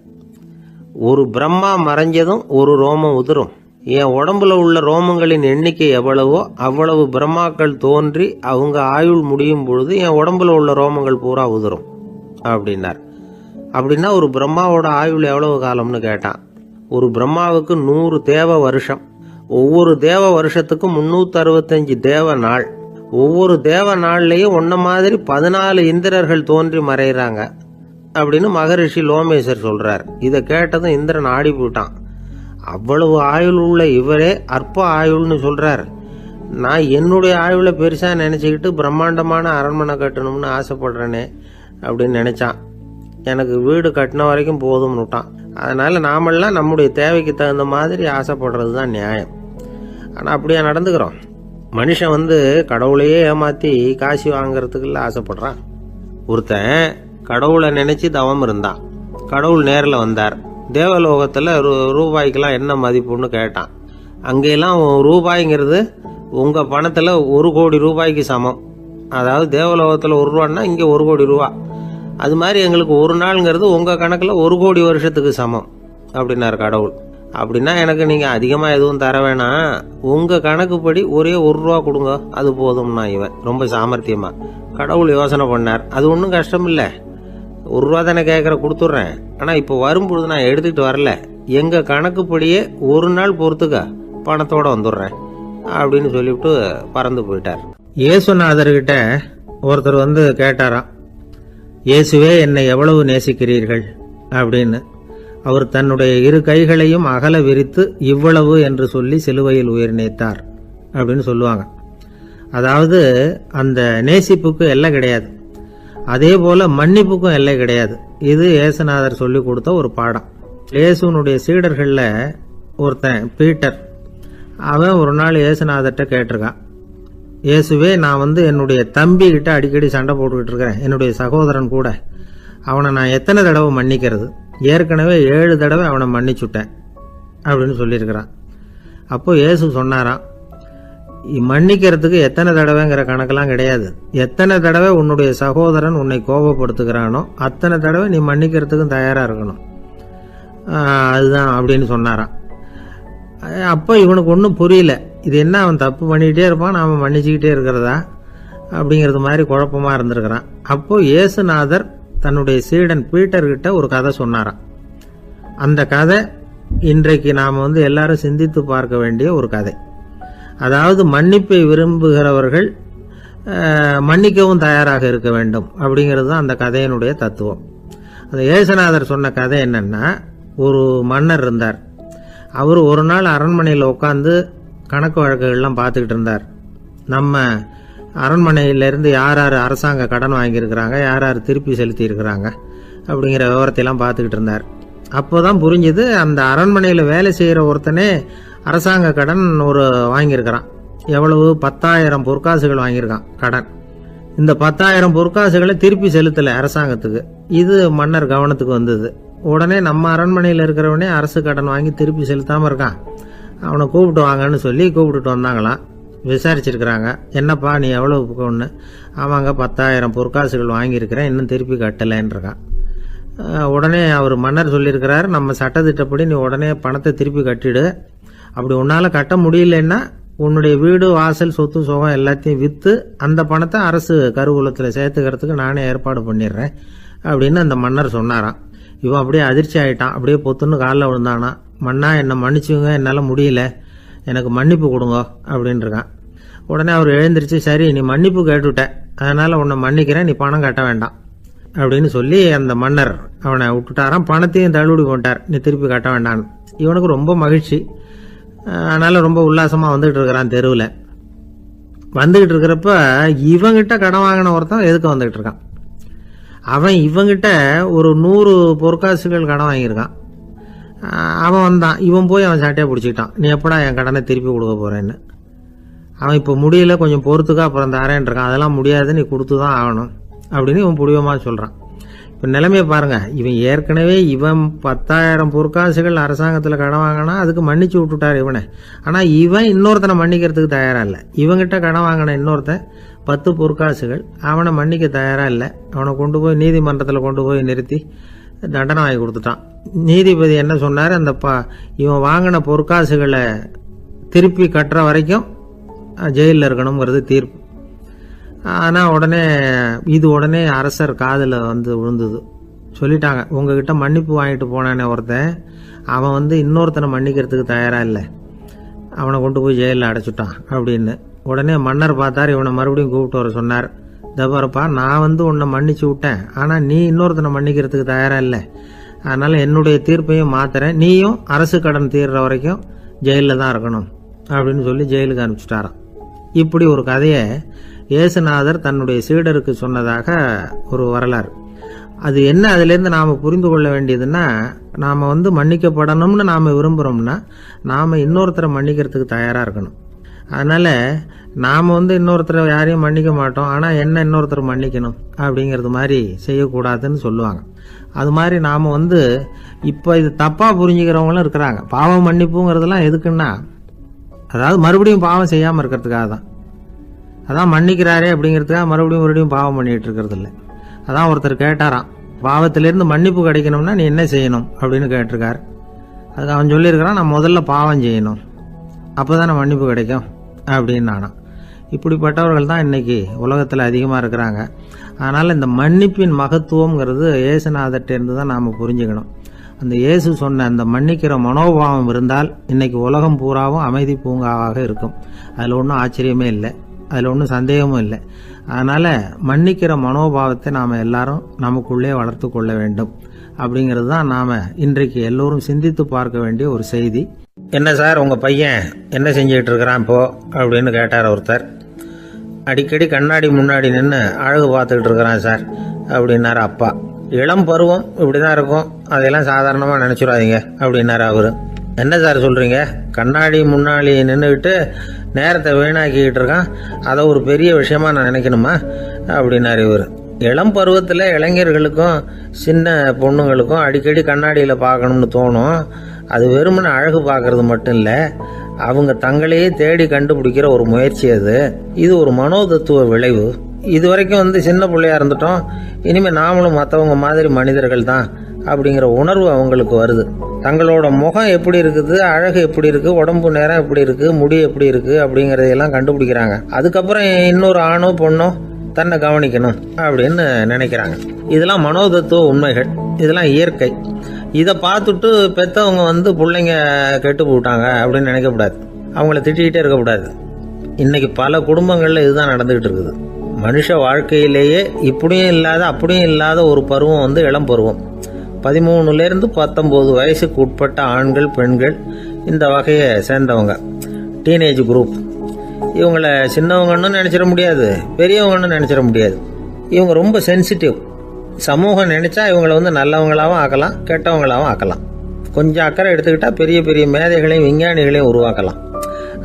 [SPEAKER 2] ஒரு பிரம்மா மறைஞ்சதும் ஒரு ரோமம் உதிரும். என் உடம்புல உள்ள ரோமங்களின் எண்ணிக்கை எவ்வளவோ அவ்வளவு பிரம்மாக்கள் தோன்றி அவங்க ஆயுள் முடியும் பொழுது என் உடம்புல உள்ள ரோமங்கள் பூரா உதிரும் அப்படின்னார். அப்படின்னா ஒரு பிரம்மாவோட ஆயுள் எவ்வளவு காலம்னு கேட்டான். ஒரு பிரம்மாவுக்கு 100 தேவ வருஷம். ஒவ்வொரு தேவ வருஷத்துக்கும் 365 தேவ நாள். ஒவ்வொரு தேவ நாள்லயும் ஒன்ன மாதிரி 14 இந்திரர்கள் தோன்றி மறைகிறாங்க அப்படின்னு மகரிஷி லோமேசர் சொல்றார். இதை கேட்டதும் இந்திரன் ஆடி போட்டான். அவ்வளவு ஆயுள் உள்ள இவரே அற்ப ஆயுள்னு சொல்றார். நான் என்னுடைய ஆயுளை பெருசா நினைச்சுக்கிட்டு பிரம்மாண்டமான அரண்மனை கட்டணும்னு ஆசைப்படுறேனே அப்படின்னு நினைச்சான். எனக்கு வீடு கட்டின வரைக்கும் போதும்னு விட்டான். அதனால நாமெல்லாம் நம்முடைய தேவைக்கு தகுந்த மாதிரி ஆசைப்படுறது தான் நியாயம். ஆனால் அப்படியே நடந்துக்கிறோம். மனுஷன் வந்து கடவுளையே ஏமாத்தி காசு வாங்கறதுக்குள்ள ஆசைப்படுறான். ஒருத்தன் கடவுளை நினைச்சு தவம் இருந்தான். கடவுள் நேரில் வந்தார். தேவலோகத்தில் ரூபாய்க்கெல்லாம் என்ன மதிப்புன்னு கேட்டான். அங்கெல்லாம் ரூபாய்ங்கிறது உங்கள் பணத்தில் 1 கோடி ரூபாய்க்கு சமம். அதாவது தேவலோகத்தில் 1 ரூபான்னா இங்கே 1 கோடி ரூபா. அது மாதிரி எங்களுக்கு ஒரு நாளுங்கிறது உங்கள் கணக்கில் 1 கோடி வருஷத்துக்கு சமம் அப்படின்னார் கடவுள். அப்படின்னா எனக்கு நீங்கள் அதிகமாக எதுவும் தர வேணாம், உங்கள் கணக்குப்படி ஒரே 1 ரூபா கொடுங்க, அது போதும்னா இவன் ரொம்ப சாமர்த்தியமா. கடவுள் யோசனை பண்ணார். அது ஒன்றும் கஷ்டம் இல்லை, 1 ரூபா தானே கேட்குற, கொடுத்துட்றேன். ஆனால் இப்போ வரும்பொழுது நான் எடுத்துக்கிட்டு வரல, எங்கள் கணக்குப்படியே 1 நாள் பொறுத்துக்க பணத்தோடு வந்துடுறேன் அப்படின்னு சொல்லிவிட்டு பறந்து போயிட்டார். இயேசுநாதர்கிட்ட ஒருத்தர் வந்து கேட்டாராம், இயேசுவே என்னை எவ்வளவு நேசிக்கிறீர்கள் அப்படின்னு. அவர் தன்னுடைய 2 கைகளையும் அகல விரித்து இவ்வளவு என்று சொல்லி சிலுவையில் உயிர் நீத்தார் அப்படின்னு சொல்லுவாங்க. அதாவது அந்த நேசிப்புக்கு எல்லை கிடையாது, அதே போல மன்னிப்புக்கும் எல்லை கிடையாது. இது இயேசுநாதர் சொல்லி கொடுத்த ஒரு பாடம். இயேசுனுடைய சீடர்கள்ல ஒருத்தன் பீட்டர், அவன் ஒரு நாள் இயேசுநாதர்கிட்ட கேட்டிருக்கான், இயேசுவே நான் வந்து என்னுடைய தம்பி கிட்ட அடிக்கடி சண்டை போட்டுக்கிட்டு இருக்கிறேன், என்னுடைய சகோதரன் கூட, அவனை நான் எத்தனை தடவை மன்னிக்கிறது? ஏற்கனவே 7 தடவை அவனை மன்னிச்சுட்டேன் அப்படின்னு சொல்லியிருக்கிறான். அப்போ இயேசு சொன்னாராம், மன்னிக்கிறதுக்கு எத்தனை தடவைங்கிற கணக்கெல்லாம் கிடையாது. எத்தனை தடவை உன்னுடைய சகோதரன் உன்னை கோபப்படுத்துகிறானோ அத்தனை தடவை நீ மன்னிக்கிறதுக்கும் தயாரா இருக்கணும், அதுதான் அப்படின்னு சொன்னாராம். அப்போ இவனுக்கு ஒன்றும் புரியல, இது என்ன அவன் தப்பு பண்ணிக்கிட்டே இருப்பான், நாம மன்னிச்சுக்கிட்டே இருக்கிறதா அப்படிங்கிறது மாதிரி குழப்பமா இருந்திருக்கிறான். அப்போ இயேசுநாதர் தன்னுடைய சீடன் பீட்டர்கிட்ட ஒரு கதை சொன்னாராம். அந்த கதை இன்றைக்கு நாம் வந்து எல்லாரும் சிந்தித்து பார்க்க வேண்டிய ஒரு கதை. அதாவது மன்னிப்பை விரும்புகிறவர்கள் மன்னிக்கவும் தயாராக இருக்க வேண்டும் அப்படிங்கிறது தான் அந்த கதையினுடைய தத்துவம். அந்த இயேசுநாதர் சொன்ன கதை என்னன்னா, ஒரு மன்னர் இருந்தார். அவர் ஒரு நாள் அரண்மனையில் உட்காந்து கணக்கு வழக்குகள்லாம் பார்த்துக்கிட்டு இருந்தார். நம்ம அரண்மனையிலேருந்து யார் யார் அரசாங்க கடன் வாங்கியிருக்கிறாங்க, யார் யார் திருப்பி செலுத்தி இருக்கிறாங்க அப்படிங்கிற விவரத்தையெல்லாம் பார்த்துக்கிட்டு இருந்தார். அப்போதான் புரிஞ்சுது, அந்த அரண்மனையில் வேலை செய்கிற ஒருத்தனே அரசாங்க கடன் ஒரு வாங்கியிருக்கிறான். எவ்வளவு? 10,000 பொற்காசுகள் வாங்கியிருக்கான் கடன். இந்த 10,000 பொற்காசுகளை திருப்பி செலுத்தலை அரசாங்கத்துக்கு. இது மன்னர் கவனத்துக்கு வந்தது. உடனே நம்ம அரண்மனையில் இருக்கிறவனே அரசு கடன் வாங்கி திருப்பி செலுத்தாமல் இருக்கான், அவனை கூப்பிட்டு வாங்கன்னு சொல்லி கூப்பிட்டுட்டு வந்தாங்களாம். விசாரிச்சிருக்கிறாங்க. என்னப்பா நீ எவ்வளோ ஒன்று? ஆமாங்க 10,000 பொற்காசுகள் வாங்கியிருக்கிறேன், இன்னும் திருப்பி கட்டலைன்றான். உடனே அவர் மன்னர் சொல்லியிருக்கிறாரு, நம்ம சட்டத்திட்டப்படி நீ உடனே பணத்தை திருப்பி கட்டிடு. அப்படி உன்னால் கட்ட முடியலன்னா உன்னுடைய வீடு வாசல் சொத்து சுகம் எல்லாத்தையும் விற்று அந்த பணத்தை அரசு கருவூலத்தில் சேர்த்துக்கிறதுக்கு நானே ஏற்பாடு பண்ணிடுறேன் அப்படின்னு அந்த மன்னர் சொன்னாராம். இவன் அப்படியே அதிர்ச்சி ஆகிட்டான். அப்படியே பொத்துன்னு காலில் விழுந்தானா. மன்னா என்னை மன்னிச்சுங்க, என்னால் முடியல, எனக்கு மன்னிப்பு கொடுங்க அப்படின்ட்டுருக்கான். உடனே அவர் எழுந்திரிச்சு, சரி நீ மன்னிப்பு கேட்டுவிட்ட, அதனால் உன்னை மன்னிக்கிறேன், நீ பணம் கட்ட வேண்டாம் அப்படின்னு சொல்லி அந்த மன்னர் அவனை விட்டுட்டாராம். பணத்தையும் தள்ளுபடி போட்டார், நீ திருப்பி கட்ட வேண்டான்னு. இவனுக்கு ரொம்ப மகிழ்ச்சி. அதனால் ரொம்ப உல்லாசமாக வந்துகிட்டு இருக்கிறான். தெருவில் வந்துக்கிட்டு இருக்கிறப்ப இவங்கிட்ட கடன் வாங்கின ஒருத்தன் எதுக்கு வந்துகிட்டு இருக்கான். அவன் இவங்கிட்ட ஒரு 100 பொற்காசுகள் கடன் வாங்கியிருக்கான். அவன் வந்தான். இவன் போய் அவன் சாட்டையை பிடிச்சிக்கிட்டான், நீ எப்படா என் கடனை திருப்பி கொடுக்க போகிறேன்னு. அவன் இப்போ முடியல, கொஞ்சம் பொறுத்துக்கா, அப்புறம் தரேன் இருக்கான். அதெல்லாம் முடியாது, நீ கொடுத்து தான் ஆகணும் அப்படின்னு இவன் புடிவமாக சொல்கிறான். இப்போ நிலைமையை பாருங்க, இவன் ஏற்கனவே இவன் 10,000 பொற்காசுகள் அரசாங்கத்தில் கடன் வாங்கினா அதுக்கு மன்னிச்சு விட்டுட்டார் இவனை. ஆனால் இவன் இன்னொருத்தனை மன்னிக்கிறதுக்கு தயாராக இல்லை. இவங்கிட்ட கடன் வாங்கின இன்னொருத்தன் 10 பொற்காசுகள் அவனை மன்னிக்க தயாராக இல்லை. அவனை கொண்டு போய் நீதிமன்றத்தில் கொண்டு போய் நிறுத்தி தண்டனை வாங்கி கொடுத்துட்டான். நீதிபதி என்ன சொன்னார், அந்த இவன் வாங்கின பொற்காசுகளை திருப்பி கட்டுற வரைக்கும் ஜெயிலில் இருக்கணுங்கிறது தீர்ப்பு. ஆனால் உடனே அரசர் காதில் வந்து விழுந்தது. சொல்லிட்டாங்க, உங்ககிட்ட மன்னிப்பு வாங்கிட்டு போனானே ஒருத்தன், அவன் இன்னொருத்தனை மன்னிக்கிறதுக்கு தயாராக இல்லை, அவனை கொண்டு போய் ஜெயிலில் அடைச்சிட்டான் அப்படின்னு. உடனே மன்னர் பார்த்தார், இவனை மறுபடியும் கூப்பிட்டு வர சொன்னார். தபாரப்பா, நான் உன்னை மன்னிச்சு விட்டேன், ஆனால் நீ இன்னொருத்தனை மன்னிக்கிறதுக்கு தயாராக இல்லை, அதனால் என்னுடைய தீர்ப்பையும் மாத்துறேன், நீயும் அரசு கடன் தீர்ற வரைக்கும் ஜெயிலில் தான் இருக்கணும் அப்படின்னு சொல்லி ஜெயிலுக்கு அனுப்பிச்சிட்டாராம். இப்படி ஒரு கதையை இயேசுநாதர் தன்னுடைய சீடருக்கு சொன்னதாக ஒரு வரலாறு. அது என்ன, அதிலேருந்து நாம் புரிந்து கொள்ள வேண்டியதுன்னா, நாம் மன்னிக்கப்படணும்னு நாம் விரும்புகிறோம்னா நாம் இன்னொருத்தரை மன்னிக்கிறதுக்கு தயாராக இருக்கணும். அதனால் நாம் இன்னொருத்தரை யாரையும் மன்னிக்க மாட்டோம், ஆனால் என்ன இன்னொருத்தர் மன்னிக்கணும் அப்படிங்கிறது மாதிரி செய்யக்கூடாதுன்னு சொல்லுவாங்க. அது மாதிரி நாம் இப்போ இது தப்பாக புரிஞ்சுக்கிறவங்களும் இருக்கிறாங்க. பாவம் மன்னிப்புங்கிறதுலாம் எதுக்குன்னா, அதாவது மறுபடியும் பாவம் செய்யாமல் இருக்கிறதுக்காக தான். அதான் மன்னிக்கிறாரே அப்படிங்கிறதுக்காக மறுபடியும் பாவம் பண்ணிகிட்டு இருக்கிறது இல்லை. அதான் ஒருத்தர் கேட்டாராம், பாவத்திலேருந்து மன்னிப்பு கிடைக்கணும்னா நீ என்ன செய்யணும் அப்படின்னு கேட்டிருக்காரு. அதுக்கு அவன் சொல்லியிருக்கிறான், நான் முதல்ல பாவம் செய்யணும், அப்போ தானே மன்னிப்பு கிடைக்கும் அப்படின்னு நானாம். இப்படிப்பட்டவர்கள் தான் இன்றைக்கி உலகத்தில் அதிகமாக இருக்கிறாங்க. அதனால் இந்த மன்னிப்பின் மகத்துவங்கிறது இயேசுநாதர்கிட்டேருந்து தான் நாம் புரிஞ்சுக்கணும். அந்த இயேசு சொன்ன அந்த மன்னிக்கிற மனோபாவம் இருந்தால் இன்றைக்கி உலகம் பூராவும் அமைதி பூங்காவாக இருக்கும். அதில் ஒன்றும் ஆச்சரியமே இல்லை, அதில் ஒன்றும் சந்தேகமும் இல்லை. அதனால் மன்னிக்கிற மனோபாவத்தை நாம் எல்லாரும் நமக்குள்ளே வளர்த்து கொள்ள வேண்டும் அப்படிங்கிறது தான் நாம் இன்றைக்கு எல்லோரும் சிந்தித்து பார்க்க வேண்டிய ஒரு செய்தி. என்ன சார், உங்கள் பையன் என்ன செஞ்சுக்கிட்டு இருக்கிறான் இப்போ அப்படின்னு கேட்டார் ஒருத்தர். அடிக்கடி கண்ணாடி முன்னாடி நின்று அழகு பார்த்துக்கிட்டு இருக்கிறான் சார் அப்படின்னாரு அப்பா. இளம் பருவம் இப்படி தான் இருக்கும், அதையெல்லாம் சாதாரணமாக நினச்சிடாதீங்க அப்படின்னாரு அவர். என்ன சார் சொல்கிறீங்க, கண்ணாடி முன்னாடி நின்றுக்கிட்டு நேரத்தை வீணாக்கிக்கிட்டு இருக்கான், அதை ஒரு பெரிய விஷயமா நான் நினைக்கணுமா அப்படின்னாரு இவர். இளம் பருவத்தில் இளைஞர்களுக்கும் சின்ன பொண்ணுங்களுக்கும் அடிக்கடி கண்ணாடியில் பார்க்கணும்னு தோணும். அது வெறுமனே அழகு பார்க்கறது மட்டும் இல்லை, அவங்க தங்களையே தேடி கண்டுபிடிக்கிற ஒரு முயற்சி அது. இது ஒரு மனோதத்துவ விளைவு. இது வரைக்கும் சின்ன பிள்ளையா இருந்துட்டோம், இனிமேல் நாமளும் மற்றவங்க மாதிரி மனிதர்கள் தான் அப்படிங்கிற உணர்வு அவங்களுக்கு வருது. தங்களோட முகம் எப்படி இருக்குது, அழகு எப்படி இருக்குது, உடம்பு நேரம் எப்படி இருக்குது, முடி எப்படி இருக்குது அப்படிங்கிறதையெல்லாம் கண்டுபிடிக்கிறாங்க. அதுக்கப்புறம் இன்னொரு ஆணோ பொண்ணோ தன்னை கவனிக்கணும் அப்படின்னு நினைக்கிறாங்க. இதெல்லாம் மனோதத்துவ உண்மைகள், இதெல்லாம் இயற்கை. இதை பார்த்துட்டு பெற்றவங்க பிள்ளைங்க கெட்டு போட்டாங்க அப்படின்னு நினைக்கக்கூடாது, அவங்கள திட்டிகிட்டே இருக்கக்கூடாது. இன்னைக்கு பல குடும்பங்களில் இதுதான் நடந்துகிட்டு இருக்குது. மனுஷ வாழ்க்கையிலேயே இப்படியும் இல்லாத அப்படியும் இல்லாத ஒரு பருவம் இளம் பருவம். 13லேருந்து 19 வயசுக்கு உட்பட்ட ஆண்கள் பெண்கள் இந்த வகையை சேர்ந்தவங்க, டீனேஜ் குரூப். இவங்கள சின்னவங்கன்னு நினச்சிட முடியாது, பெரியவங்கன்னு நினச்சிட முடியாது. இவங்க ரொம்ப சென்சிட்டிவ். சமூகம் நினச்சா இவங்களை நல்லவங்களாகவும் ஆக்கலாம், கெட்டவங்களாகவும் ஆக்கலாம். கொஞ்சம் அக்கறை எடுத்துக்கிட்டால் பெரிய பெரிய மேதைகளையும் விஞ்ஞானிகளையும் உருவாக்கலாம்.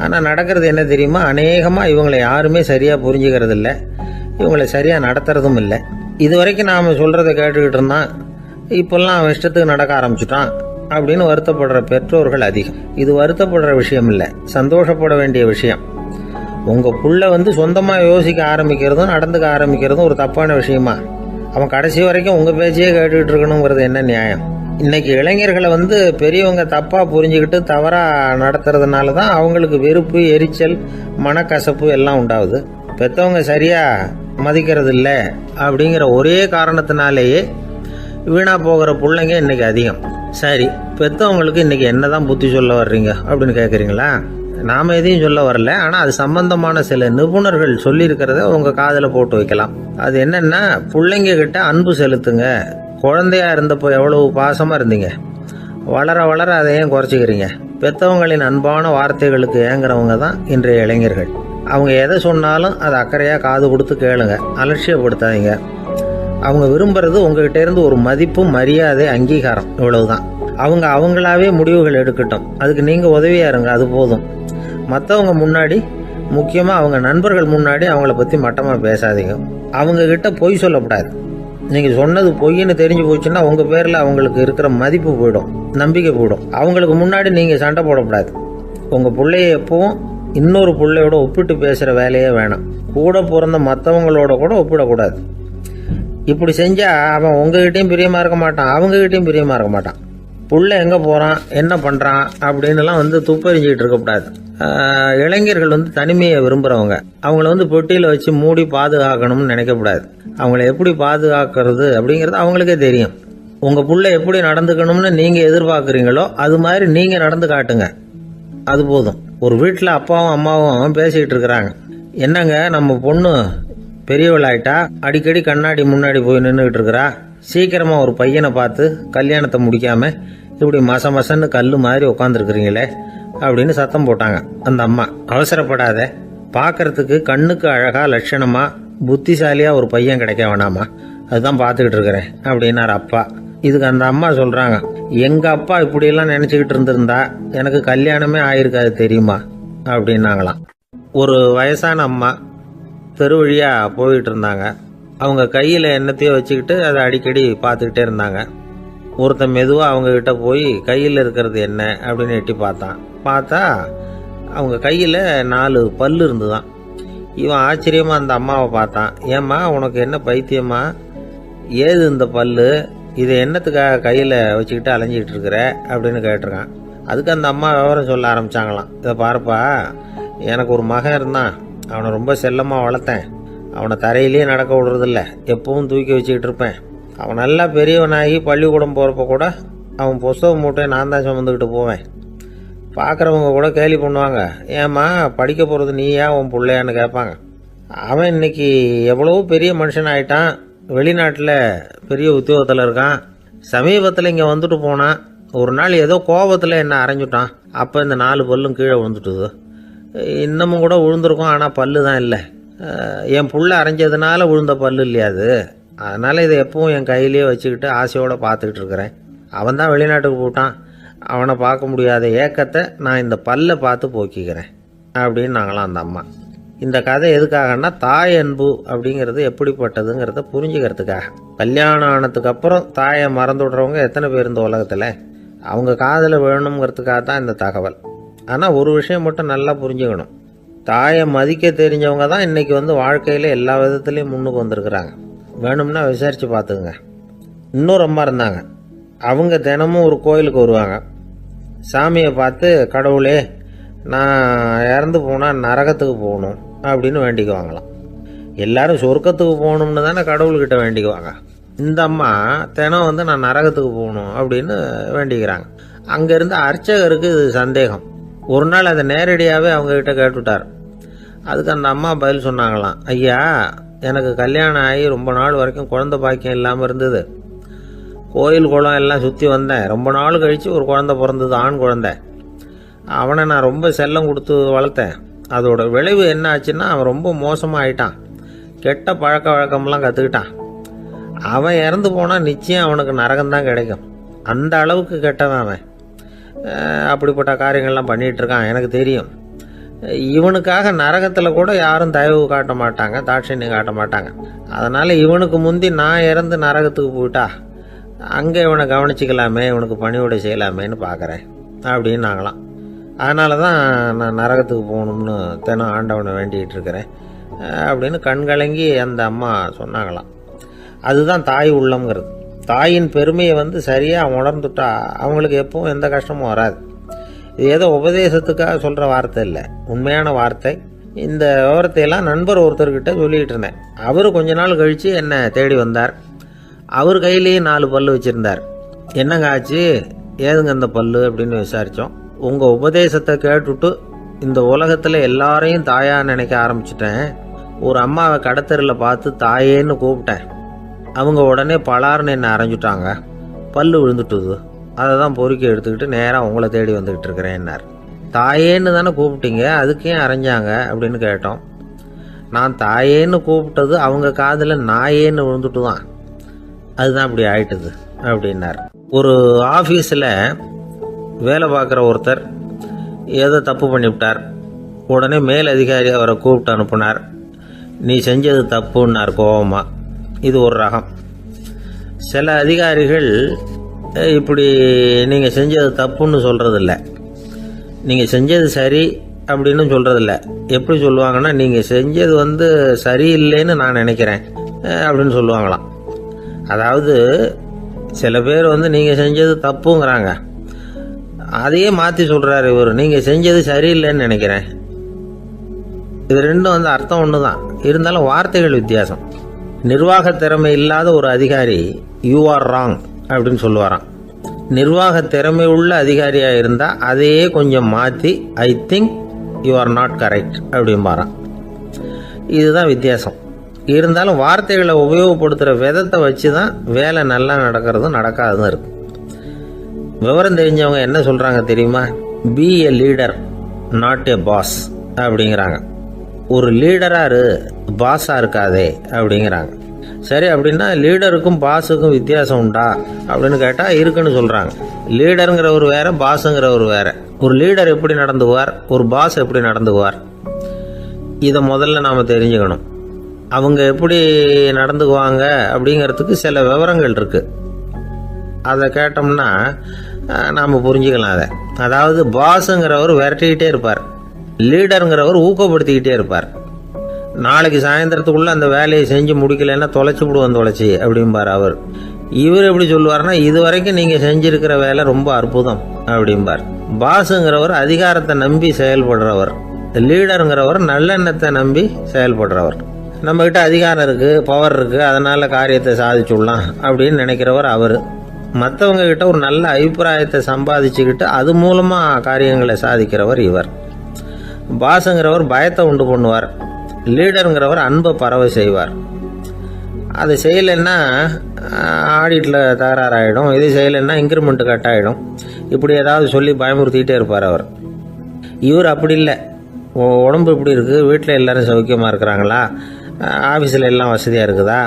[SPEAKER 2] ஆனால் நடக்கிறது என்ன தெரியுமா, அநேகமாக இவங்களை யாருமே சரியாக புரிஞ்சுக்கிறது இல்லை, இவங்களை சரியாக நடத்துறதும் இல்லை. இது வரைக்கும் நாம் சொல்கிறத கேட்டுக்கிட்டு இருந்தான், இப்போல்லாம் அவன் இஷ்டத்துக்கு நடக்க ஆரம்பிச்சுட்டான் அப்படின்னு வருத்தப்படுற பெற்றோர்கள் அதிகம். இது வருத்தப்படுற விஷயம் இல்லை, சந்தோஷப்பட வேண்டிய விஷயம். உங்கள் புள்ள சொந்தமாக யோசிக்க ஆரம்பிக்கிறதும் நடந்துக்க ஆரம்பிக்கிறதும் ஒரு தப்பான விஷயமா? அவன் கடைசி வரைக்கும் உங்கள் பேச்சையே கேட்டுக்கிட்டு இருக்கணுங்கிறது என்ன நியாயம்? இன்னைக்கு இளைஞர்களை பெரியவங்க தப்பாக புரிஞ்சுக்கிட்டு தவறாக நடத்துறதுனால தான் அவங்களுக்கு வெறுப்பு, எரிச்சல், மனக்கசப்பு எல்லாம் உண்டாகுது. பெற்றவங்க சரியாக மதிக்கிறது இல்லை அப்படிங்கிற ஒரே காரணத்தினாலேயே வீணாக போகிற பிள்ளைங்க இன்னைக்கு அதிகம். சரி, பெற்றவங்களுக்கு இன்னைக்கு என்னதான் புத்தி சொல்ல வர்றீங்க அப்படின்னு கேட்குறீங்களா? நாம் எதையும் சொல்ல வரல. ஆனால் அது சம்பந்தமான சில நிபுணர்கள் சொல்லியிருக்கிறத உங்கள் காதில் போட்டு வைக்கலாம். அது என்னன்னா, பிள்ளைங்க கிட்ட அன்பு செலுத்துங்க. குழந்தையா இருந்தப்போ எவ்வளவு பாசமாக இருந்தீங்க, வளர வளர அதை ஏன் குறைச்சிக்கிறீங்க? பெற்றவங்களின் அன்பான வார்த்தைகளுக்கு ஏங்குறவங்க தான் இன்றைய இளைஞர்கள். அவங்க எதை சொன்னாலும் அதை அக்கறையாக காது கொடுத்து கேளுங்க, அலட்சியப்படுத்தாதீங்க. அவங்க விரும்புறது உங்ககிட்ட இருந்து ஒரு மதிப்பு, மரியாதை, அங்கீகாரம், இவ்வளவுதான். அவங்க அவங்களாவே முடிவுகள் எடுக்கட்டும், அதுக்கு நீங்கள் உதவியா இருங்க, அது போதும். மற்றவங்க முன்னாடி, முக்கியமாக அவங்க நண்பர்கள் முன்னாடி அவங்கள பற்றி மட்டமாக பேசாதீங்க. அவங்கக்கிட்ட பொய் சொல்லக்கூடாது. நீங்கள் சொன்னது பொய்ன்னு தெரிஞ்சு போச்சுன்னா உங்கள் பேரில் அவங்களுக்கு இருக்கிற மதிப்பு போயிடும், நம்பிக்கை போயிடும். அவங்களுக்கு முன்னாடி நீங்கள் சண்டை போடக்கூடாது. உங்கள் பிள்ளைய எப்பவும் இன்னொரு பிள்ளையோட ஒப்பிட்டு பேசுகிற வேலையே வேணாம். கூட பிறந்த மற்றவங்களோட கூட ஒப்பிடக்கூடாது. இப்படி செஞ்சால் அவன் உங்ககிட்டையும் பிரியமாக இருக்க மாட்டான், அவங்ககிட்டையும் பிரியமாக இருக்க மாட்டான். புள்ள எங்கே போகிறான், என்ன பண்ணுறான் அப்படின்னுலாம் துப்பறிஞ்சிக்கிட்டு இருக்கக்கூடாது. இளைஞர்கள் தனிமையை விரும்புகிறவங்க. அவங்கள பெட்டியில் வச்சு மூடி பாதுகாக்கணும்னு நினைக்கக்கூடாது. அவங்கள எப்படி பாதுகாக்கிறது அப்படிங்கிறது அவங்களுக்கே தெரியும். உங்கள் புள்ள எப்படி நடந்துக்கணும்னு நீங்கள் எதிர்பார்க்குறீங்களோ அது மாதிரி நீங்கள் நடந்து காட்டுங்க, அது போதும். ஒரு வீட்டில் அப்பாவும் அம்மாவும் பேசிக்கிட்டு இருக்கிறாங்க. என்னங்க, நம்ம பொண்ணு பெரியவளாயிட்டா, அடிக்கடி கண்ணாடி முன்னாடி போய் நின்றுக்கிட்டு இருக்கிறா, சீக்கிரமாக ஒரு பையனை பார்த்து கல்யாணத்தை முடிக்காமல் இப்படி மசன்னு கல் மாதிரி உட்காந்துருக்குறீங்களே அப்படின்னு சத்தம் போட்டாங்க அந்த அம்மா. அவசரப்படாத, பார்க்கறதுக்கு கண்ணுக்கு அழகா லட்சணமா புத்திசாலியா ஒரு பையன் கிடைக்க வேணாமா, அதுதான் பார்த்துக்கிட்டு இருக்கிறேன் அப்படின்னாரு அப்பா. இதுக்கு அந்த அம்மா சொல்றாங்க, எங்க அப்பா இப்படியெல்லாம் நினைச்சுக்கிட்டு இருந்திருந்தா எனக்கு கல்யாணமே ஆயிருக்காது தெரியுமா அப்படின்னாங்களாம். ஒரு வயசான அம்மா தெரு வழியா போயிட்டு இருந்தாங்க. அவங்க கையில் எண்ணத்தையோ வச்சுக்கிட்டு அதை அடிக்கடி பார்த்துக்கிட்டே இருந்தாங்க. ஒருத்தன் மெதுவாக அவங்கக்கிட்ட போய் கையில் இருக்கிறது என்ன அப்படின்னு எட்டி பார்த்தா அவங்க கையில் 4 பல்லு இருந்துதான். இவன் ஆச்சரியமாக அந்த அம்மாவை பார்த்தான். ஏம்மா, உனக்கு என்ன பைத்தியமா, ஏது இந்த பல்லு, இதை என்னத்துக்காக கையில் வச்சுக்கிட்டு அலைஞ்சிக்கிட்டு இருக்கிற அப்படின்னு கேட்டிருக்கான். அதுக்கு அந்த அம்மா விவரம் சொல்ல ஆரம்பித்தாங்களாம். இதை பாருப்பா, எனக்கு ஒரு மகன் இருந்தான், அவனை ரொம்ப செல்லமாக வளர்த்தேன். அவனை தரையிலேயே நடக்க விடுறதில்ல, எப்பவும் தூக்கி வச்சுக்கிட்டு இருப்பேன். அவன் நல்லா பெரியவனாகி பள்ளிக்கூடம் போகிறப்ப கூட அவன் புஸ்தக மூட்டையை நான் தான் சுமந்துக்கிட்டு போவேன். பார்க்குறவங்க கூட கேலி பண்ணுவாங்க, ஏம்மா படிக்க போகிறது நீயா உன் பிள்ளையான்னு கேட்பாங்க. அவன் இன்னைக்கு எவ்வளவோ பெரிய மனுஷன் ஆகிட்டான், வெளிநாட்டில் பெரிய உத்தியோகத்தில் இருக்கான். சமீபத்தில் இங்கே வந்துட்டு போனான். ஒரு நாள் ஏதோ கோபத்தில் என்ன அரைஞ்சுட்டான். அப்போ இந்த 4 பல்லும் கீழே விழுந்துட்டுது. இன்னமும் கூட விழுந்திருக்கும், ஆனால் பல்லு தான் இல்லை. என் புள்ள அரைஞ்சதுனால விழுந்த பல்லு இல்லையா அது, அதனால் இதை எப்பவும் என் கையிலேயே வச்சுக்கிட்டு ஆசையோடு பார்த்துக்கிட்டு இருக்கிறேன். அவன் தான் வெளிநாட்டுக்கு போட்டான், அவனை பார்க்க முடியாத ஏக்கத்தை நான் இந்த பல்லை பார்த்து போக்கிக்கிறேன் அப்படின்னு நாங்களாம் அந்த அம்மா. இந்த கதை எதுக்காகன்னா, தாய் அன்பு அப்படிங்கிறது எப்படிப்பட்டதுங்கிறத புரிஞ்சுக்கிறதுக்காக. கல்யாணம் ஆனதுக்கு அப்புறம் தாயை மறந்து விடுறவங்க எத்தனை பேர் இந்த உலகத்தில், அவங்க காதில் வேணுங்கிறதுக்காக தான் இந்த தகவல். ஆனால் ஒரு விஷயம் மட்டும் நல்லா புரிஞ்சுக்கணும், தாயை மதிக்க தெரிஞ்சவங்க தான் இன்றைக்கி வாழ்க்கையில் எல்லா விதத்துலேயும் முன்னுக்கு வந்திருக்கிறாங்க. வேணும்னா விசாரித்து பார்த்துக்குங்க. இன்னொரு அம்மா இருந்தாங்க. அவங்க தினமும் ஒரு கோயிலுக்கு வருவாங்க. சாமியை பார்த்து, கடவுளே நான் இறந்து போனால் நரகத்துக்கு போகணும் அப்படின்னு வேண்டிக்குவாங்களாம். எல்லாரும் சொர்க்கத்துக்கு போகணும்னு தானே கடவுள்கிட்ட வேண்டிக்குவாங்க. இந்த அம்மா தினம் நான் நரகத்துக்கு போகணும் அப்படின்னு வேண்டிக்கிறாங்க. அங்கேருந்து அர்ச்சகருக்கு இது சந்தேகம். ஒரு நாள் அதை நேரடியாகவே அவங்கக்கிட்ட கேட்டுவிட்டார். அதுக்கு அந்த அம்மா பதில் சொன்னாங்களாம், ஐயா, எனக்கு கல்யாணம் ஆகி ரொம்ப நாள் வரைக்கும் குழந்தை பாக்கியம் இல்லாமல் இருந்தது. கோயில் குளம் எல்லாம் சுற்றி வந்தேன். ரொம்ப நாள் கழித்து ஒரு குழந்தை பிறந்தது, ஆண் குழந்தை. அவனை நான் ரொம்ப செல்லம் கொடுத்து வளர்த்தேன். அதோட விளைவு என்ன ஆச்சுன்னா, அவன் ரொம்ப மோசமாக ஆயிட்டான். கெட்ட பழக்க வழக்கம்லாம் கற்றுக்கிட்டான். அவன் இறந்து போனால் நிச்சயம் அவனுக்கு நரகம்தான் கிடைக்கும். அந்த அளவுக்கு கெட்டவன் அவன். அப்படிப்பட்ட காரியங்கள்லாம் பண்ணிகிட்டு இருக்கான், எனக்கு தெரியும். இவனுக்காக நரகத்தில் கூட யாரும் தயவு காட்ட மாட்டாங்க, தாட்சண்யம் காட்ட மாட்டாங்க. அதனால் இவனுக்கு முந்தி நான் இறந்து நரகத்துக்கு போயிட்டா அங்கே இவனை கவனிச்சிக்கலாமே, இவனுக்கு பணிவிடை செய்யலாமேன்னு பார்க்குறேன் அப்படின்னு நாங்களாம். அதனால தான் நான் நரகத்துக்கு போகணும்னு தினம் ஆண்டவனை வேண்டிகிட்டு இருக்கிறேன் அப்படின்னு கண்கலங்கி அந்த அம்மா சொன்னாங்களாம். அதுதான் தாய் உள்ளம்ங்கிறது. தாயின் பெருமையை சரியாக உணர்ந்துட்டா அவங்களுக்கு எப்பவும் எந்த கஷ்டமும் வராது. இது ஏதோ உபதேசத்துக்காக சொல்கிற வார்த்தை இல்லை, உண்மையான வார்த்தை. இந்த விவரத்தையெல்லாம் நண்பர் ஒருத்தர்கிட்ட சொல்லிகிட்டு இருந்தேன். அவர் கொஞ்ச நாள் கழித்து என்னை தேடி வந்தார். அவர் கையிலேயே 4 பல்லு வச்சுருந்தார். என்னங்க ஆச்சு, ஏதுங்க அந்த பல்லு அப்படின்னு விசாரித்தோம். உங்கள் உபதேசத்தை கேட்டுட்டு இந்த உலகத்தில் எல்லாரையும் தாயாக நினைக்க ஆரம்பிச்சிட்டேன். ஒரு அம்மாவை கடத்தரில் பார்த்து தாயேன்னு கூப்பிட்டேன். அவங்க உடனே பலார்னு என்னை அரைஞ்சிட்டாங்க. பல்லு விழுந்துட்டுது. அதை தான் பொறுக்கி எடுத்துக்கிட்டு நேராக உங்களை தேடி வந்துக்கிட்டு இருக்கிறேன்னார். தாயேன்னு தானே கூப்பிட்டீங்க, அதுக்கு ஏன் அரைஞ்சாங்க அப்படின்னு கேட்டோம். நான் தாயேன்னு கூப்பிட்டது அவங்க காதில் நாயேன்னு விழுந்துட்டு தான், அதுதான் அப்படி ஆயிட்டுது அப்படின்னார். ஒரு ஆஃபீஸில் வேலை பார்க்குற ஒருத்தர் ஏதோ தப்பு பண்ணிவிட்டார். உடனே மேல் அதிகாரி அவரை கூப்பிட்டு அனுப்புனார். நீ செஞ்சது தப்புன்னார் கோபமாக. இது ஒரு ரகம். சில அதிகாரிகள் இப்படி நீங்கள் செஞ்சது தப்புன்னு சொல்கிறதில்ல, நீங்கள் செஞ்சது சரி அப்படின்னு சொல்கிறதில்ல. எப்படி சொல்லுவாங்கன்னா, நீங்கள் செஞ்சது சரியில்லைன்னு நான் நினைக்கிறேன் அப்படின்னு சொல்லுவாங்களாம். அதாவது சில பேர் நீங்கள் செஞ்சது தப்புங்கிறாங்க, அதையே மாற்றி சொல்கிறாரு இவர், நீங்கள் செஞ்சது சரியில்லைன்னு நினைக்கிறேன். இது ரெண்டும் அர்த்தம் ஒன்று தான், இருந்தாலும் வார்த்தைகள் வித்தியாசம். நிர்வாக திறமை இல்லாத ஒரு அதிகாரி யூ ஆர் ராங் அப்படின்னு சொல்லுவாராம். நிர்வாக திறமை உள்ள அதிகாரியாக இருந்தால் அதையே கொஞ்சம் மாற்றி I think you are not correct அப்படிம்பாராம். இதுதான் வித்தியாசம். இருந்தாலும் வார்த்தைகளை உபயோகப்படுத்துகிற விதத்தை வச்சு தான் வேலை நல்லா நடக்கிறதும் நடக்காததும் இருக்கு. விவரம் தெரிஞ்சவங்க என்ன சொல்கிறாங்க தெரியுமா? Be a leader not a boss அப்படிங்கிறாங்க. ஒரு லீடராக பாஸாக இருக்காதே அப்படிங்கிறாங்க. சரி, அப்படின்னா லீடருக்கும் பாஸுக்கும் வித்தியாசம் உண்டா அப்படின்னு கேட்டால் இருக்குன்னு சொல்கிறாங்க. லீடருங்கிறவர் வேற, பாஸுங்கிறவர் வேற. ஒரு லீடர் எப்படி நடந்துக்குவார், ஒரு பாஸ் எப்படி நடந்துக்குவார், இதை முதல்ல நாம் தெரிஞ்சுக்கணும். அவங்க எப்படி நடந்துக்குவாங்க அப்படிங்கிறதுக்கு சில விவரங்கள் இருக்குது. அதை கேட்டோம்னா நாம் புரிஞ்சுக்கலாம் அதை. அதாவது பாஸுங்கிறவர் விரட்டிக்கிட்டே இருப்பார், லீடருங்கிறவர் ஊக்கப்படுத்திக்கிட்டே இருப்பார். நாளைக்கு சாயந்தரத்துக்குள்ளே அந்த வேலையை செஞ்சு முடிக்கலைன்னா தொலைச்சி விடுவோம் தொலைச்சி அப்படிம்பார் அவர். இவர் எப்படி சொல்லுவார்னா, இது வரைக்கும் நீங்கள் செஞ்சுருக்கிற வேலை ரொம்ப அற்புதம் அப்படிம்பார். பாஸுங்கிறவர் அதிகாரத்தை நம்பி செயல்படுறவர், லீடருங்கிறவர் நல்லெண்ணத்தை நம்பி செயல்படுறவர். நம்மக்கிட்ட அதிகாரம் இருக்குது, பவர் இருக்குது, அதனால் காரியத்தை சாதிச்சுடலாம் அப்படின்னு நினைக்கிறவர் அவர். மற்றவங்க கிட்ட ஒரு நல்ல அபிப்பிராயத்தை சம்பாதிச்சுக்கிட்டு அது மூலமாக காரியங்களை சாதிக்கிறவர் இவர். பாஸுங்கிறவர் பயத்தை உண்டு பண்ணுவார், லீடருங்கிறவர் அன்பை பரவ செய்வார். அது செய்யலைன்னா ஆடிட்டில் தகராறாயிடும், இது செய்யலைன்னா இன்க்ரிமெண்ட் கட் ஆகிடும், இப்படி ஏதாவது சொல்லி பயமுறுத்திக்கிட்டே இருப்பார் அவர். இவர் அப்படி இல்லை. உடம்பு இப்படி இருக்குது, வீட்டில் எல்லோரும் சௌக்கியமாக இருக்கிறாங்களா, ஆஃபீஸில் எல்லாம் வசதியாக இருக்குதா,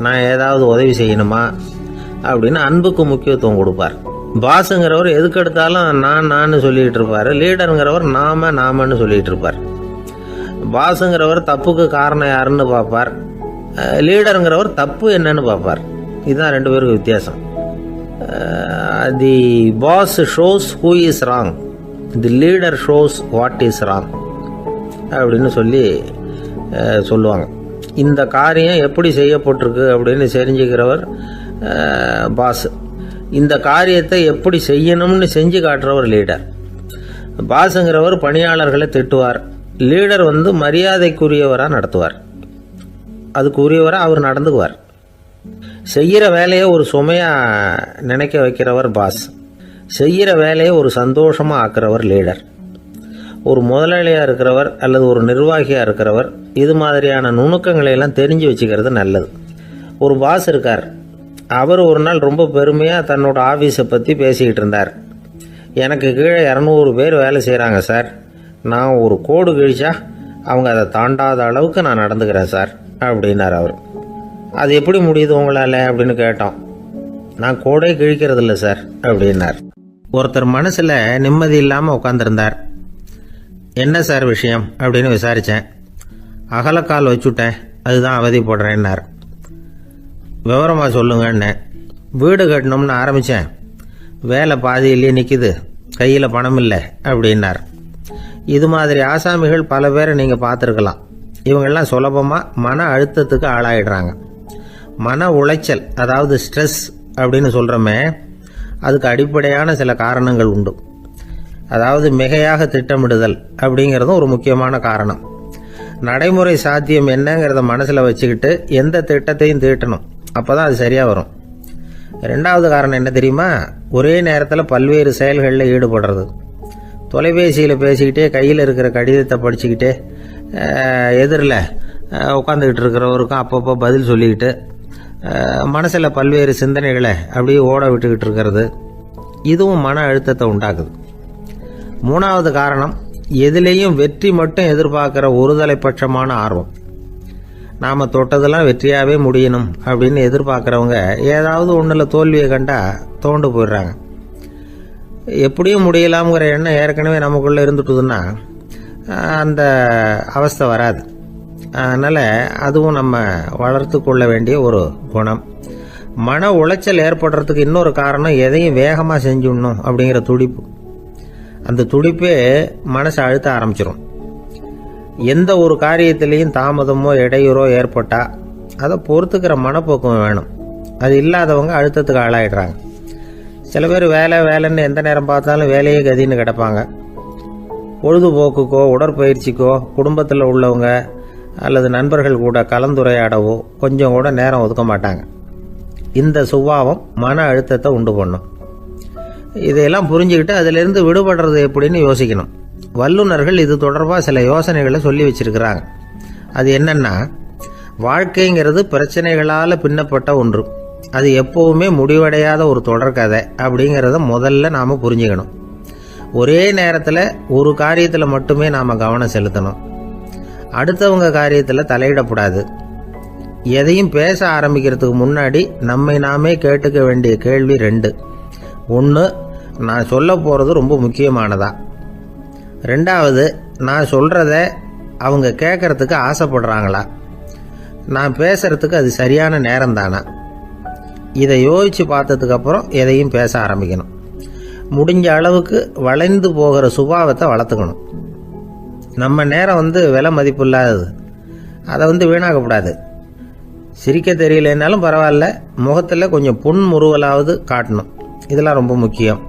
[SPEAKER 2] நான் ஏதாவது உதவி செய்யணுமா அப்படின்னு அன்புக்கு முக்கியத்துவம் கொடுப்பார். பாஸுங்கிறவர் எதுக்கு எடுத்தாலும் நான் சொல்லிகிட்டு இருப்பார், லீடருங்கிறவர் நாமன்னு சொல்லிகிட்டு இருப்பார். பாஸுங்கிறவர் தப்புக்கு காரணம் யாருன்னு பார்ப்பார், லீடருங்கிறவர் தப்பு என்னன்னு பார்ப்பார். இதுதான் ரெண்டு பேருக்கு வித்தியாசம். The boss shows who is wrong, the leader shows what is wrong அப்படின்னு சொல்லுவாங்க. இந்த காரியம் எப்படி செய்யப்பட்டிருக்கு அப்படின்னு தெரிஞ்சுக்கிறவர் பாஸ். இந்த காரியத்தை எப்படி செய்யணும்னு செஞ்சு காட்டுறவர் லீடர். பாஸுங்கிறவர் பணியாளர்களை திட்டுவார், லீடர் மரியாதைக்குரியவராக நடத்துவார், அதுக்குரியவராக அவர் நடந்துக்குவார். செய்கிற வேலையை ஒரு சுமையாக நினைக்க வைக்கிறவர் பாஸ், செய்கிற வேலையை ஒரு சந்தோஷமாக ஆக்கிறவர் லீடர். ஒரு முதலாளியாக இருக்கிறவர் அல்லது ஒரு நிர்வாகியாக இருக்கிறவர் இது மாதிரியான நுணுக்கங்களையெல்லாம் தெரிஞ்சு வச்சுக்கிறது நல்லது. ஒரு பாஸ் இருக்கார், அவர் ஒரு நாள் ரொம்ப பெருமையாக தன்னோட ஆஃபீஸை பற்றி பேசிக்கிட்டு இருந்தார். எனக்கு கீழே 200 பேர் வேலை செய்கிறாங்க சார், நான் ஒரு கோடு கிழிச்சா அவங்க அதை தாண்டாத அளவுக்கு நான் நடந்துக்கிறேன் சார் அப்படின்னார் அவர். அது எப்படி முடியுது உங்களால் அப்படின்னு கேட்டோம். நான் கோடே கிழிக்கிறதில்ல சார் அப்படின்னார். ஒருத்தர் மனசில் நிம்மதி இல்லாமல் உட்காந்துருந்தார். என்ன சார் விஷயம் அப்படின்னு விசாரித்தேன். அகலக்கால் வச்சுட்டேன், அதுதான் அவதிப்படுறேன்னார். விவரமாக சொல்லுங்கன்னு. வீடு கட்டணும்னு ஆரம்பித்தேன், வேலை பாதியிலேயே நிற்கிது, கையில் பணம் இல்லை அப்படின்னார். இது மாதிரி ஆசாமிகள் பல பேரை நீங்கள் பார்த்துருக்கலாம். இவங்கெல்லாம் சுலபமாக மன அழுத்தத்துக்கு ஆளாயிடுறாங்க. மன உளைச்சல், அதாவது ஸ்ட்ரெஸ் அப்படின்னு சொல்கிறோமே, அதுக்கு அடிப்படையான சில காரணங்கள் உண்டு. அதாவது மிகையாக திட்டமிடுதல் அப்படிங்கிறதும் ஒரு முக்கியமான காரணம். நடைமுறை சாத்தியம் என்னங்கிறத மனசில் வச்சுக்கிட்டு எந்த திட்டத்தையும் தீட்டணும், அப்போ தான் அது சரியாக வரும். ரெண்டாவது காரணம் என்ன தெரியுமா? ஒரே நேரத்தில் பல்வேறு செயல்களில் ஈடுபடுறது. தொலைபேசியில் பேசிக்கிட்டே கையில் இருக்கிற கடிதத்தை படிச்சுக்கிட்டே எதிரில் உட்காந்துக்கிட்டு இருக்கிறவருக்கும் அப்பப்போ பதில் சொல்லிக்கிட்டு மனசில் பல்வேறு சிந்தனைகளை அப்படியே ஓட விட்டுக்கிட்டு இருக்கிறது, இதுவும் மன அழுத்தத்தை உண்டாக்குது. மூணாவது காரணம், எதிலேயும் வெற்றி மட்டும் எதிர்பார்க்குற ஒருதலை பட்சமான ஆர்வம். நாம் தொட்டதெல்லாம் வெற்றியாகவே முடியணும் அப்படின்னு எதிர்பார்க்குறவங்க ஏதாவது ஒன்றில் தோல்வியை கண்டால் தோண்டு போயிடுறாங்க. எப்படியும் முடியலாம்ங்கிற எண்ணம் ஏற்கனவே நமக்குள்ளே இருந்துட்டுதுன்னா அந்த அவஸ்தை வராது. அதனால் அதுவும் நம்ம வளர்த்து கொள்ள வேண்டிய ஒரு குணம். மன உளைச்சல் ஏற்படுறதுக்கு இன்னொரு காரணம், எதையும் வேகமாக செஞ்சுடணும் அப்படிங்கிற துடிப்பு. அந்த துடிப்பே மனசை அழுத்த ஆரம்பிச்சிடும். எந்த ஒரு காரியத்திலையும் தாமதமோ இடையூறோ ஏற்பட்டால் அதை பொறுத்துக்கிற மனப்போக்கம் வேணும். அது இல்லாதவங்க அழுத்தத்துக்கு ஆளாயிடுறாங்க. சில பேர் வேலைன்னு எந்த நேரம் பார்த்தாலும் வேலையே கதின்னு கிடப்பாங்க. பொழுதுபோக்குக்கோ உடற்பயிற்சிக்கோ குடும்பத்தில் உள்ளவங்க அல்லது நண்பர்கள் கூட கலந்துரையாடவோ கொஞ்சம் கூட நேரம் ஒதுக்க மாட்டாங்க. இந்த சுபாவம் மன அழுத்தத்தை உண்டு பண்ணும். இதையெல்லாம் புரிஞ்சுக்கிட்டு அதிலிருந்து விடுபடுறது எப்படின்னு யோசிக்கணும். வல்லுநர்கள் இது தொடர்பாக சில யோசனைகளை சொல்லி வச்சிருக்கிறாங்க. அது என்னன்னா, வாழ்க்கைங்கிறது பிரச்சனைகளால் பின்னப்பட்ட ஒன்று. அது எப்போவுமே முடிவடையாத ஒரு தொடர்கதை அப்படிங்கிறத முதல்ல நாம் புரிஞ்சுக்கணும். ஒரே நேரத்தில் ஒரு காரியத்தில் மட்டுமே நாம் கவனம் செலுத்தணும். அடுத்தவங்க காரியத்தில் தலையிடக்கூடாது. எதையும் பேச ஆரம்பிக்கிறதுக்கு முன்னாடி நம்மை நாமே கேட்டுக்க வேண்டிய கேள்வி 2. 1, நான் சொல்ல போகிறது ரொம்ப முக்கியமானதா? 2வது, நான் சொல்கிறத அவங்க கேட்கறதுக்கு ஆசைப்படுறாங்களா? நான் பேசுறதுக்கு அது சரியான நேரம் தானா? இதை யோசித்து பார்த்ததுக்கப்புறம் எதையும் பேச ஆரம்பிக்கணும். முடிஞ்ச அளவுக்கு வளைந்து போகிற சுபாவத்தை வளர்த்துக்கணும். நம்ம நேரம் விலை மதிப்பு இல்லாதது, அதை வீணாக்கக்கூடாது. சிரிக்க தெரியலனாலும் பரவாயில்ல, முகத்தில் கொஞ்சம் புன்முறுவலாவது காட்டணும். இதெல்லாம் ரொம்ப முக்கியம்.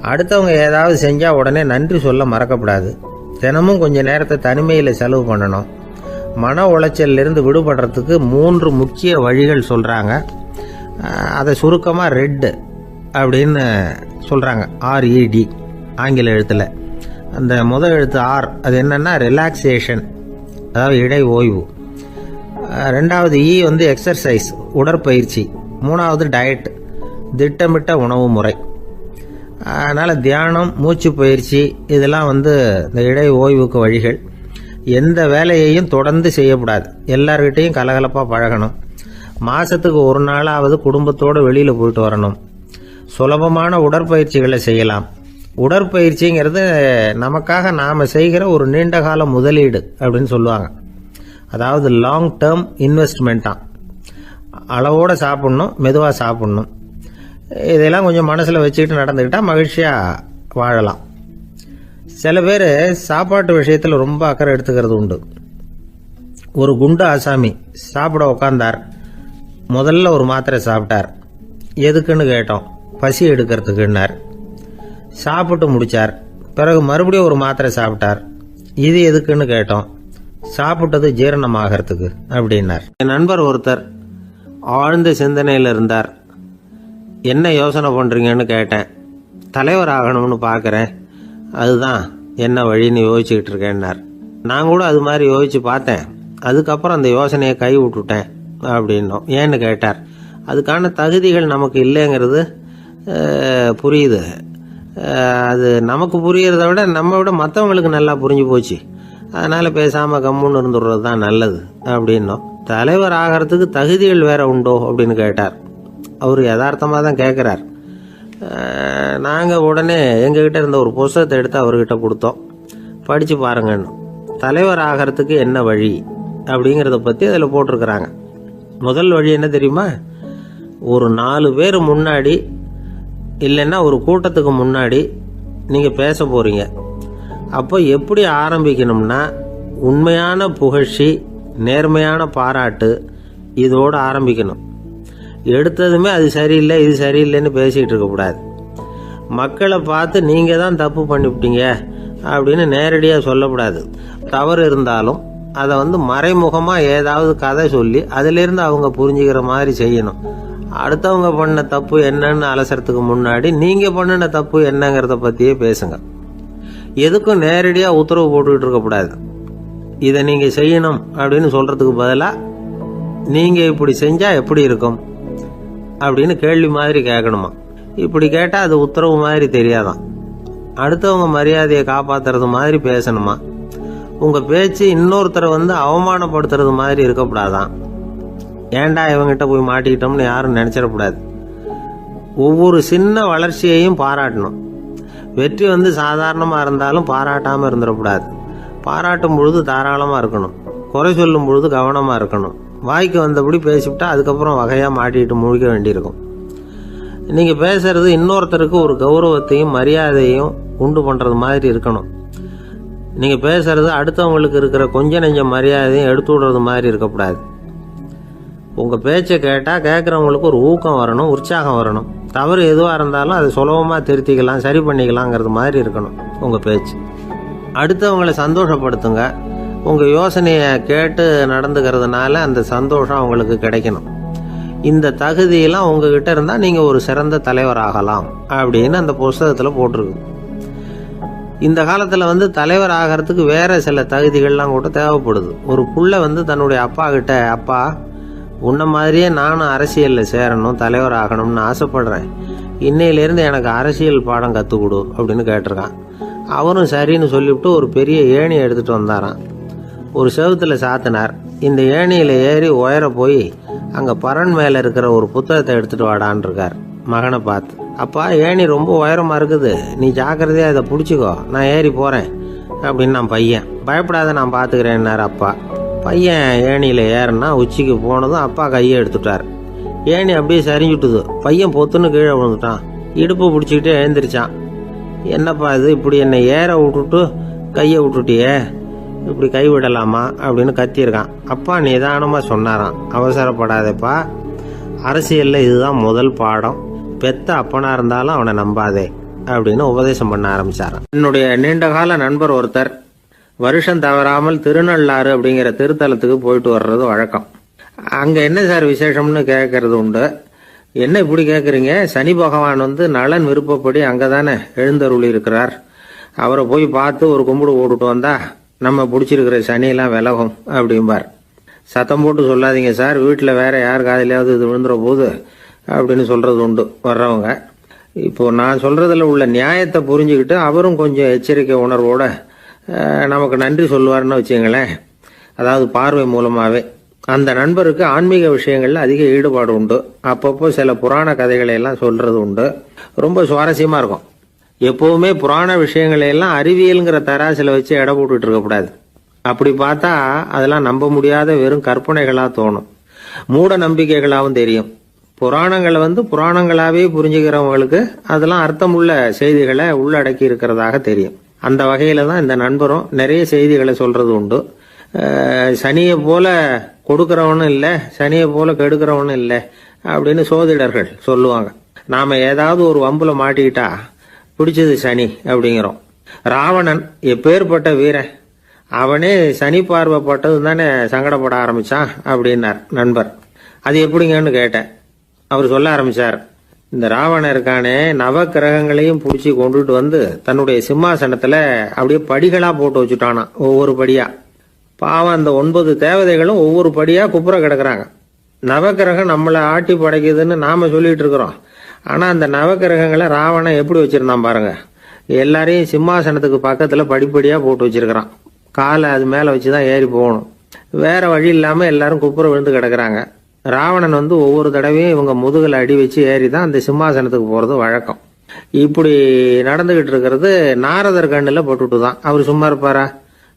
[SPEAKER 2] அடுத்தவங்க ஏதாவது செஞ்சால் உடனே நன்றி சொல்ல மறக்கக்கூடாது. தினமும் கொஞ்சம் நேரத்தை தனிமையில் செலவு பண்ணணும். மன உளைச்சலிருந்து விடுபடுறதுக்கு 3 முக்கிய வழிகள் சொல்கிறாங்க. அதை சுருக்கமாக ரெட் அப்படின்னு சொல்கிறாங்க. RED ஆங்கில எழுத்தில். அந்த முதல் எழுத்து R, அது என்னென்னா ரிலாக்ஸேஷன், அதாவது இடை ஓய்வு. 2வது E எக்ஸர்சைஸ், உடற்பயிற்சி. 3வது டயட், திட்டமிட்ட உணவு முறை. அதனால் தியானம், மூச்சு பயிற்சி இதெல்லாம் இந்த இடை ஓய்வுக்கு வழிகள். எந்த வேலையையும் தொடர்ந்து செய்யக்கூடாது. எல்லார்கிட்டையும் கலகலப்பாக பழகணும். மாதத்துக்கு ஒரு நாளாவது குடும்பத்தோடு வெளியில் போயிட்டு வரணும். சுலபமான உடற்பயிற்சிகளை செய்யலாம். உடற்பயிற்சிங்கிறது நமக்காக நாம் செய்கிற ஒரு நீண்டகால முதலீடு அப்படின்னு சொல்லுவாங்க. அதாவது லாங் டேர்ம் இன்வெஸ்ட்மெண்ட்டாக. அளவோடு சாப்பிட்ணும், மெதுவாக சாப்பிட்ணும். இதெல்லாம் கொஞ்சம் மனசில் வச்சுக்கிட்டு நடந்துக்கிட்டால் மகிழ்ச்சியாக வாழலாம். சில பேர் சாப்பாட்டு விஷயத்தில் ரொம்ப அக்கறை எடுத்துக்கிறது உண்டு. ஒரு குண்டு ஆசாமி சாப்பிட உக்காந்தார். முதல்ல ஒரு மாத்திரை சாப்பிட்டார். எதுக்குன்னு கேட்டோம். பசி எடுக்கிறதுக்குன்னார். சாப்பிட்டு முடித்தார். பிறகு மறுபடியும் ஒரு மாத்திரை சாப்பிட்டார். இது எதுக்குன்னு கேட்டோம். சாப்பிட்டது ஜீரணமாகறதுக்கு அப்படின்னார். என் நண்பர் ஒருத்தர் ஆழ்ந்த சிந்தனையில் இருந்தார். என்ன யோசனை பண்ணுறீங்கன்னு கேட்டேன். தலைவர் ஆகணும்னு பார்க்குறேன், அதுதான் என்ன வழின்னு யோசிச்சுக்கிட்டு இருக்கேன்னார். நான் கூட அது மாதிரி யோசித்து பார்த்தேன். அதுக்கப்புறம் அந்த யோசனையை கை விட்டுட்டேன் அப்படின்னோம். ஏன்னு கேட்டார். அதுக்கான தகுதிகள் நமக்கு இல்லைங்கிறது புரியுது. அது நமக்கு புரியறத விட நம்ம விட மற்றவங்களுக்கு நல்லா புரிஞ்சு போச்சு. அதனால் பேசாமல் கம்முன்னு இருந்துடுறது தான் நல்லது அப்படின்னோம். தலைவர் ஆகிறதுக்கு தகுதிகள் வேற உண்டோ அப்படின்னு கேட்டார். அவர் யதார்த்தமாக தான் கேட்குறார். நாங்கள் உடனே எங்ககிட்ட இருந்த ஒரு புத்தகத்தை எடுத்து அவர்கிட்ட கொடுத்தோம். படித்து பாருங்கன்னு. தலைவர் ஆகிறதுக்கு என்ன வழி அப்படிங்கிறத பற்றி அதில் போட்டிருக்கிறாங்க. முதல் வழி என்ன தெரியுமா? ஒரு 4 பேர் முன்னாடி இல்லைன்னா ஒரு கூட்டத்துக்கு முன்னாடி நீங்கள் பேச போகிறீங்க. அப்போ எப்படி ஆரம்பிக்கணும்னா, உண்மையான புகழ்ச்சி, நேர்மையான பாராட்டு இதோடு ஆரம்பிக்கணும். எடுத்ததுமே அது சரியில்லை இது சரியில்லைன்னு பேசிகிட்டு இருக்கக்கூடாது. மக்களை பார்த்து நீங்கள் தான் தப்பு பண்ணிவிட்டீங்க அப்படின்னு நேரடியாக சொல்லக்கூடாது. தவறு இருந்தாலும் அதை மறைமுகமாக ஏதாவது கதை சொல்லி அதிலிருந்து அவங்க புரிஞ்சுக்கிற மாதிரி செய்யணும். அடுத்தவங்க பண்ண தப்பு என்னன்னு அலசறதுக்கு முன்னாடி நீங்கள் பண்ணின தப்பு என்னங்கிறத பற்றியே பேசுங்க. எதுக்கும் நேரடியாக உத்தரவு போட்டுக்கிட்டு இருக்கக்கூடாது. இதை நீங்கள் செய்யணும் அப்படின்னு சொல்கிறதுக்கு பதிலாக நீங்கள் இப்படி செஞ்சால் எப்படி இருக்கும் அப்படின்னு கேள்வி மாதிரி கேட்கணுமா. இப்படி கேட்டால் அது உத்தரவு மாதிரி தெரியாதான். அடுத்தவங்க மரியாதையை காப்பாற்றுறது மாதிரி பேசணுமா. உங்கள் பேச்சு இன்னொருத்தரை அவமானப்படுத்துறது மாதிரி இருக்கக்கூடாதான். ஏண்டா இவங்கிட்ட போய் மாட்டிக்கிட்டோம்னு யாரும் நினச்சிடக்கூடாது. ஒவ்வொரு சின்ன வளர்ச்சியையும் பாராட்டணும். வெற்றி சாதாரணமாக இருந்தாலும் பாராட்டாமல் இருந்துடக்கூடாது. பாராட்டும் பொழுது தாராளமாக இருக்கணும். குறை சொல்லும் பொழுது கவனமாக இருக்கணும். வாய்க்கு வந்தபடி பேசிவிட்டா அதுக்கப்புறம் வகையாக மாட்டிக்கிட்டு முழிக்க வேண்டியிருக்கும். நீங்கள் பேசுறது இன்னொருத்தருக்கு ஒரு கௌரவத்தையும் மரியாதையும் உண்டு பண்ணுறது மாதிரி இருக்கணும். நீங்கள் பேசுறது அடுத்தவங்களுக்கு இருக்கிற கொஞ்ச நெஞ்ச மரியாதையும் எடுத்து விடுறது மாதிரி இருக்கக்கூடாது. உங்கள் பேச்சை கேட்டால் கேட்குறவங்களுக்கு ஒரு ஊக்கம் வரணும், உற்சாகம் வரணும். தவறு எதுவாக இருந்தாலும் அதை சுலபமாக திருத்திக்கலாம், சரி பண்ணிக்கலாங்கிறது மாதிரி இருக்கணும் உங்கள் பேச்சு. அடுத்தவங்களை சந்தோஷப்படுத்துங்க. உங்கள் யோசனையை கேட்டு நடந்துக்கிறதுனால அந்த சந்தோஷம் அவங்களுக்கு கிடைக்கணும். இந்த தகுதியெல்லாம் உங்ககிட்ட இருந்தால் நீங்கள் ஒரு சிறந்த தலைவராகலாம் அப்படின்னு அந்த புஸ்தகத்தில் போட்டிருக்கு. இந்த காலத்தில் தலைவர் ஆகிறதுக்கு வேறு சில தகுதிகள்லாம் கூட தேவைப்படுது. ஒரு புள்ள தன்னுடைய அப்பா கிட்ட, அப்பா உன்ன மாதிரியே நானும் அரசியலில் சேரணும், தலைவர் ஆகணும்னு ஆசைப்படுறேன், இன்னையிலேருந்து எனக்கு அரசியல் பாடம் கற்றுக் கொடு அப்படின்னு கேட்டிருக்கான். அவரும் சரின்னு சொல்லிவிட்டு ஒரு பெரிய ஏணியை எடுத்துகிட்டு வந்தாரான். ஒரு செவுத்தில் சாத்தினார். இந்த ஏணியில் ஏறி உயர போய் அங்கே பரன் மேலே இருக்கிற ஒரு புத்தகத்தை எடுத்துகிட்டு வாடான் இருக்கார் மகனை பார்த்து. அப்பா ஏணி ரொம்ப உயரமாக இருக்குது, நீ ஜாக்கிரதையாக இதை பிடிச்சிக்கோ, நான் ஏறி போகிறேன் அப்படின்னு நான் பையன். பயப்படாத நான் பார்த்துக்கிறேன்னார் அப்பா. பையன் ஏணியில் ஏறினா உச்சிக்கு போனதும் அப்பா கையை எடுத்துட்டார். ஏணி அப்படியே சரிஞ்சுட்டுது. பையன் பொத்துன்னு கீழே விழுந்துட்டான். இடுப்பு பிடிச்சிக்கிட்டே எழுந்திரிச்சான். என்னப்பா இது, இப்படி என்னை ஏற விட்டுட்டு கையை விட்டுட்டியே, இப்படி கைவிடலாமா அப்படின்னு கத்தியிருக்கான். அப்பா நிதானமாக சொன்னாராம், அவசரப்படாதேப்பா, அரசியலில் இதுதான் முதல் பாடம், பெத்த அப்பனா இருந்தாலும் அவனை நம்பாதே அப்படின்னு உபதேசம் பண்ண ஆரம்பிச்சாராம். என்னுடைய நீண்டகால நண்பர் ஒருத்தர் வருஷம் தவறாமல் திருநள்ளாறு அப்படிங்கிற திருத்தலத்துக்கு போயிட்டு வர்றது வழக்கம். அங்கே என்ன சார் விசேஷம்னு கேட்கறது உண்டு. என்ன இப்படி கேட்குறீங்க, சனி பகவான் நலன் விருப்பப்படி அங்கே தானே எழுந்தருளி இருக்கிறார், அவரை போய் பார்த்து ஒரு கும்பிடு போட்டுட்டு வந்தா நம்ம பிடிச்சிருக்கிற சனியெல்லாம் விலகும் அப்படிம்பார். சத்தம் போட்டு சொல்லாதீங்க சார், வீட்டில் வேற யார் காதிலாவது இது விழுந்துற போது அப்படின்னு சொல்றது உண்டு வர்றவங்க. இப்போ நான் சொல்றதுல உள்ள நியாயத்தை புரிஞ்சுக்கிட்டு அவரும் கொஞ்சம் எச்சரிக்கை உணர்வோட நமக்கு நன்றி சொல்லுவார்னு வச்சுங்களேன். அதாவது பார்வை மூலமாகவே. அந்த நண்பருக்கு ஆன்மீக விஷயங்கள்ல அதிக ஈடுபாடு உண்டு. அப்பப்போ சில புராண கதைகளை எல்லாம் சொல்றது உண்டு. ரொம்ப சுவாரஸ்யமா இருக்கும். எப்பவுமே புராண விஷயங்களை எல்லாம் அறிவியலுங்கிற தராசில வச்சு எடை போட்டுட்டு இருக்கக்கூடாது. அப்படி பார்த்தா அதெல்லாம் நம்ப முடியாத வெறும் கற்பனைகளா தோணும், மூட நம்பிக்கைகளாகவும் தெரியும். புராணங்களை புராணங்களாவே புரிஞ்சுக்கிறவங்களுக்கு அதெல்லாம் அர்த்தமுள்ள செய்திகளை உள்ளடக்கி இருக்கிறதாக தெரியும். அந்த வகையில தான் இந்த நண்பரும் நிறைய செய்திகளை சொல்றது உண்டு. சனியை போல கொடுக்கிறவனும் இல்லை, சனியை போல கெடுக்கிறவனும் இல்லை அப்படின்னு சோதிடர்கள் சொல்லுவாங்க. நாம ஏதாவது ஒரு வம்புல மாட்டிக்கிட்டா பிடிச்சது சனி அப்படிங்கிறோம். ராவணன் எப்பேற்பட்ட வீரன், அவனே சனி பார்வைப்பட்டது தானே சங்கடப்பட ஆரம்பிச்சான் அப்படின்னார் நண்பர். அது எப்படிங்கன்னு கேட்டேன். அவர் சொல்ல ஆரம்பிச்சார், இந்த ராவணன் இருக்கானே நவ கிரகங்களையும் பிடிச்சி கொண்டுட்டு தன்னுடைய சிம்மாசனத்துல அப்படியே படிகளா போட்டு வச்சுட்டானா, ஒவ்வொரு படியா. பாவம் அந்த 9 தேவதைகளும் ஒவ்வொரு படியா குப்புற கிடக்குறாங்க. நவக்கிரகம் நம்மளை ஆட்டி படைக்குதுன்னு நாம சொல்லிட்டு இருக்கிறோம். ஆனா அந்த நவக்கிரகங்களை ராவணன் எப்படி வச்சிருந்தான் பாருங்க. எல்லாரையும் சிம்மாசனத்துக்கு பக்கத்துல படிப்படியா போட்டு வச்சிருக்கிறான். காலை அது மேல வச்சுதான் ஏறி போகணும். வேற வழி இல்லாம எல்லாரும் குப்புற விழுந்து கிடக்குறாங்க. ராவணன் ஒவ்வொரு தடவையும் இவங்க முதுகுல அடி வச்சு ஏறி தான் அந்த சிம்மாசனத்துக்கு போறது வழக்கம். இப்படி நடந்துகிட்டு இருக்கிறது நாரதர் கண்ணுல போட்டுட்டு தான். அவர் சும்மா இருப்பாரா?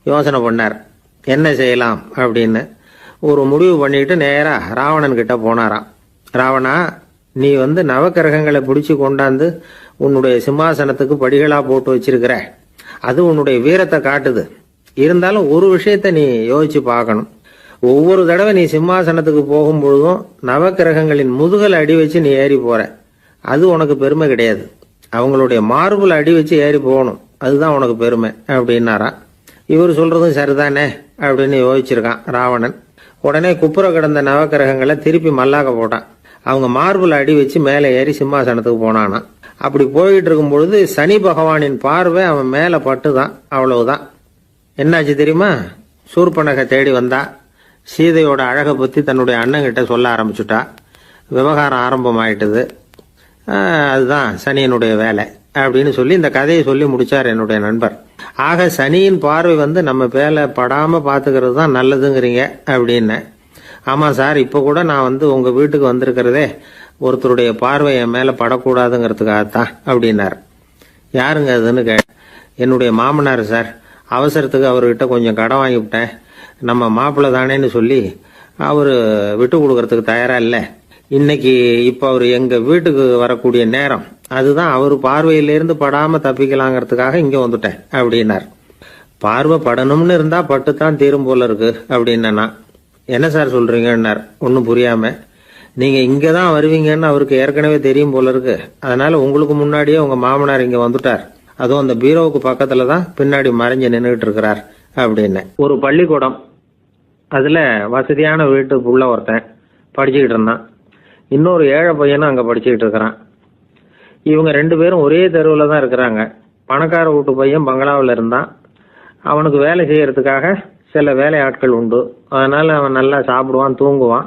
[SPEAKER 2] யோசனை பண்ணார் என்ன செய்யலாம் அப்படின்னு. ஒரு முடிவு பண்ணிட்டு நேரா ராவணன் கிட்ட போனாராம். ராவணா, நீ நவக்கிரகங்களை பிடிச்சி கொண்டாந்து உன்னுடைய சிம்மாசனத்துக்கு படிகளா போட்டு வச்சிருக்கிற, அது உன்னுடைய வீரத்தை காட்டுது. இருந்தாலும் ஒரு விஷயத்த நீ யோசிச்சு பார்க்கணும். ஒவ்வொரு தடவை நீ சிம்மாசனத்துக்கு போகும் பொழுதும் நவக்கிரகங்களின் முதுகல் அடி வச்சு நீ ஏறி போற. அது உனக்கு பெருமை கிடையாது. அவங்களுடைய மார்புல அடி வச்சு ஏறி போகணும், அதுதான் உனக்கு பெருமை அப்படின்னாரா. இவர் சொல்றதும் சரிதானே அப்படின்னு யோசிச்சிருக்கான் ராவணன். உடனே குப்புற கிடந்த நவக்கிரகங்களை திருப்பி மல்லாக்க போட்டான். அவங்க மார்புல அடி வச்சு மேலே ஏறி சிம்மாசனத்துக்கு போனானா. அப்படி போயிட்டு இருக்கும் பொழுது சனி பகவானின் பார்வை அவன் மேல பட்டுதான். அவ்வளவுதான். என்னாச்சு தெரியுமா? சூர்பனகை தேடி வந்தா. சீதையோட அழகை பத்தி தன்னுடைய அண்ணங்கிட்ட சொல்ல ஆரம்பிச்சுட்டா. விவகாரம் ஆரம்பமாயிட்டது. அதுதான் சனியனுடைய வேலை அப்படின்னு சொல்லி இந்த கதையை சொல்லி முடிச்சார் என்னுடைய நண்பர். ஆக சனியின் பார்வை நம்ம மேல படாம பாத்துக்கிறது தான் நல்லதுங்கிறீங்க அப்படின்னு. ஆமா சார், இப்ப கூட நான் உங்க வீட்டுக்கு வந்திருக்கிறதே ஒருத்தருடைய பார்வை என் மேல படக்கூடாதுங்கிறதுக்காகத்தான் அப்படின்னார். யாருங்க அதுன்னு என்னுடைய மாமனார் சார். அவசரத்துக்கு அவர்கிட்ட கொஞ்சம் கடன் வாங்கிவிட்டேன். நம்ம மாப்பிள்ளை தானேன்னு சொல்லி அவரு விட்டு கொடுக்கறதுக்கு தயாரா இல்லை. இன்னைக்கு இப்ப அவர் எங்க வீட்டுக்கு வரக்கூடிய நேரம், அதுதான் அவர் பார்வையிலிருந்து படாம தப்பிக்கலாங்கிறதுக்காக இங்க வந்துட்டேன் அப்படின்னார். பார்வை படணும்னு இருந்தா பட்டுத்தான் தீரும் போல இருக்கு அப்படின்னா. என்ன சார் சொல்றீங்கன்னார் ஒன்னும் புரியாம. நீங்க இங்கதான் வருவீங்கன்னு அவருக்கு ஏற்கனவே தெரியும் போல இருக்கு. அதனால உங்களுக்கு முன்னாடியே உங்க மாமனார் இங்க வந்துட்டார். அதுவும் அந்த பீரோவுக்கு பக்கத்துல தான் பின்னாடி மறைஞ்சு நின்றுட்டு இருக்கிறார் அப்படின்னு. ஒரு பள்ளிக்கூடம், அதுல வசதியான வீட்டுக்குள்ள ஒருத்தன் படிச்சுக்கிட்டு இருந்தான். இன்னொரு ஏழை பையனும் அங்க படிச்சுக்கிட்டு இருக்கிறான். இவங்க 2 பேரும் ஒரே தெருவுல தான் இருக்கிறாங்க. பணக்கார வீட்டு பையன் பங்களாவில் இருந்தான். அவனுக்கு வேலை செய்யறதுக்காக சில வேலை ஆட்கள் உண்டு. அதனால அவன் நல்லா சாப்பிடுவான், தூங்குவான்.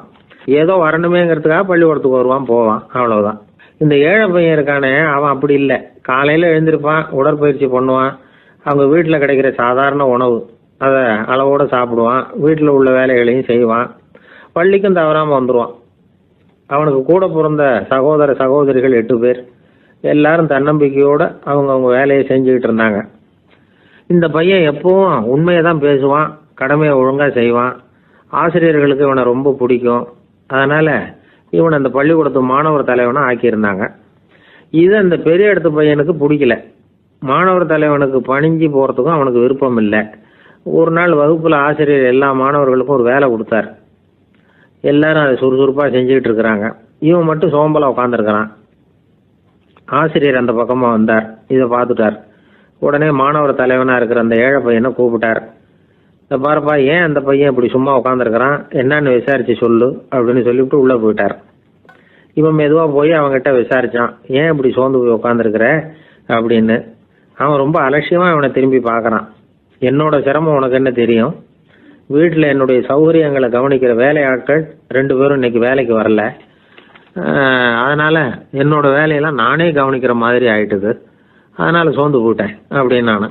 [SPEAKER 2] ஏதோ வரணுமேங்கிறதுக்காக பள்ளிக்கூடத்துக்கு வருவான், போவான், அவ்வளவுதான். இந்த ஏழை பையன் இருக்கானே, அவன் அப்படி இல்லை. காலையில எழுந்திருப்பான், உடற்பயிற்சி பண்ணுவான். அவங்க வீட்டுல கிடைக்கிற சாதாரண உணவு அதை அளவோட சாப்பிடுவான். வீட்டுல உள்ள வேலைகளையும் செய்வான். பள்ளிக்கும் தவறாம வந்துருவான். அவனுக்கு கூட பிறந்த சகோதர சகோதரிகள் 8 பேர். எல்லாரும் தன்னம்பிக்கையோட அவங்க வேலையை செஞ்சுக்கிட்டு இருந்தாங்க. இந்த பையன் எப்பவும் உண்மையை தான் பேசுவான், கடமையை ஒழுங்கா செய்வான். ஆசிரியர்களுக்கு இவனை ரொம்ப பிடிக்கும். அதனால இவன் அந்த பள்ளிக்கூடத்து மாணவர் தலைவனா ஆக்கியிருந்தாங்க. இது அந்த பெரிய இடத்து பையனுக்கு பிடிக்கல. மாணவர் தலைவனுக்கு பணிஞ்சு போறதுக்கும் அவனுக்கு விருப்பம் இல்லை. ஒரு நாள் வகுப்புல ஆசிரியர் எல்லா மாணவர்களுக்கும் ஒரு வேலை கொடுத்தார். எல்லாரும் அதை சுறுசுறுப்பா செஞ்சுக்கிட்டு இருக்கிறாங்க. இவன் மட்டும் சோம்பலா உட்காந்துருக்கிறான். ஆசிரியர் அந்த பக்கமா வந்தார். இதை பார்த்துட்டார். உடனே மாணவர் தலைவனா இருக்கிற அந்த ஏழை பையனை கூப்பிட்டார். இந்த பாருப்பா, ஏன் அந்த பையன் இப்படி சும்மா உட்காந்துருக்கிறான், என்னன்னு விசாரிச்சு சொல்லு அப்படின்னு சொல்லிவிட்டு உள்ள போயிட்டார். இவன் மெதுவா போய் அவன்கிட்ட விசாரிச்சான், ஏன் இப்படி சோர்ந்து போய் உட்காந்துருக்கிற அப்படின்னு. அவன் ரொம்ப அலட்சியமா இவனை திரும்பி பார்க்கறான். என்னோட சிரமம் உனக்கு என்ன தெரியும்? வீட்டுல என்னுடைய சௌகரியங்களை கவனிக்கிற வேலையாட்கள் 2 பேரும் இன்னைக்கு வேலைக்கு வரல. அதனால என்னோட வேலையெல்லாம் நானே கவனிக்கிற மாதிரி ஆயிட்டுது. அதனால சோர்ந்து போயிட்டேன் அப்படின்னு நானு.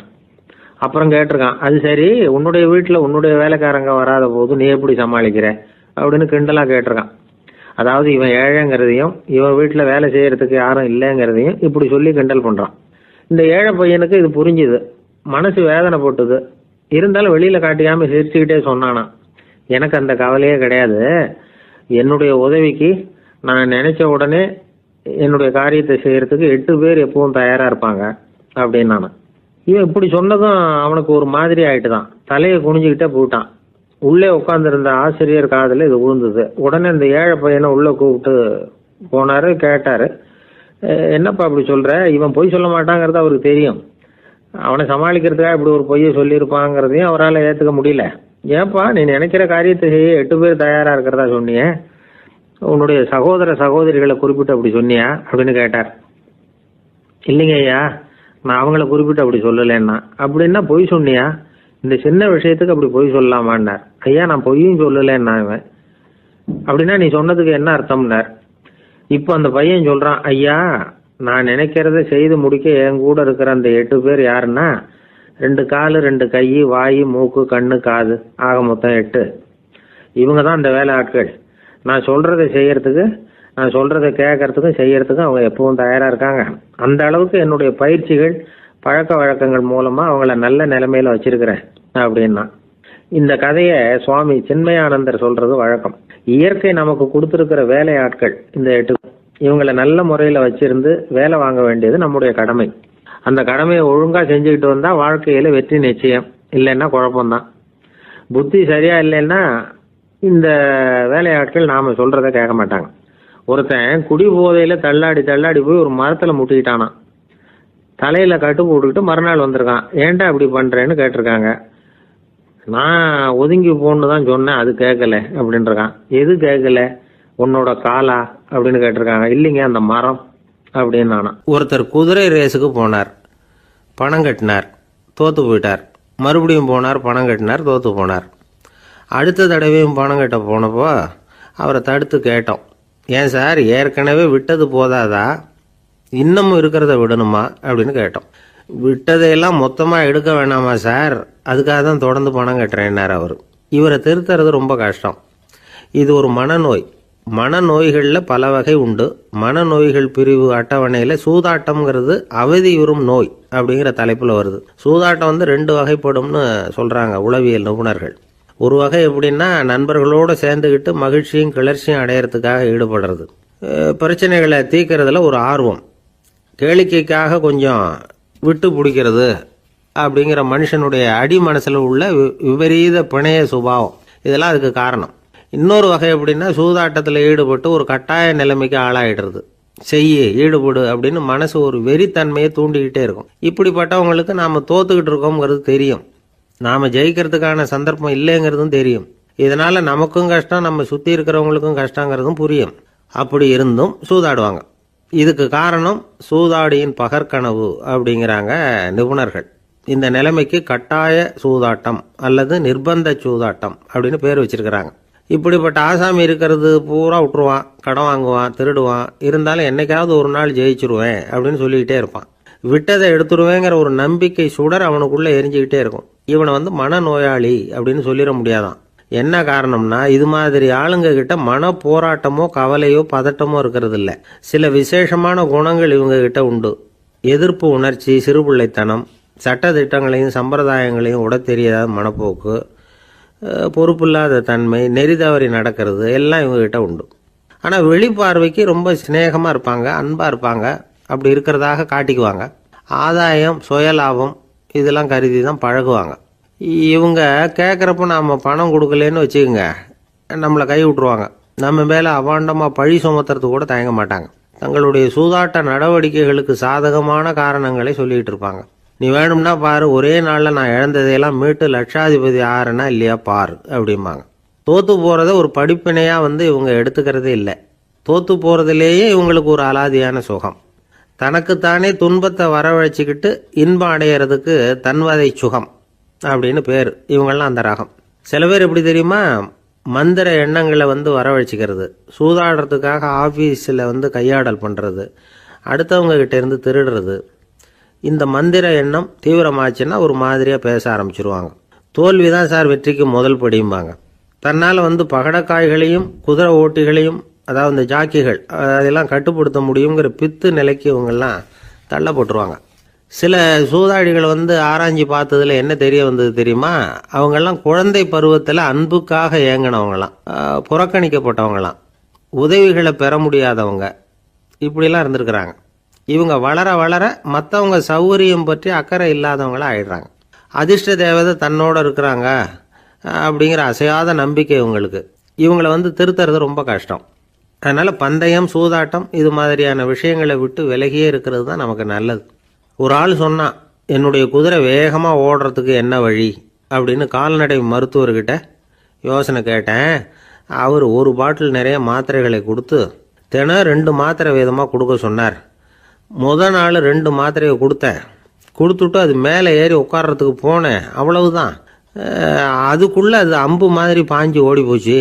[SPEAKER 2] அப்புறம் கேட்டிருக்கான், அது சரி, உன்னுடைய வீட்டுல உன்னுடைய வேலைக்காரங்க வராத போது நீ எப்படி சமாளிக்கிற அப்படின்னு கிண்டலா கேட்டிருக்கான். அதாவது இவன் ஏழைங்கிறதையும் இவன் வீட்டுல வேலை செய்யறதுக்கு யாரும் இல்லைங்கிறதையும் இப்படி சொல்லி கிண்டல் பண்றான். இந்த ஏழை பையனுக்கு இது புரிஞ்சுது. மனசு வேதனை போட்டுது. இருந்தாலும் வெளியில காட்டியாம சிரிச்சுக்கிட்டே சொன்னானா, எனக்கு அந்த கவலையே கிடையாது. என்னுடைய உதவிக்கு நான் நினைச்ச உடனே என்னுடைய காரியத்தை செய்யறதுக்கு 8 பேர் எப்பவும் தயாரா இருப்பாங்க அப்படின்னு நானு. இவன் இப்படி சொன்னதும் அவனுக்கு ஒரு மாதிரி ஆயிட்டுதான். தலையை குனிஞ்சுக்கிட்டே போயிட்டான். உள்ளே உட்கார்ந்துருந்த ஆசிரியர் காதுல இது விழுந்தது. உடனே இந்த ஏழை பையனை உள்ள கூப்பிட்டு போனாரு. கேட்டாரு, என்னப்பா இப்படி சொல்ற? இவன் பொய் சொல்ல மாட்டாங்கிறது அவருக்கு தெரியும். அவனை சமாளிக்கிறதுக்காக இப்படி ஒரு பொய்யை சொல்லியிருப்பாங்கிறதையும் அவரால் ஏத்துக்க முடியல. ஏன்பா, நீ நினைக்கிற காரியத்தை செய்ய 8 பேர் தயாரா இருக்கிறதா சொன்னியே, உன்னுடைய சகோதர சகோதரிகளை குறிப்பிட்டு அப்படி சொன்னியா அப்படின்னு கேட்டார். இல்லைங்க ஐயா, நான் அவங்கள குறிப்பிட்டு அப்படி சொல்லலைன்னா. அப்படின்னா பொய் சொன்னியா? இந்த சின்ன விஷயத்துக்கு அப்படி பொய் சொல்லலாமான்னார். ஐயா, நான் பொய்யும் சொல்லலைன்னா. இவன் அப்படின்னா நீ சொன்னதுக்கு என்ன அர்த்தம்னார். இப்போ அந்த பையன் சொல்றான், ஐயா, நான் நினைக்கிறத செய்து முடிக்க என் கூட இருக்கிற அந்த 8 பேர் யாருன்னா 2 காலு, 2 கை, வாய், மூக்கு, கண்ணு, காது, ஆக மொத்தம் 8. இவங்க தான் அந்த வேலை ஆட்கள். நான் சொல்றதை செய்யறதுக்கு, நான் சொல்றதை கேட்கறதுக்கும் செய்யறதுக்கும் அவங்க எப்பவும் தயாரா இருக்காங்க. அந்த அளவுக்கு என்னுடைய பயிற்சிகள், பழக்க வழக்கங்கள் மூலமா அவங்கள நல்ல நிலைமையில வச்சிருக்கிறேன் அப்படின்னா. இந்த கதையை சுவாமி சின்மயானந்தர் சொல்றது வழக்கம். இயற்கை நமக்கு கொடுத்திருக்கிற வேலை ஆட்கள் இந்த 8. இவங்களை நல்ல முறையில வச்சிருந்து வேலை வாங்க வேண்டியது நம்முடைய கடமை. அந்த கடமையை ஒழுங்காக செஞ்சுக்கிட்டு வந்தால் வாழ்க்கையில் வெற்றி நிச்சயம், இல்லைன்னா குழப்பம்தான். புத்தி சரியா இல்லைன்னா இந்த வேலையாட்கள் நாம் சொல்கிறத கேட்க மாட்டாங்க. ஒருத்தன் குடி போதையில் தள்ளாடி தள்ளாடி போய் ஒரு மரத்தில் முட்டிக்கிட்டானா. தலையில் கட்டு போட்டுக்கிட்டு மறுநாள் வந்திருக்கான். ஏன்டா இப்படி பண்ணுறேன்னு கேட்டிருக்காங்க. நான் ஒதுங்கி போன்னு தான் சொன்னேன், அது கேட்கல அப்படின்றான். எது கேட்கல? உன்னோட காலா அப்படின்னு கேட்டிருக்காங்க. இல்லைங்க, அந்த மரம் அப்படின்னு நானா. ஒருத்தர் குதிரை ரேஸுக்கு போனார், பணம் கட்டினார், தோற்று போயிட்டார். மறுபடியும் போனார், பணம் கட்டினார், தோற்று போனார். அடுத்த தடவையும் பணம் கட்ட போனப்போ அவரை தடுத்து கேட்டோம், ஏன் சார் ஏற்கனவே விட்டது போதாதா, இன்னமும் இருக்கிறத விடணுமா அப்படின்னு கேட்டோம். விட்டதையெல்லாம் மொத்தமாக எடுக்க வேணாமா சார், அதுக்காக தான் தொடர்ந்து பணம் கட்டுறேன்னார் அவர். இவரை திருத்துறது ரொம்ப கஷ்டம். இது ஒரு மனநோய். மனநோய்களில் பல வகை உண்டு. மனநோய்கள் பிரிவு அட்டவணையில் சூதாட்டம்ங்கிறது அவதியுறும் நோய் அப்படிங்கிற தலைப்பில் வருது. சூதாட்டம் 2 வகைப்படும்னு சொல்கிறாங்க உளவியல் நிபுணர்கள். ஒரு வகை எப்படின்னா, நண்பர்களோடு சேர்ந்துக்கிட்டு மகிழ்ச்சியும் கிளர்ச்சியும் அடையிறதுக்காக ஈடுபடுறது. பிரச்சனைகளை தீர்க்கறதுல ஒரு ஆர்வம், கேளிக்கைக்காக கொஞ்சம் விட்டு பிடிக்கிறது அப்படிங்கிற மனுஷனுடைய அடி மனசில் உள்ள விபரீத பிணைய சுபாவம், இதெல்லாம் அதுக்கு காரணம். இன்னொரு வகை எப்படின்னா, சூதாட்டத்தில் ஈடுபட்டு ஒரு கட்டாய நிலைமைக்கு ஆளாயிடுறது. ஈடுபடு அப்படின்னு மனசு ஒரு வெறித்தன்மையை தூண்டிக்கிட்டே இருக்கும். இப்படிப்பட்டவங்களுக்கு நாம் தோத்துக்கிட்டு இருக்கோங்கிறது தெரியும், நாம் ஜெயிக்கிறதுக்கான சந்தர்ப்பம் இல்லைங்கிறதும் தெரியும். இதனால் நமக்கும் கஷ்டம், நம்ம சுற்றி இருக்கிறவங்களுக்கும் கஷ்டங்கிறதும் புரியும். அப்படி இருந்தும் சூதாடுவாங்க. இதுக்கு காரணம் சூதாடியின் பகற்கனவு அப்படிங்கிறாங்க நிபுணர்கள். இந்த நிலைமைக்கு கட்டாய சூதாட்டம் அல்லது நிர்பந்த சூதாட்டம் அப்படின்னு பேர் வச்சிருக்கிறாங்க. இப்படிப்பட்ட ஆசாமி இருக்கிறது பூரா விட்டுருவான், கடன் வாங்குவான், திருடுவான். இருந்தாலும் என்னைக்காவது ஒரு நாள் ஜெயிச்சிருவேன் அப்படின்னு சொல்லிக்கிட்டே இருப்பான். விட்டதை எடுத்துருவேங்கிற ஒரு நம்பிக்கை சுடர் அவனுக்குள்ளே எரிஞ்சுக்கிட்டே இருக்கும். இவனை மனநோயாளி அப்படின்னு சொல்லிட முடியாதான். என்ன காரணம்னா, இது மாதிரி ஆளுங்க கிட்ட மன போராட்டமோ கவலையோ பதட்டமோ இருக்கிறது இல்லை. சில விசேஷமான குணங்கள் இவங்க கிட்ட உண்டு. எதிர்ப்பு உணர்ச்சி, சிறுபிள்ளைத்தனம், சட்ட திட்டங்களையும் சம்பிரதாயங்களையும் உட தெரியாத மனப்போக்கு, பொறுப்பில்லாத தன்மை, நெறி தவறி நடக்கிறது எல்லாம் இவங்ககிட்ட உண்டு. ஆனால் வெளிப்பார்வைக்கு ரொம்ப சிநேகமாக இருப்பாங்க, அன்பாக இருப்பாங்க. அப்படி இருக்கிறதாக காட்டிக்குவாங்க. ஆதாயம், சுயலாபம் இதெல்லாம் கருதி தான் பழகுவாங்க. இவங்க கேட்குறப்ப நாம் பணம் கொடுக்கலன்னு வச்சுக்கோங்க, நம்மளை கை விட்டுருவாங்க. நம்ம மேலே அபாண்டமாக பழி சுமத்துறது கூட தயங்க மாட்டாங்க. தங்களுடைய சூதாட்ட நடவடிக்கைகளுக்கு சாதகமான காரணங்களை சொல்லிகிட்டு இருப்பாங்க. நீ வேணும்னா பாரு, ஒரே நாளில் நான் இழந்ததையெல்லாம் மீட்டு லட்சாதிபதி ஆறேன்னா இல்லையா பாரு அப்படிம்பாங்க. தோற்று போகிறத ஒரு படிப்பினையாக இவங்க எடுத்துக்கிறதே இல்லை. தோற்று போகிறதுலேயே இவங்களுக்கு ஒரு அலாதியான சுகம். தனக்குத்தானே துன்பத்தை வரவழைச்சிக்கிட்டு இன்பம் அடையிறதுக்கு தன்வதை சுகம் அப்படின்னு பேர். இவங்கெல்லாம் அந்த ரகம். சில பேர் எப்படி தெரியுமா, மந்திர எண்ணங்களை வரவழைச்சிக்கிறது, சூதாடுறதுக்காக ஆஃபீஸில் கையாடல் பண்ணுறது, அடுத்தவங்க கிட்ட இருந்து திருடுறது. இந்த மந்திர எண்ணம் தீவிரமாச்சுன்னா ஒரு மாதிரியாக பேச ஆரம்பிச்சிருவாங்க. தோல்வி தான் சார் வெற்றிக்கு முதல் படியும்பாங்க. தன்னால் பகடக்காய்களையும் குதிரை ஓட்டிகளையும், அதாவது இந்த ஜாக்கிகள், அதெல்லாம் கட்டுப்படுத்த முடியுங்கிற பித்து நிலைக்கு இவங்கெல்லாம் தள்ளப்பட்டுருவாங்க. சில சூதாடிகள் ஆராய்ச்சி பார்த்ததில் என்ன தெரிய வந்தது தெரியுமா, அவங்கெல்லாம் குழந்தை பருவத்தில் அன்புக்காக ஏங்கினவங்களாம், புறக்கணிக்கப்பட்டவங்களாம், உதவிகளை பெற முடியாதவங்க, இப்படிலாம் இருந்திருக்கிறாங்க. இவங்க வளர வளர மற்றவங்க சௌகரியம் பற்றி அக்கறை இல்லாதவங்களாக ஆயிடுறாங்க. அதிர்ஷ்ட தேவதை தன்னோட இருக்கிறாங்க அப்படிங்கிற அசையாத நம்பிக்கை இவங்களுக்கு. இவங்களை திருத்துறது ரொம்ப கஷ்டம். அதனால் பந்தயம், சூதாட்டம் இது மாதிரியான விஷயங்களை விட்டு விலகியே இருக்கிறது தான் நமக்கு நல்லது. ஒரு ஆள் சொன்னான், என்னுடைய குதிரை வேகமாக ஓடுறதுக்கு என்ன வழி அப்படின்னு கால்நடை மருத்துவர்கிட்ட யோசனை கேட்டேன். அவர் ஒரு பாட்டில் நிறைய மாத்திரைகளை கொடுத்து தினம் 2 மாத்திரை வீதமாக கொடுக்க சொன்னார். முதல் நாள் 2 மாத்திரையை கொடுத்துட்டு அது மேலே ஏறி உட்கார்றதுக்கு போனேன். அவ்வளவுதான். அதுக்குள்ளே அது அம்பு மாதிரி பாஞ்சு ஓடி போச்சு.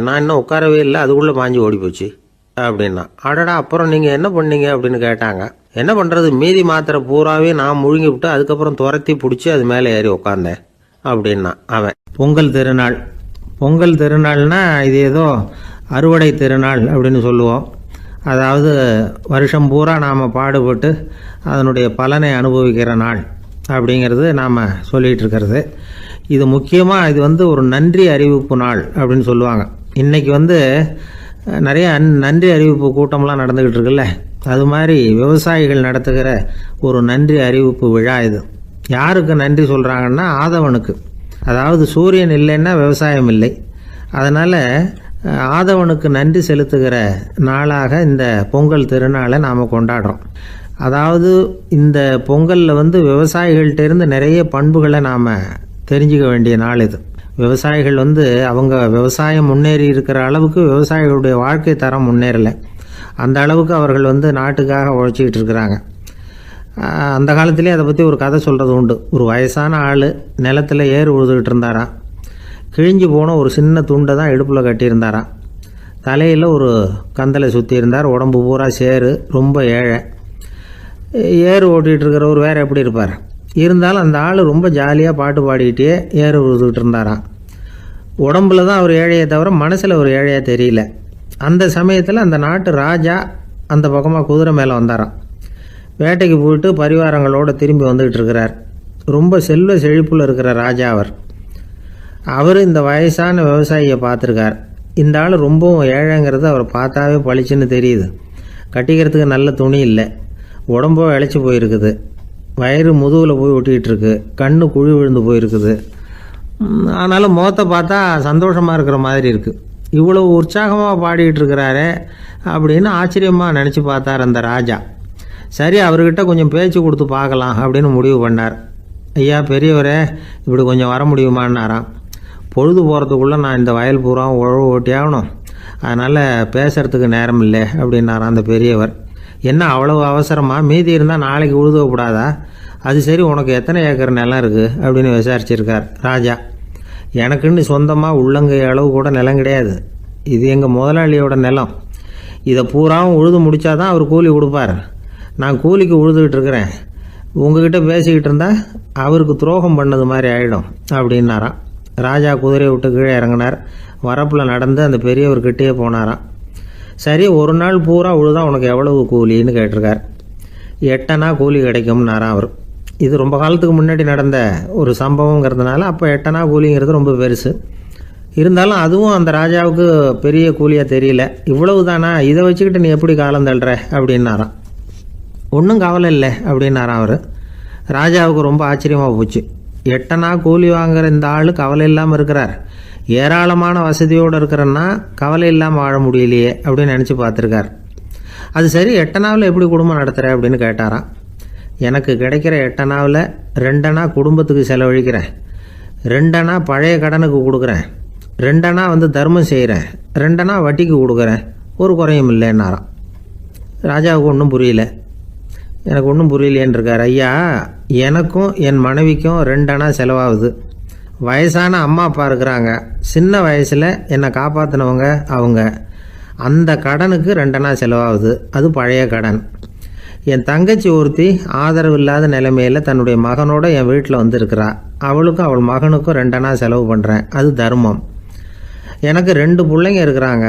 [SPEAKER 2] நான் இன்னும் உட்காரவே இல்லை, அதுக்குள்ளே பாஞ்சு ஓடி போச்சு அப்படின்னா. அடடா, அப்புறம் நீங்கள் என்ன பண்ணீங்க அப்படின்னு கேட்டாங்க. என்ன பண்ணுறது, மீதி மாத்திரை பூராவே நான் முழுங்கி விட்டு அதுக்கப்புறம் துரத்தி பிடிச்சி அது மேலே ஏறி உட்காந்தேன் அப்படின்னா அவன். பொங்கல் திருநாள்னா இது ஏதோ அறுவடை திருநாள் அப்படின்னு சொல்லுவோம். அதாவது வருஷம் பூரா நாம் பாடுபட்டு அதனுடைய பலனை அனுபவிக்கிற நாள் அப்படிங்கிறது நாம் சொல்லிகிட்டு இருக்கிறது. இது முக்கியமாக இது ஒரு நன்றி அறிவிப்பு நாள் அப்படின்னு சொல்லுவாங்க. இன்றைக்கி நிறைய நன்றி அறிவிப்பு கூட்டம்லாம் நடந்துக்கிட்டு இருக்குல்ல. அது மாதிரி விவசாயிகள் நடத்துகிற ஒரு நன்றி அறிவிப்பு விழா இது. யாருக்கு நன்றி சொல்கிறாங்கன்னா ஆதவனுக்கு. அதாவது சூரியன் இல்லைன்னா விவசாயம் இல்லை. அதனால் ஆதவனுக்கு நன்றி செலுத்துகிற நாளாக இந்த பொங்கல் திருநாளை நாம் கொண்டாடுறோம். அதாவது இந்த பொங்கலில் விவசாயிகள்கிட்டேருந்து நிறைய பண்புகளை நாம் தெரிஞ்சுக்க வேண்டிய நாள் இது. விவசாயிகள் அவங்க விவசாயம் முன்னேறி இருக்கிற அளவுக்கு விவசாயிகளுடைய வாழ்க்கை தரம் முன்னேறலை. அந்த அளவுக்கு அவர்கள் நாட்டுக்காக உழைச்சிக்கிட்டு இருக்கிறாங்க. அந்த காலத்திலே அதை பற்றி ஒரு கதை சொல்கிறது உண்டு. ஒரு வயசான ஆள் நிலத்தில் ஏறு உழுதுகிட்டு இருந்தாராம். கிழிஞ்சு போன ஒரு சின்ன துண்டை தான் இடுப்பில் கட்டியிருந்தாராம். தலையில் ஒரு கந்தலை சுற்றி இருந்தார். உடம்பு பூரா சேரு, ரொம்ப ஏழை. ஏறு ஓட்டிகிட்டு இருக்கிறவர் வேறு எப்படி இருப்பார்? இருந்தாலும் அந்த ஆள் ரொம்ப ஜாலியாக பாட்டு பாடிக்கிட்டே ஏறு உழுதுகிட்டு இருந்தாராம். உடம்புல தான் அவர் ஏழையை தவிர மனசில் ஒரு ஏழையாக தெரியல. அந்த சமயத்தில் அந்த நாட்டு ராஜா அந்த பக்கமாக குதிரை மேலே வந்தாராம். வேட்டைக்கு போயிட்டு பரிவாரங்களோடு திரும்பி வந்துக்கிட்டு இருக்கிறார். ரொம்ப செல்வ செழிப்பில் இருக்கிற ராஜா அவர் இந்த வயசான விவசாயியை பார்த்துருக்கார். இந்த ஆள் ரொம்பவும் ஏழைங்கிறது அவர் பார்த்தாவே பளிச்சுன்னு தெரியுது. கட்டிக்கிறதுக்கு நல்ல துணி இல்லை, உடம்போ இழைச்சி போயிருக்குது, வயிறு முதுகில் போய் ஒட்டிக்கிட்டு இருக்கு, கண்ணு குழி விழுந்து போயிருக்குது. ஆனாலும் முகத்தை பார்த்தா சந்தோஷமாக இருக்கிற மாதிரி இருக்குது. இவ்வளோ உற்சாகமாக பாடிக்கிட்டு இருக்கிறாரே அப்படின்னு ஆச்சரியமாக நினச்சி பார்த்தார் அந்த ராஜா. சரி, அவர்கிட்ட கொஞ்சம் பேச்சு கொடுத்து பார்க்கலாம் அப்படின்னு முடிவு பண்ணார். ஐயா பெரியவரே, இப்படி கொஞ்சம் வர முடியுமான்னாராம். பொழுது போகிறதுக்குள்ளே நான் இந்த வயல் பூரா உழவு ஓட்டி ஆகணும், அதனால் பேசுகிறதுக்கு நேரம் இல்லை அப்படின்னாராம் அந்த பெரியவர். என்ன அவ்வளவு அவசரமாக? மீதி இருந்தால் நாளைக்கு உழுதக்கூடாதா? அது சரி, உனக்கு எத்தனை ஏக்கர் நிலம் இருக்குது அப்படின்னு விசாரிச்சிருக்கார் ராஜா. எனக்குன்னு சொந்தமாக உள்ளங்கை அளவு கூட நிலம் கிடையாது. இது எங்கள் முதலாளியோட நிலம். இதை பூராவும் உழுது முடித்தாதான் அவர் கூலி கொடுப்பார். நான் கூலிக்கு உழுதுகிட்டு இருக்கிறேன். உங்ககிட்ட பேசிக்கிட்டு இருந்தால் அவருக்கு துரோகம் பண்ணது மாதிரி ஆகிடும் அப்படின்னாராம். ராஜா குதிரையை விட்டு கீழே இறங்கினார். வரப்பில் நடந்து அந்த பெரியவர்கிட்டயே போனாராம். சரி, ஒரு நாள் பூரா உழுதா உனக்கு எவ்வளவு கூலின்னு கேட்டிருக்கார். 8 அணா கூலி கிடைக்கும்னாராம் அவர். இது ரொம்ப காலத்துக்கு முன்னாடி நடந்த ஒரு சம்பவங்கிறதுனால அப்போ 8 அணா கூலிங்கிறது ரொம்ப பெருசு. இருந்தாலும் அதுவும் அந்த ராஜாவுக்கு பெரிய கூலியாக தெரியல. இவ்வளவு தானா, இதை வச்சுக்கிட்டு நீ எப்படி காலம் தள்ளுற அப்படின்னாராம். ஒன்றும் கவலை இல்லை அப்படின்னாராம் அவர். ராஜாவுக்கு ரொம்ப ஆச்சரியமாக போச்சு. 8 அணா கூலி வாங்குற இந்த ஆள் கவலை இல்லாமல் இருக்கிறார், ஏராளமான வசதியோடு இருக்கிறன்னா கவலை இல்லாமல் வாழ முடியலையே அப்படின்னு நினச்சி பார்த்துருக்கார். அது சரி, 8 அணாவில் எப்படி குடும்பம் நடத்துகிற அப்படின்னு கேட்டாராம். எனக்கு கிடைக்கிற 8 அணாவில் 2 அணா குடும்பத்துக்கு செலவழிக்கிறேன், 2 அணா பழைய கடனுக்கு கொடுக்குறேன், 2 அணா தர்மம் செய்கிறேன், 2 அணா வட்டிக்கு கொடுக்குறேன், ஒரு குறையும் இல்லைன்னாராம். ராஜாவுக்கு ஒன்றும் புரியல. எனக்கு ஒன்றும் புரியலேன்னு இருக்கார். ஐயா, எனக்கும் என் மனைவிக்கும் 2 அணா செலவாகுது. வயசான அம்மா அப்பா இருக்கிறாங்க, சின்ன வயசில் என்னை காப்பாற்றினவங்க அவங்க. அந்த கடனுக்கு 2 அணா செலவாகுது, அது பழைய கடன். என் தங்கச்சி ஒருத்தி ஆதரவு இல்லாத நிலைமையில் தன்னுடைய மகனோட என் வீட்டில் இருக்கிறா. அவளுக்கும் அவள் மகனுக்கும் 2 அணா செலவு பண்ணுறேன், அது தர்மம். எனக்கு 2 பிள்ளைங்க இருக்கிறாங்க,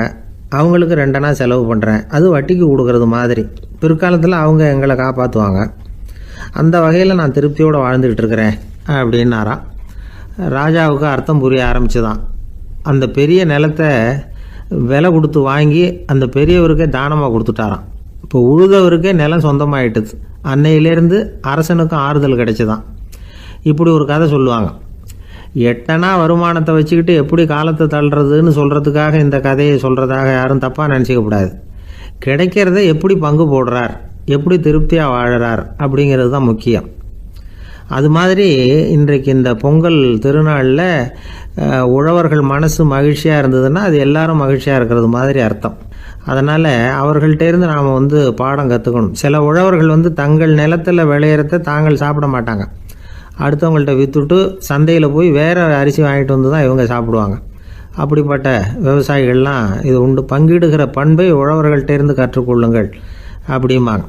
[SPEAKER 2] அவங்களுக்கு 2 அணா செலவு பண்ணுறேன், அது வட்டிக்கு கொடுக்கறது மாதிரி. பிற்காலத்தில் அவங்க எங்களை காப்பாற்றுவாங்க. அந்த வகையில் நான் திருப்தியோடு வாழ்ந்துக்கிட்டு இருக்கிறேன் அப்படின்னாராம். ராஜாவுக்கு அர்த்தம் புரிய ஆரம்பிச்சுதான். அந்த பெரிய நிலத்தை விலை கொடுத்து வாங்கி அந்த பெரியவருக்கே தானமாக கொடுத்துட்டாராம். இப்போ உழுதவருக்கே நிலம் சொந்தமாயிட்டுது. அன்னையிலேருந்து அரசனுக்கும் ஆறுதல் கிடைச்சிதான். இப்படி ஒரு கதை சொல்லுவாங்க. 8 அணா வருமானத்தை வச்சுக்கிட்டு எப்படி காலத்தை தள்ளுறதுன்னு சொல்கிறதுக்காக இந்த கதையை சொல்கிறதாக யாரும் தப்பாக நினச்சிக்கக்கூடாது. கிடைக்கிறத எப்படி பங்கு போடுறார், எப்படி திருப்தியாக வாழறார் அப்படிங்கிறது தான் முக்கியம். அது மாதிரி இன்றைக்கு இந்த பொங்கல் திருநாளில் உழவர்கள் மனசு மகிழ்ச்சியாக இருந்ததுன்னா அது எல்லாரும் மகிழ்ச்சியாக இருக்கிறது மாதிரி அர்த்தம். அதனால் அவர்கள்ட்டேருந்து நாம் பாடம் கற்றுக்கணும். சில உழவர்கள் தங்கள் நிலத்தில் விளையிறத தாங்கள் சாப்பிட மாட்டாங்க, அடுத்தவங்கள்ட்ட விற்றுட்டு சந்தையில் போய் வேறு அரிசி வாங்கிட்டு வந்து தான் இவங்க சாப்பிடுவாங்க. அப்படிப்பட்ட விவசாயிகள்லாம் இது உண்டு. பங்கிடுகிற பண்பை உழவர்கள்ட்டேருந்து கற்றுக்கொள்ளுங்கள் அப்படிம்பாங்க.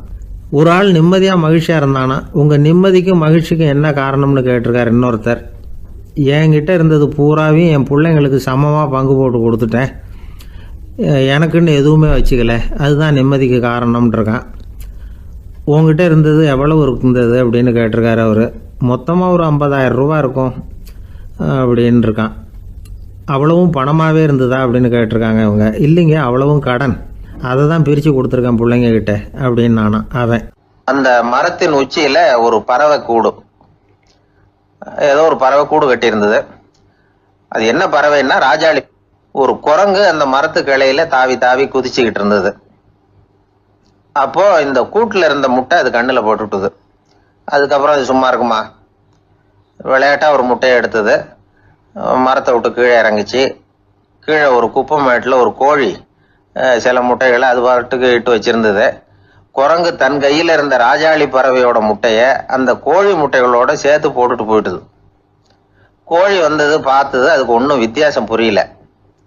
[SPEAKER 2] ஒரு ஆள் நிம்மதியாக மகிழ்ச்சியாக இருந்தானா, உங்கள் நிம்மதிக்கும் மகிழ்ச்சிக்கும் என்ன காரணம்னு கேட்டிருக்கார் இன்னொருத்தர். என்கிட்ட இருந்தது பூராவையும் என் பிள்ளைங்களுக்கு சமமாக பங்கு போட்டு கொடுத்துட்டேன், எனக்குன்னு எதுவுமே வச்சுக்கல, அதுதான் நிம்மதிக்கு காரணம்ன்றிருக்கான். உங்ககிட்ட இருந்தது எவ்வளவு இருந்தது அப்படின்னு கேட்டிருக்காரு அவர். மொத்தமாக ஒரு 50,000 ரூபா இருக்கும் அப்படின்னு இருக்கான். அவ்வளவும் பணமாகவே இருந்ததா அப்படின்னு கேட்டிருக்காங்க இவங்க. இல்லைங்க, அவ்வளவும் கடன். அதை தான் பிரித்து கொடுத்துருக்கேன் பிள்ளைங்க கிட்ட அப்படின்னு நானா அவன்.
[SPEAKER 1] அந்த மரத்தின் உச்சியில ஒரு பறவை கூடு, ஏதோ ஒரு பறவை கூடு கட்டியிருந்தது. அது என்ன பறவைன்னா ராஜாளி. ஒரு குரங்கு அந்த மரத்து கிளையில தாவி தாவி குதிச்சுக்கிட்டு இருந்தது. அப்போ இந்த கூட்டுல இருந்த முட்டை அது கண்ணுல போட்டுட்டுது. அதுக்கப்புறம் அது சும்மா இருக்குமா, விளையாட்டா ஒரு முட்டையை எடுத்தது, மரத்தை விட்டு கீழே இறங்குச்சு. கீழே ஒரு குப்பை மேட்டில் ஒரு கோழி சில முட்டைகளை அது பாட்டுக்கு இட்டு வச்சிருந்தது. குரங்கு தன் கையில இருந்த ராஜாளி பறவையோட முட்டைய அந்த கோழி முட்டைகளோட சேர்த்து போட்டுட்டு போயிட்டுது. கோழி வந்தது, பார்த்தது, அதுக்கு ஒன்றும் வித்தியாசம் புரியல.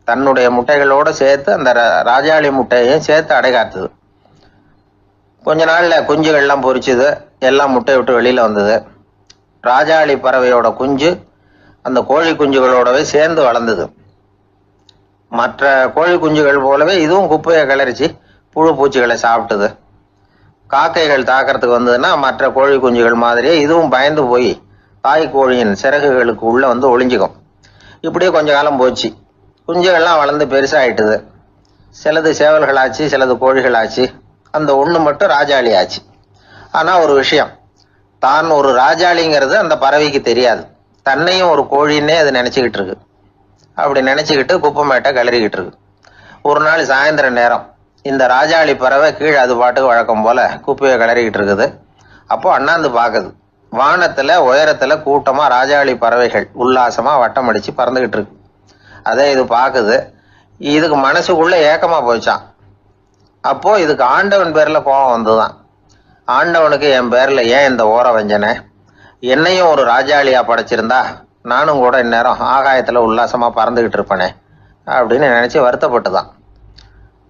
[SPEAKER 1] தன்னுடைய முட்டைகளோட சேர்த்து அந்த ராஜாளி முட்டையையும் சேர்த்து அடைகாத்துது. கொஞ்ச நாள்ல குஞ்சுகள்லாம் பொரிச்சுது, எல்லாம் முட்டையை விட்டு வெளியில வந்தது. ராஜாளி பறவையோட குஞ்சு அந்த கோழி குஞ்சுகளோடவே சேர்ந்து வளர்ந்தது. மற்ற கோழி குஞ்சுகள் போலவே இதுவும் குப்பையை கிளறிச்சு புழு பூச்சிகளை சாப்பிட்டுது. காக்கைகள் தாக்கிறதுக்கு வந்ததுன்னா மற்ற கோழி குஞ்சுகள் மாதிரியே இதுவும் பயந்து போய் தாய் கோழியின் சிறகுகளுக்கு உள்ள வந்து ஒளிஞ்சுக்கும். இப்படியே கொஞ்ச காலம் போச்சு. குஞ்சுகள்லாம் வளர்ந்து பெருசாயிட்டுது. சிலது சேவல்களாச்சு, சிலது கோழிகளாச்சு. அந்த ஒண்ணு மட்டும் ராஜாளி ஆச்சு. ஆனா ஒரு விஷயம், தான் ஒரு ராஜாளிங்கிறது அந்த பறவைக்கு தெரியாது. தன்னையும் ஒரு கோழின்னே அது நினைச்சுக்கிட்டு இருக்கு. அப்படி நினைச்சுக்கிட்டு குப்பை மேட்டை கிளறிக்கிட்டு இருக்கு. ஒரு நாள் சாயந்தர நேரம் இந்த ராஜாளி பறவை கீழே அது பாட்டுக்கு வழக்கம் போல குப்பையை கிளறிக்கிட்டு இருக்குது. அப்போ அண்ணாந்து பாக்குது. வானத்துல உயரத்துல கூட்டமா ராஜாளி பறவைகள் உல்லாசமா வட்டம் அடிச்சு பறந்துகிட்டு இருக்கு. அதே இது பாக்குது. இதுக்கு மனசுக்குள்ள ஏக்கமா போச்சான். அப்போ இதுக்கு ஆண்டவன் பேர்ல கோபம் வந்துதான். ஆண்டவனுக்கு என் பேர்ல ஏன் இந்த ஓர வஞ்சனை, என்னையும் ஒரு ராஜாளியா படைச்சிருந்தா நானும் கூட இந்நேரம் ஆகாயத்துல உல்லாசமா பறந்துகிட்டு இருப்பேனே அப்படின்னு நினைச்சு வருத்தப்பட்டுதான்.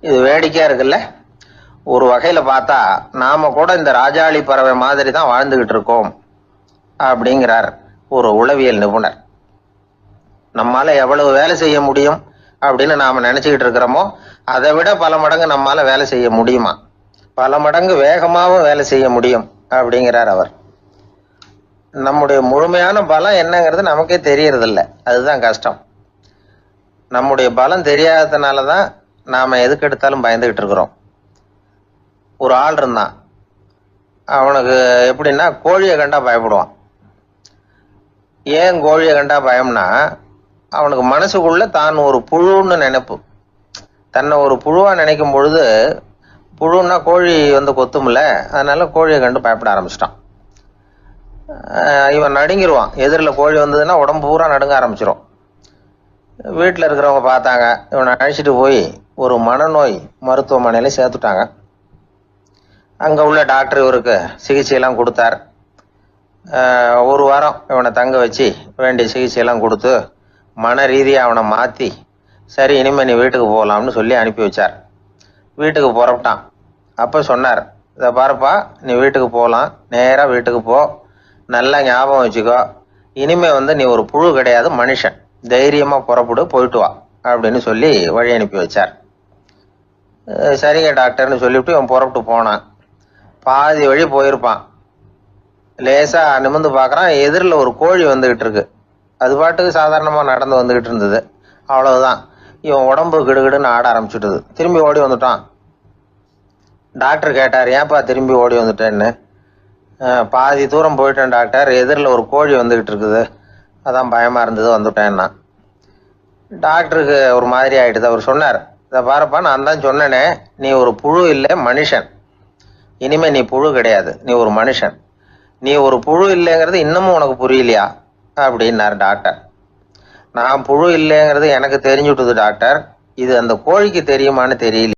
[SPEAKER 1] இது வேடிக்கையா இருக்குல்ல. ஒரு வகையில பார்த்தா நாம கூட இந்த ராஜாளி பறவை மாதிரி தான் வாழ்ந்துகிட்டு இருக்கோம் அப்படிங்கிறார் ஒரு உளவியல் நிபுணர். நம்மால எவ்வளவு வேலை செய்ய முடியும் அப்படின்னு நாம நினைச்சுக்கிட்டு இருக்கிறோமோ அதை விட பல மடங்கு நம்மால வேலை செய்ய முடியுமா, பல மடங்கு வேகமாகவும் வேலை செய்ய முடியும் அப்படிங்கிறார் அவர். நம்முடைய முழுமையான பலம் என்னங்கிறது நமக்கே தெரியறது இல்லை. அதுதான் கஷ்டம். நம்முடைய பலம் தெரியாததுனாலதான் நாம எதுக்கு எடுத்தாலும் பயந்துகிட்டு இருக்கிறோம். ஒரு ஆள் இருந்தான். அவனுக்கு எப்படின்னா கோழியை கண்டா பயப்படுவான். ஏன் கோழியை கண்டா பயம்னா, அவனுக்கு மனசுக்குள்ள தான் ஒரு புழுன்னு நினைப்பு. தன்னை ஒரு புழுவா நினைக்கும் பொழுது, புழுன்னா கோழி வந்து கொத்தும்ல, அதனால கோழியை கண்டு பயப்பட ஆரம்பிச்சிட்டான். இவன் நடுங்கிடுவான். எதிரில் கோழி வந்ததுன்னா உடம்பு பூரா நடுங்க ஆரம்பிச்சிடும். வீட்டில் இருக்கிறவங்க பார்த்தாங்க. இவனை அழைச்சிட்டு போய் ஒரு மனநோய் மருத்துவமனையில சேர்த்துட்டாங்க. அங்க உள்ள டாக்டர் இவருக்கு சிகிச்சையெல்லாம் கொடுத்தார். ஒரு வாரம் இவனை தங்க வச்சு வேண்டிய சிகிச்சையெல்லாம் கொடுத்து மன ரீதியாக அவனை மாற்றி, சரி இனிமே நீ வீட்டுக்கு போகலாம்னு சொல்லி அனுப்பி வச்சார். வீட்டுக்கு புறப்பட்டான். அப்போ சொன்னார், இதை பாருப்பா, நீ வீட்டுக்கு போகலாம், நேராக வீட்டுக்கு போ, நல்லா ஞாபகம் வச்சுக்கோ, இனிமே வந்து நீ ஒரு புழு கிடையாது, மனுஷன், தைரியமா புறப்படு, போயிட்டு வா அப்படின்னு சொல்லி வழி அனுப்பி வச்சார். சரிங்க டாக்டர்னு சொல்லிவிட்டு இவன் புறப்பட்டு போனான். பாதி வழி போயிருப்பான். லேசா நிமிர்ந்து பார்க்கறான், எதிரில் ஒரு கோழி வந்துகிட்டு இருக்கு. அது பாட்டுக்கு சாதாரணமா நடந்து வந்துகிட்டு இருந்தது. அவ்வளவுதான், இவன் உடம்பு கிடுகிடுன்னு ஆட ஆரம்பிச்சுட்டுது. திரும்பி ஓடி வந்துட்டான். டாக்டர் கேட்டார், ஏன்பா திரும்பி ஓடி வந்துட்டேன்னு. பாதி தூரம் போயிட்டேன் டாக்டர், எதிரில் ஒரு கோழி வந்துகிட்டு இருக்குது, அதான் பயமா இருந்தது, வந்துட்டேன்னா. டாக்டருக்கு ஒரு மாதிரி ஆயிடுது. அவர் சொன்னார், இதை பாருப்பா, நான் தான் சொன்னேனே, நீ ஒரு புழு இல்லை, மனுஷன். இனிமே நீ புழு கிடையாது, நீ ஒரு மனுஷன். நீ ஒரு புழு இல்லைங்கிறது இன்னமும் உனக்கு புரியலையா அப்படின்னாரு டாக்டர். நான் புழு இல்லைங்கிறது எனக்கு தெரிஞ்சுட்டுது டாக்டர், இது அந்த கோழிக்கு தெரியுமான்னு தெரியல.